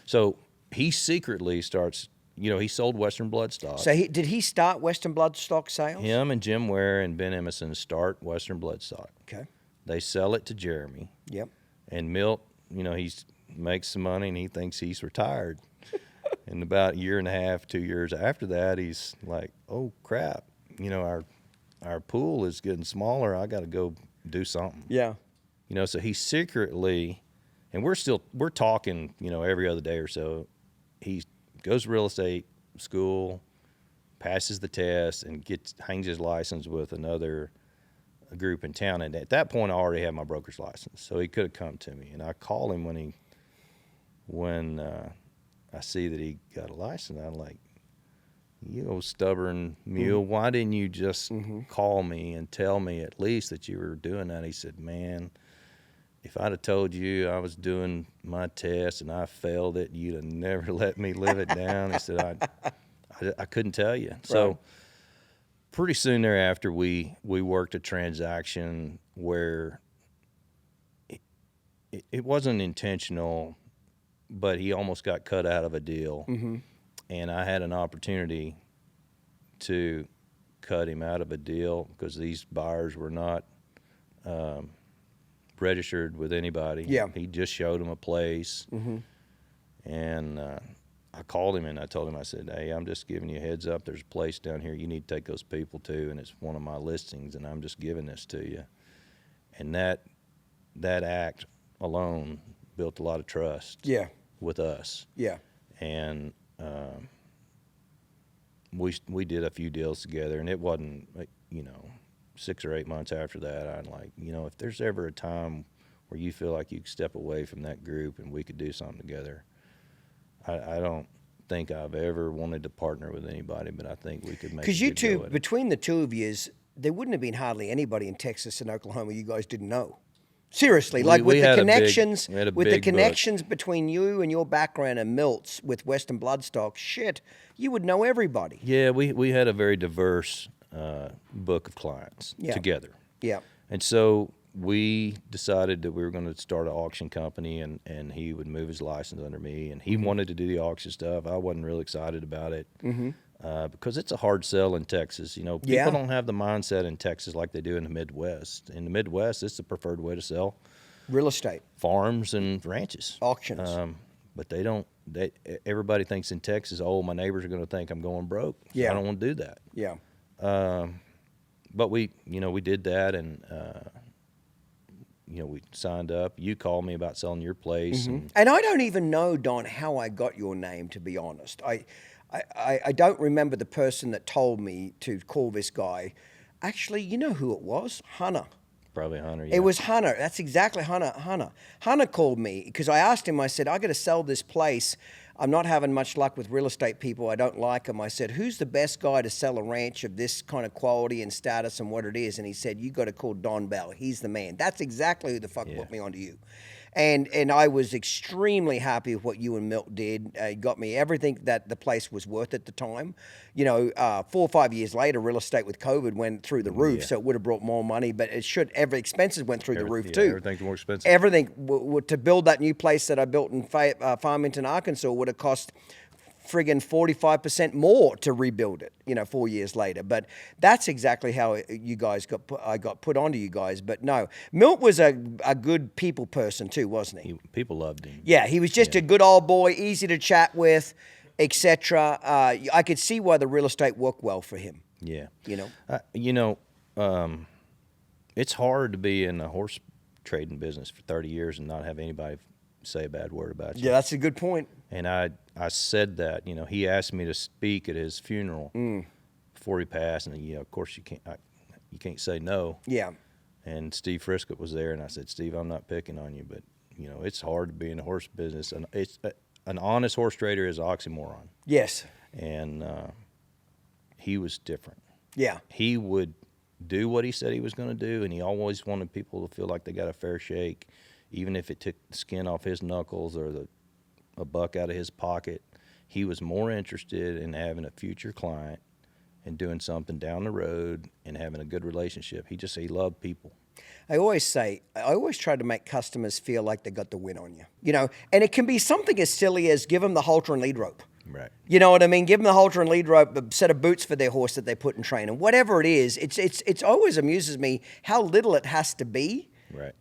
So he secretly starts, he sold Western Bloodstock. So did he start Western Bloodstock sales? Him and Jim Ware and Ben Emerson start Western Bloodstock. Okay. They sell it to Jeremy. Yep. And Milt, he makes some money and he thinks he's retired. And about a year and a half, 2 years after that, he's like, oh, crap. Our pool is getting smaller. I got to go do something. Yeah. So he secretly, and we're talking, every other day or so. He goes to real estate school, passes the test, and hangs his license with another group in town. And at that point, I already had my broker's license, so he could have come to me. And I call him when I see that he got a license. I'm like, you old stubborn mule, why didn't you just call me and tell me at least that you were doing that? He said, man, if I'd have told you I was doing my test and I failed it, you'd have never let me live it down. He said, I couldn't tell you. Right. So pretty soon thereafter, we worked a transaction where it wasn't intentional, but he almost got cut out of a deal. And I had an opportunity to cut him out of a deal because these buyers were not registered with anybody. Yeah. He just showed them a place. And I called him and I told him, I said, hey, I'm just giving you a heads up. There's a place down here you need to take those people to, and it's one of my listings, and I'm just giving this to you. And that act alone built a lot of trust with us. Yeah. And we did a few deals together, and it wasn't, 6 or 8 months after that, I'm like, if there's ever a time where you feel like you could step away from that group and we could do something together, I don't think I've ever wanted to partner with anybody, but I think we could make. Because you two, between the two of you, there wouldn't have been hardly anybody in Texas and Oklahoma you guys didn't know. Seriously, with the connections between you and your background and Milt's with Western Bloodstock, you would know everybody. Yeah, we had a very diverse book of clients together. Yeah. And so we decided that we were going to start an auction company, and he would move his license under me, and he wanted to do the auction stuff. I wasn't real excited about it because it's a hard sell in Texas. People don't have the mindset in Texas like they do in the Midwest. In the Midwest, it's the preferred way to sell real estate, farms and ranches, auctions. But they don't. Everybody thinks in Texas, oh, my neighbors are going to think I'm going broke. So I don't want to do that. Yeah. But we did that, and we signed up. You called me about selling your place, and I don't even know, Don, how I got your name. To be honest, I don't remember the person that told me to call this guy. Actually, you know who it was? Hunter. Probably Hunter. Yeah. It was Hunter. That's exactly Hunter. Hunter called me because I asked him. I said, I got to sell this place. I'm not having much luck with real estate people. I don't like them. I said, who's the best guy to sell a ranch of this kind of quality and status and what it is? And he said, you got to call Don Bell. He's the man. That's exactly who the fuck put me onto you. And I was extremely happy with what you and Milt did. Got me everything that the place was worth at the time. 4 or 5 years later, real estate with COVID went through the roof, so it would have brought more money. But every expenses went through the roof too. Everything's more expensive. Everything to build that new place that I built in Farmington, Arkansas, would have cost friggin' 45% more to rebuild it, 4 years later. But that's exactly how I got put onto you guys. But no, Milt was a good people person too, wasn't he? People loved him. Yeah, he was just a good old boy, easy to chat with, etc. I could see why the real estate worked well for him. Yeah. It's hard to be in the horse trading business for 30 years and not have anybody say a bad word about you. Yeah, that's a good point. And I said that, he asked me to speak at his funeral before he passed, and of course you can't say no. Yeah. And Steve Frisket was there, and I said, Steve, I'm not picking on you, but it's hard to be in the horse business, and it's an honest horse trader is an oxymoron. Yes. And he was different. Yeah. He would do what he said he was going to do, and he always wanted people to feel like they got a fair shake, even if it took the skin off his knuckles or a buck out of his pocket. He was more interested in having a future client and doing something down the road and having a good relationship. He loved people. I always try to make customers feel like they got the win on you, and it can be something as silly as give them the halter and lead rope. Right. You know what I mean? Give them the halter and lead rope, a set of boots for their horse that they put in training. Whatever it is, it's always amuses me how little it has to be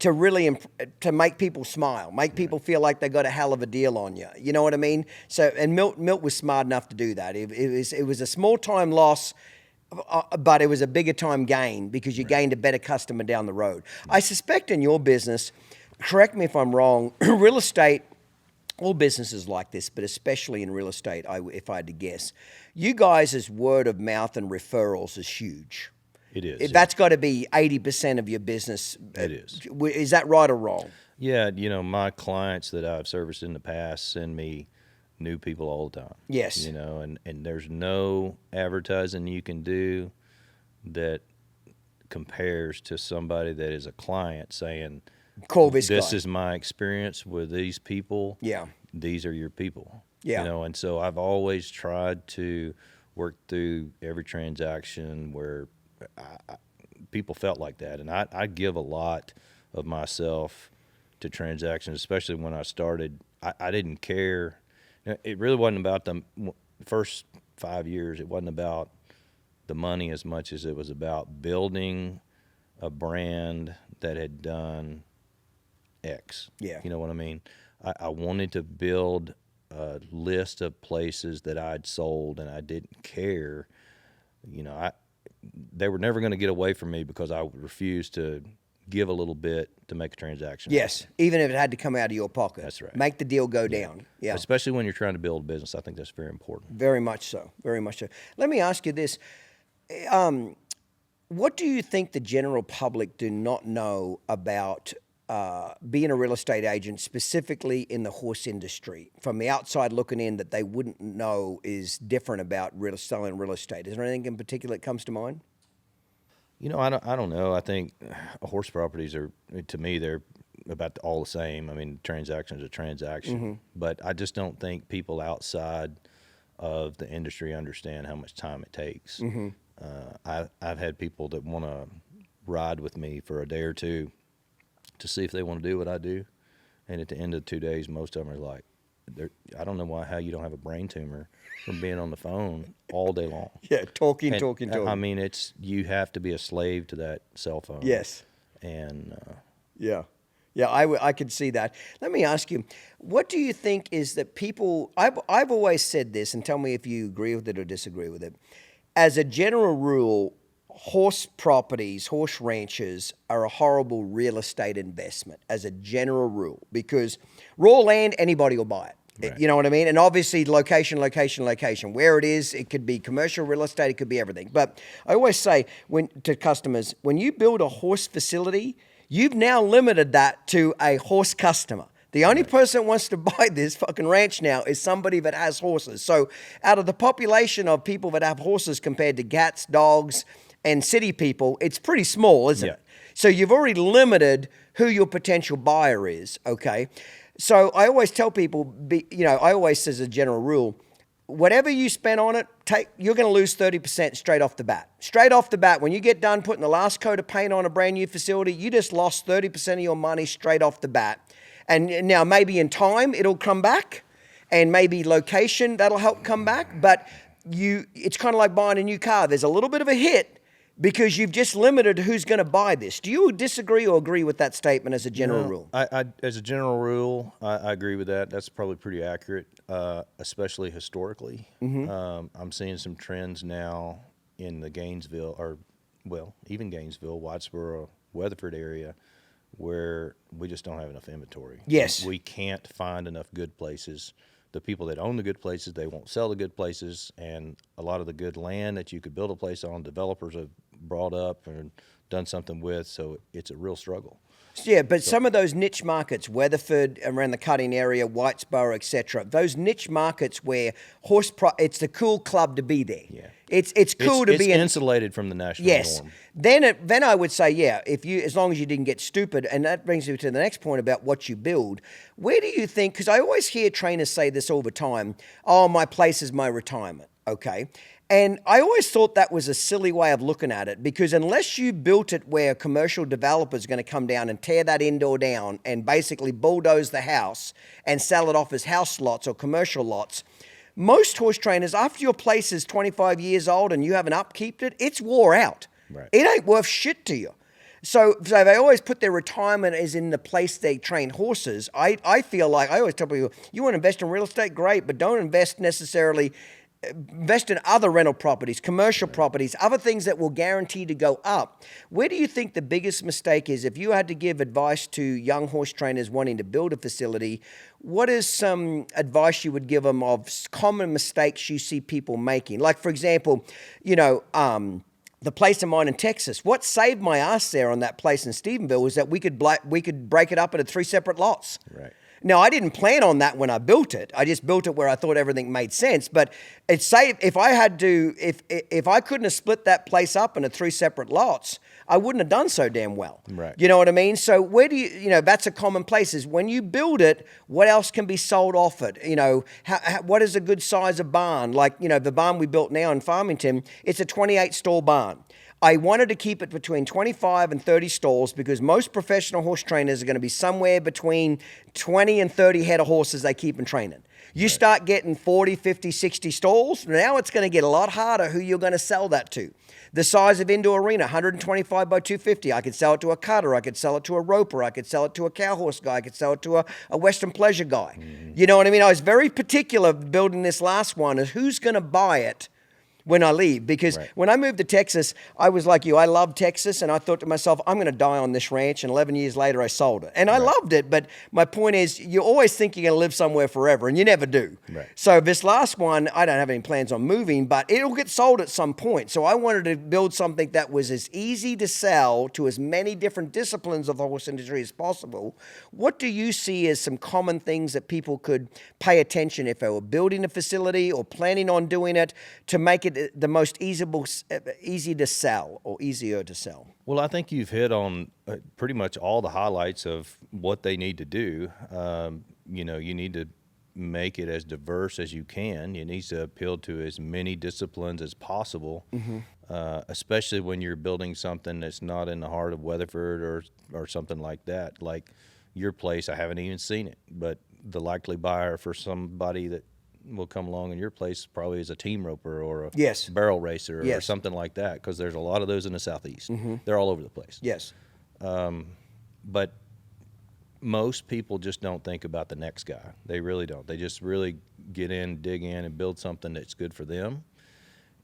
to really to make people smile, make people feel like they got a hell of a deal on you. You know what I mean? So, and Milt was smart enough to do that. It was a small time loss, but it was a bigger time gain because you gained a better customer down the road. I suspect in your business, correct me if I'm wrong, real estate. All businesses like this, but especially in real estate, if I had to guess, you guys' word of mouth and referrals is huge. It is. That's got to be 80% of your business. It is. Is that right or wrong? Yeah, my clients that I've serviced in the past send me new people all the time. Yes. And there's no advertising you can do that compares to somebody that is a client saying, call this guy. This is my experience with these people. Yeah. These are your people. Yeah. And so I've always tried to work through every transaction where people felt like that. And I give a lot of myself to transactions, especially when I started. I didn't care. It really wasn't about the first 5 years. It wasn't about the money as much as it was about building a brand that had done X. Yeah. You know what I mean? I wanted to build a list of places that I'd sold, and I didn't care. They were never going to get away from me because I would refuse to give a little bit to make a transaction. Yes, even if it had to come out of your pocket. That's right. Make the deal go down. Yeah. Especially when you're trying to build a business, I think that's very important. Very much so. Very much so. Let me ask you this. What do you think the general public do not know about being a real estate agent, specifically in the horse industry, from the outside looking in, that they wouldn't know is different about selling real estate? Is there anything in particular that comes to mind? I don't know. I think horse properties are, to me, they're about all the same. I mean, transaction's a transaction, but I just don't think people outside of the industry understand how much time it takes. I've had people that want to ride with me for a day or two to see if they want to do what I do, and at the end of 2 days, most of them are like, I don't know how you don't have a brain tumor from being on the phone all day long. Yeah, talking. I mean, you have to be a slave to that cell phone. Yes. And yeah, I could see that. Let me ask you, what do you think is that people? I've always said this, and tell me if you agree with it or disagree with it. As a general rule, horse properties, horse ranches are a horrible real estate investment as a general rule, because raw land, anybody will buy it. Right. You know what I mean? And obviously location. Where it is, it could be commercial real estate, it could be everything. But I always say to customers, when you build a horse facility, you've now limited that to a horse customer. The only person that wants to buy this fucking ranch now is somebody that has horses. So out of the population of people that have horses compared to cats, dogs, and city people, it's pretty small, isn't it? So you've already limited who your potential buyer is, okay? So I always tell people, I always say as a general rule, whatever you spend on it, you're going to lose 30% straight off the bat. Straight off the bat, when you get done putting the last coat of paint on a brand new facility, you just lost 30% of your money straight off the bat. And now maybe in time it'll come back, and maybe location that'll help come back. But it's kind of like buying a new car. There's a little bit of a hit because you've just limited who's going to buy this. Do you disagree or agree with that statement as a general rule? As a general rule, I agree with that. That's probably pretty accurate, especially historically. I'm seeing some trends now in the Gainesville, even Gainesville, Whitesboro, Weatherford area, where we just don't have enough inventory. Yes. We can't find enough good places. The people that own the good places, they won't sell the good places, and a lot of the good land that you could build a place on, developers have brought up and done something with, so it's a real struggle. Yeah, but some of those niche markets, Weatherford, around the Cutting area, Whitesboro, etc., those niche markets where it's the cool club to be there. Yeah. It's cool to be insulated from the national norm. Then I would say, as long as you didn't get stupid, and that brings me to the next point about what you build. Where do you think, because I always hear trainers say this all the time, oh, my place is my retirement, okay? And I always thought that was a silly way of looking at it, because unless you built it where a commercial developer is going to come down and tear that indoor down and basically bulldoze the house and sell it off as house lots or commercial lots, most horse trainers, after your place is 25 years old and you haven't upkeeped it, it's wore out. Right. It ain't worth shit to you. So they always put their retirement as in the place they train horses. I feel like, I always tell people, you want to invest in real estate, great, but don't invest in other rental properties, commercial properties, other things that will guarantee to go up. Where do you think the biggest mistake is? If you had to give advice to young horse trainers wanting to build a facility, what is some advice you would give them of common mistakes you see people making? Like, for example, the place of mine in Texas, what saved my ass there on that place in Stephenville was that we could break it up into 3 separate lots. Right. Now, I didn't plan on that when I built it. I just built it where I thought everything made sense. But it's safe if I couldn't have split that place up into 3 separate lots, I wouldn't have done so damn well. Right. You know what I mean? So where do that's a common place is when you build it, what else can be sold off it? What is a good size of barn? Like, the barn we built now in Farmington, it's a 28 stall barn. I wanted to keep it between 25 and 30 stalls because most professional horse trainers are going to be somewhere between 20 and 30 head of horses they keep in training. You start getting 40, 50, 60 stalls, now it's going to get a lot harder who you're going to sell that to. The size of indoor arena, 125 by 250. I could sell it to a cutter. I could sell it to a roper. I could sell it to a cow horse guy. I could sell it to a Western pleasure guy. Mm-hmm. You know what I mean? I was very particular building this last one is who's going to buy it when I leave, because when I moved to Texas, I was like you. I loved Texas, and I thought to myself, I'm going to die on this ranch, and 11 years later, I sold it. And I loved it, but my point is, you always think you're going to live somewhere forever, and you never do. Right. So this last one, I don't have any plans on moving, but it'll get sold at some point. So I wanted to build something that was as easy to sell to as many different disciplines of the horse industry as possible. What do you see as some common things that people could pay attention if they were building a facility or planning on doing it to make it the most easy to sell or easier to sell? Well, I think you've hit on pretty much all the highlights of what they need to do. You need to make it as diverse as you can. It needs to appeal to as many disciplines as possible, especially when you're building something that's not in the heart of Weatherford or something like that. Like your place, I haven't even seen it, but the likely buyer for somebody that will come along in your place probably as a team roper or a barrel racer or something like that, because there's a lot of those in the Southeast. They're all over the place. Yes. But most people just don't think about the next guy. They really don't. They just really get in, dig in, and build something that's good for them.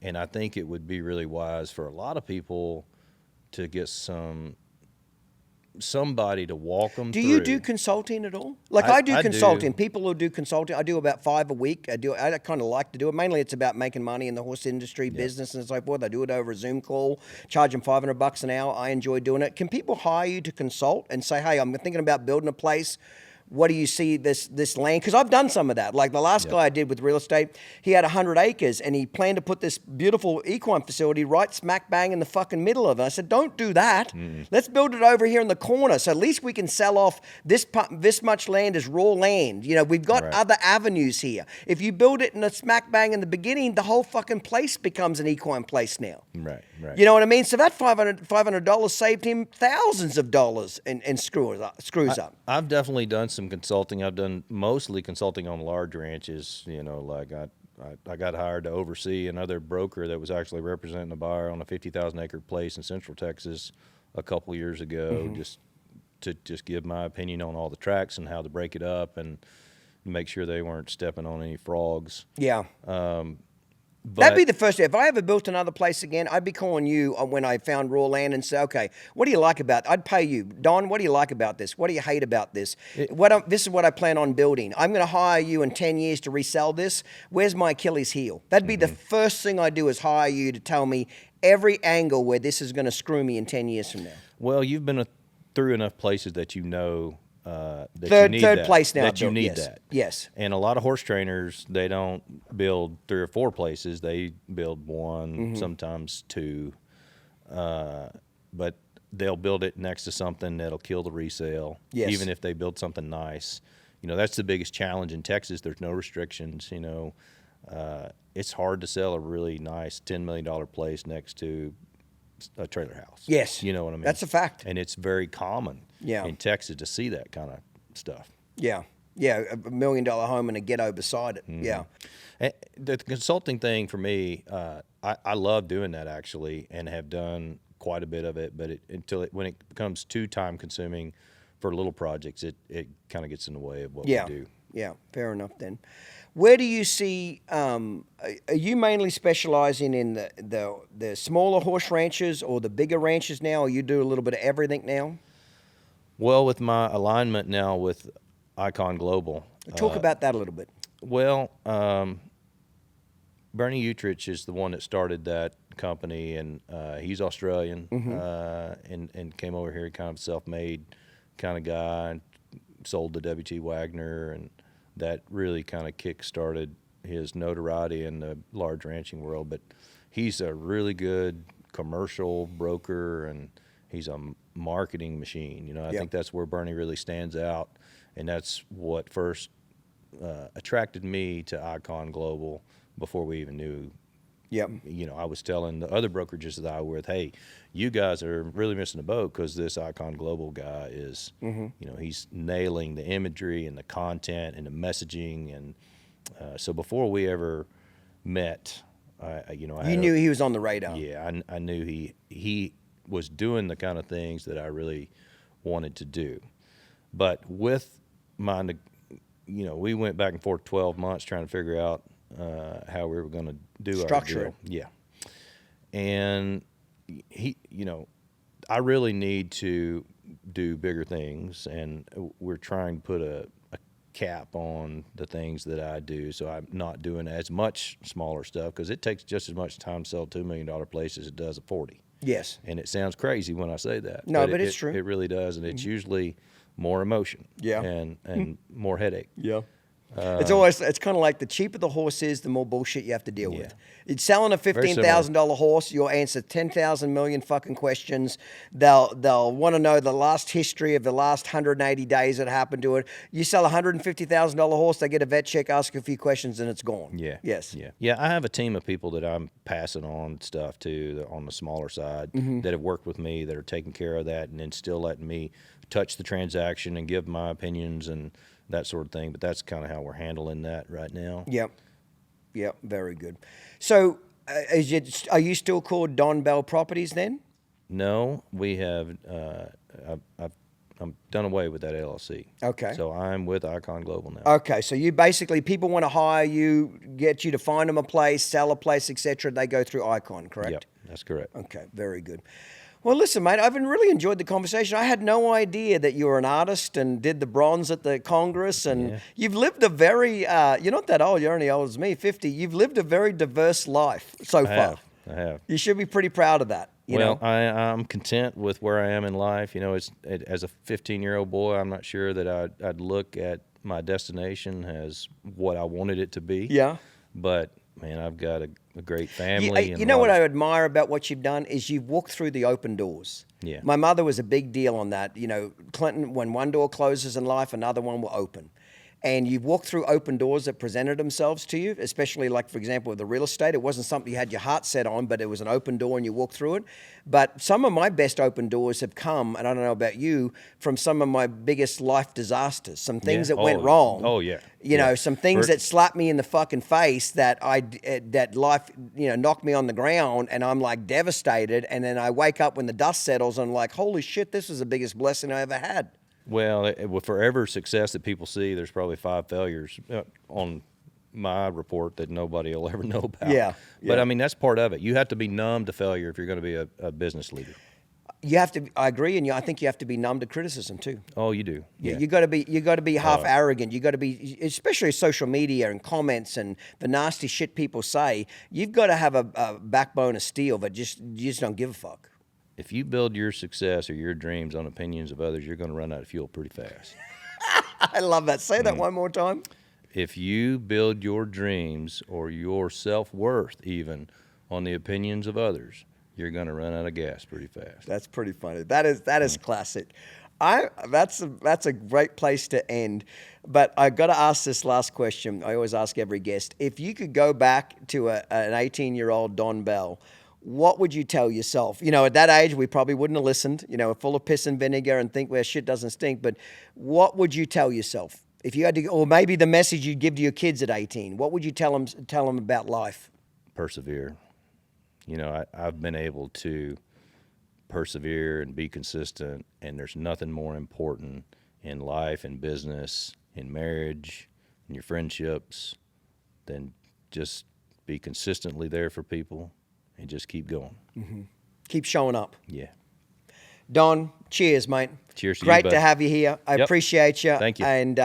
And I think it would be really wise for a lot of people to get somebody to walk them through. Do you do consulting at all? Like I do consulting. People who do consulting, I do about 5 a week. I kind of like to do it. Mainly it's about making money in the horse industry, business and so forth. I do it over a Zoom call, charge them $500 an hour. I enjoy doing it. Can people hire you to consult and say, hey, I'm thinking about building a place. What do you see this land? Because I've done some of that. Like the last guy I did with real estate, he had 100 acres and he planned to put this beautiful equine facility right smack bang in the fucking middle of it. I said, don't do that. Let's build it over here in the corner. So at least we can sell off this much land as raw land. We've got other avenues here. If you build it in a smack bang in the beginning, the whole fucking place becomes an equine place now. Right. You know what I mean? So that $500 saved him thousands of dollars in screws up. I've definitely done some consulting. I've done mostly consulting on large ranches. You know, like I got hired to oversee another broker that was actually representing a buyer on a 50,000 acre place in Central Texas a couple years ago, just to give my opinion on all the tracks and how to break it up and make sure they weren't stepping on any frogs. Yeah. But That'd be the first. If I ever built another place again, I'd be calling you when I found raw land and say, okay, what do you like about it? I'd pay you. Don, what do you like about this? What do you hate about this? This is what I plan on building. I'm going to hire you in 10 years to resell this. Where's my Achilles heel? That'd be the first thing I do is hire you to tell me every angle where this is going to screw me in 10 years from now. Well, you've been through enough places that you know that third you need that, place now. that you need yes. that. Yes. And a lot of horse trainers, they don't build 3 or 4 places. They build 1, sometimes 2. But they'll build it next to something that'll kill the resale, even if they build something nice. You know, that's the biggest challenge in Texas. There's no restrictions, you know. It's hard to sell a really nice $10 million place next to a trailer house. Yes. You know what I mean? That's a fact. And it's very common in Texas to see that kind of stuff. Yeah. Yeah, $1 million home and a ghetto beside it. Yeah. And the consulting thing for me, I love doing that actually, and have done quite a bit of it. But when it becomes too time consuming for little projects, it kind of gets in the way of what we do. Yeah, fair enough then. Where do you see? Are you mainly specializing in the smaller horse ranches or the bigger ranches now, or you do a little bit of everything now? Well, with my alignment now with Icon Global. Talk about that a little bit. Well, Bernie Utrich is the one that started that company, and he's Australian, and came over here, kind of self-made kind of guy, and sold to W.T. Wagner, and that really kind of kick-started his notoriety in the large ranching world. But he's a really good commercial broker, and he's a marketing machine. You know, I think that's where Bernie really stands out, and that's what first attracted me to Icon Global before we even knew. You know, I was telling the other brokerages that I was with, hey, you guys are really missing the boat, because this Icon Global guy is, you know, he's nailing the imagery and the content and the messaging. And so before we ever met, you knew he was on the radar. Yeah, I knew he was doing the kind of things that I really wanted to do. But with my, you know, we went back and forth 12 months trying to figure out how we were going to do structure our deal. Yeah. And you know, I really need to do bigger things, and we're trying to put a cap on the things that I do, so I'm not doing as much smaller stuff, because it takes just as much time to sell a $2 million place as it does a 40. Yes. And it sounds crazy when I say that. No, but it's true. It really does, and it's usually more emotion. Yeah. And more headache. Yeah. It's kind of like the cheaper the horse is, the more bullshit you have to deal with. It's selling a $15,000 horse, you'll answer 10,000 million fucking questions. They'll want to know the last history of the last 180 days that happened to it. You sell a $150,000 horse, they get a vet check, ask a few questions, and it's gone. Yeah. Yes. Yeah. I have a team of people that I'm passing on stuff to on the smaller side that have worked with me, that are taking care of that, and then still letting me touch the transaction and give my opinions and that sort of thing. But that's kind of how we're handling that right now. Yep, very good. So are you still called Don Bell Properties then? No, we have, I'm done away with that LLC. Okay. So I'm with Icon Global now. Okay, so you basically, people want to hire you, get you to find them a place, sell a place, etc. They go through Icon, correct? Yep, that's correct. Okay, very good. Well, listen, mate, I've really enjoyed the conversation. I had no idea that you were an artist and did the bronze at the Congress, and you've lived a very, you're not that old, you're only old as me, 50. You've lived a very diverse life so far. I have. You should be pretty proud of that. You know? I'm content with where I am in life. You know, as a 15-year-old boy, I'm not sure that I'd look at my destination as what I wanted it to be. Yeah. But, man, I've got a great family. You know what I admire about what you've done is you've walked through the open doors. Yeah. My mother was a big deal on that. You know, Clinton, when one door closes in life, another one will open. and you've walked through open doors that presented themselves to you, especially like, for example, with the real estate. It wasn't something you had your heart set on, but it was an open door and you walked through it. But some of my best open doors have come, and I don't know about you, from some of my biggest life disasters, some things that went wrong. Oh, yeah. You know, some things that slapped me in the fucking face that that life, you know, knocked me on the ground, and I'm like devastated. And then I wake up when the dust settles and I'm like, holy shit, this was the biggest blessing I ever had. Well, for every success that people see, there's probably 5 failures on my report that nobody will ever know about. Yeah. But I mean, that's part of it. You have to be numb to failure if you're going to be a business leader. You have to. I agree, and I think you have to be numb to criticism too. Oh, you do. Yeah. You got to be half arrogant. You got to be, especially social media and comments and the nasty shit people say. You've got to have a backbone of steel, but you just don't give a fuck. If you build your success or your dreams on opinions of others, you're going to run out of fuel pretty fast. I love that. Say that one more time. If you build your dreams or your self-worth even on the opinions of others, you're going to run out of gas pretty fast. That's pretty funny. That is classic. That's a great place to end. But I got to ask this last question. I always ask every guest. If you could go back to an 18-year-old Don Bell, what would you tell yourself? You know, at that age, we probably wouldn't have listened, you know, full of piss and vinegar and think, well, shit doesn't stink. But what would you tell yourself? If you had to, or maybe the message you'd give to your kids at 18, what would you tell them about life? Persevere. You know, I've been able to persevere and be consistent, and there's nothing more important in life and business, in marriage, in your friendships, than just be consistently there for people and just keep going. Mm-hmm. Keep showing up. Yeah. Don, cheers, mate. Cheers to you, Great bud. to have you here. I appreciate you. Thank you. And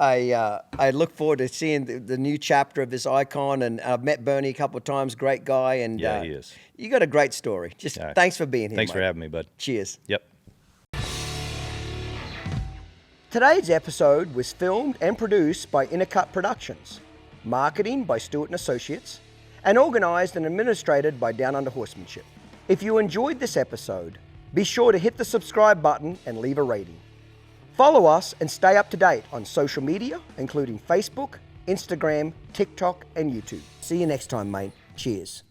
I look forward to seeing the new chapter of this icon. And I've met Bernie a couple of times. Great guy. And yeah, he is. You got a great story. Just thanks for being here. Thanks mate. for having me, bud. Cheers. Yep. Today's episode was filmed and produced by Uncut Productions, marketing by Stewart & Associates, and organized and administrated by Down Under Horsemanship. If you enjoyed this episode, be sure to hit the subscribe button and leave a rating. Follow us and stay up to date on social media, including Facebook, Instagram, TikTok, and YouTube. See you next time, mate. Cheers.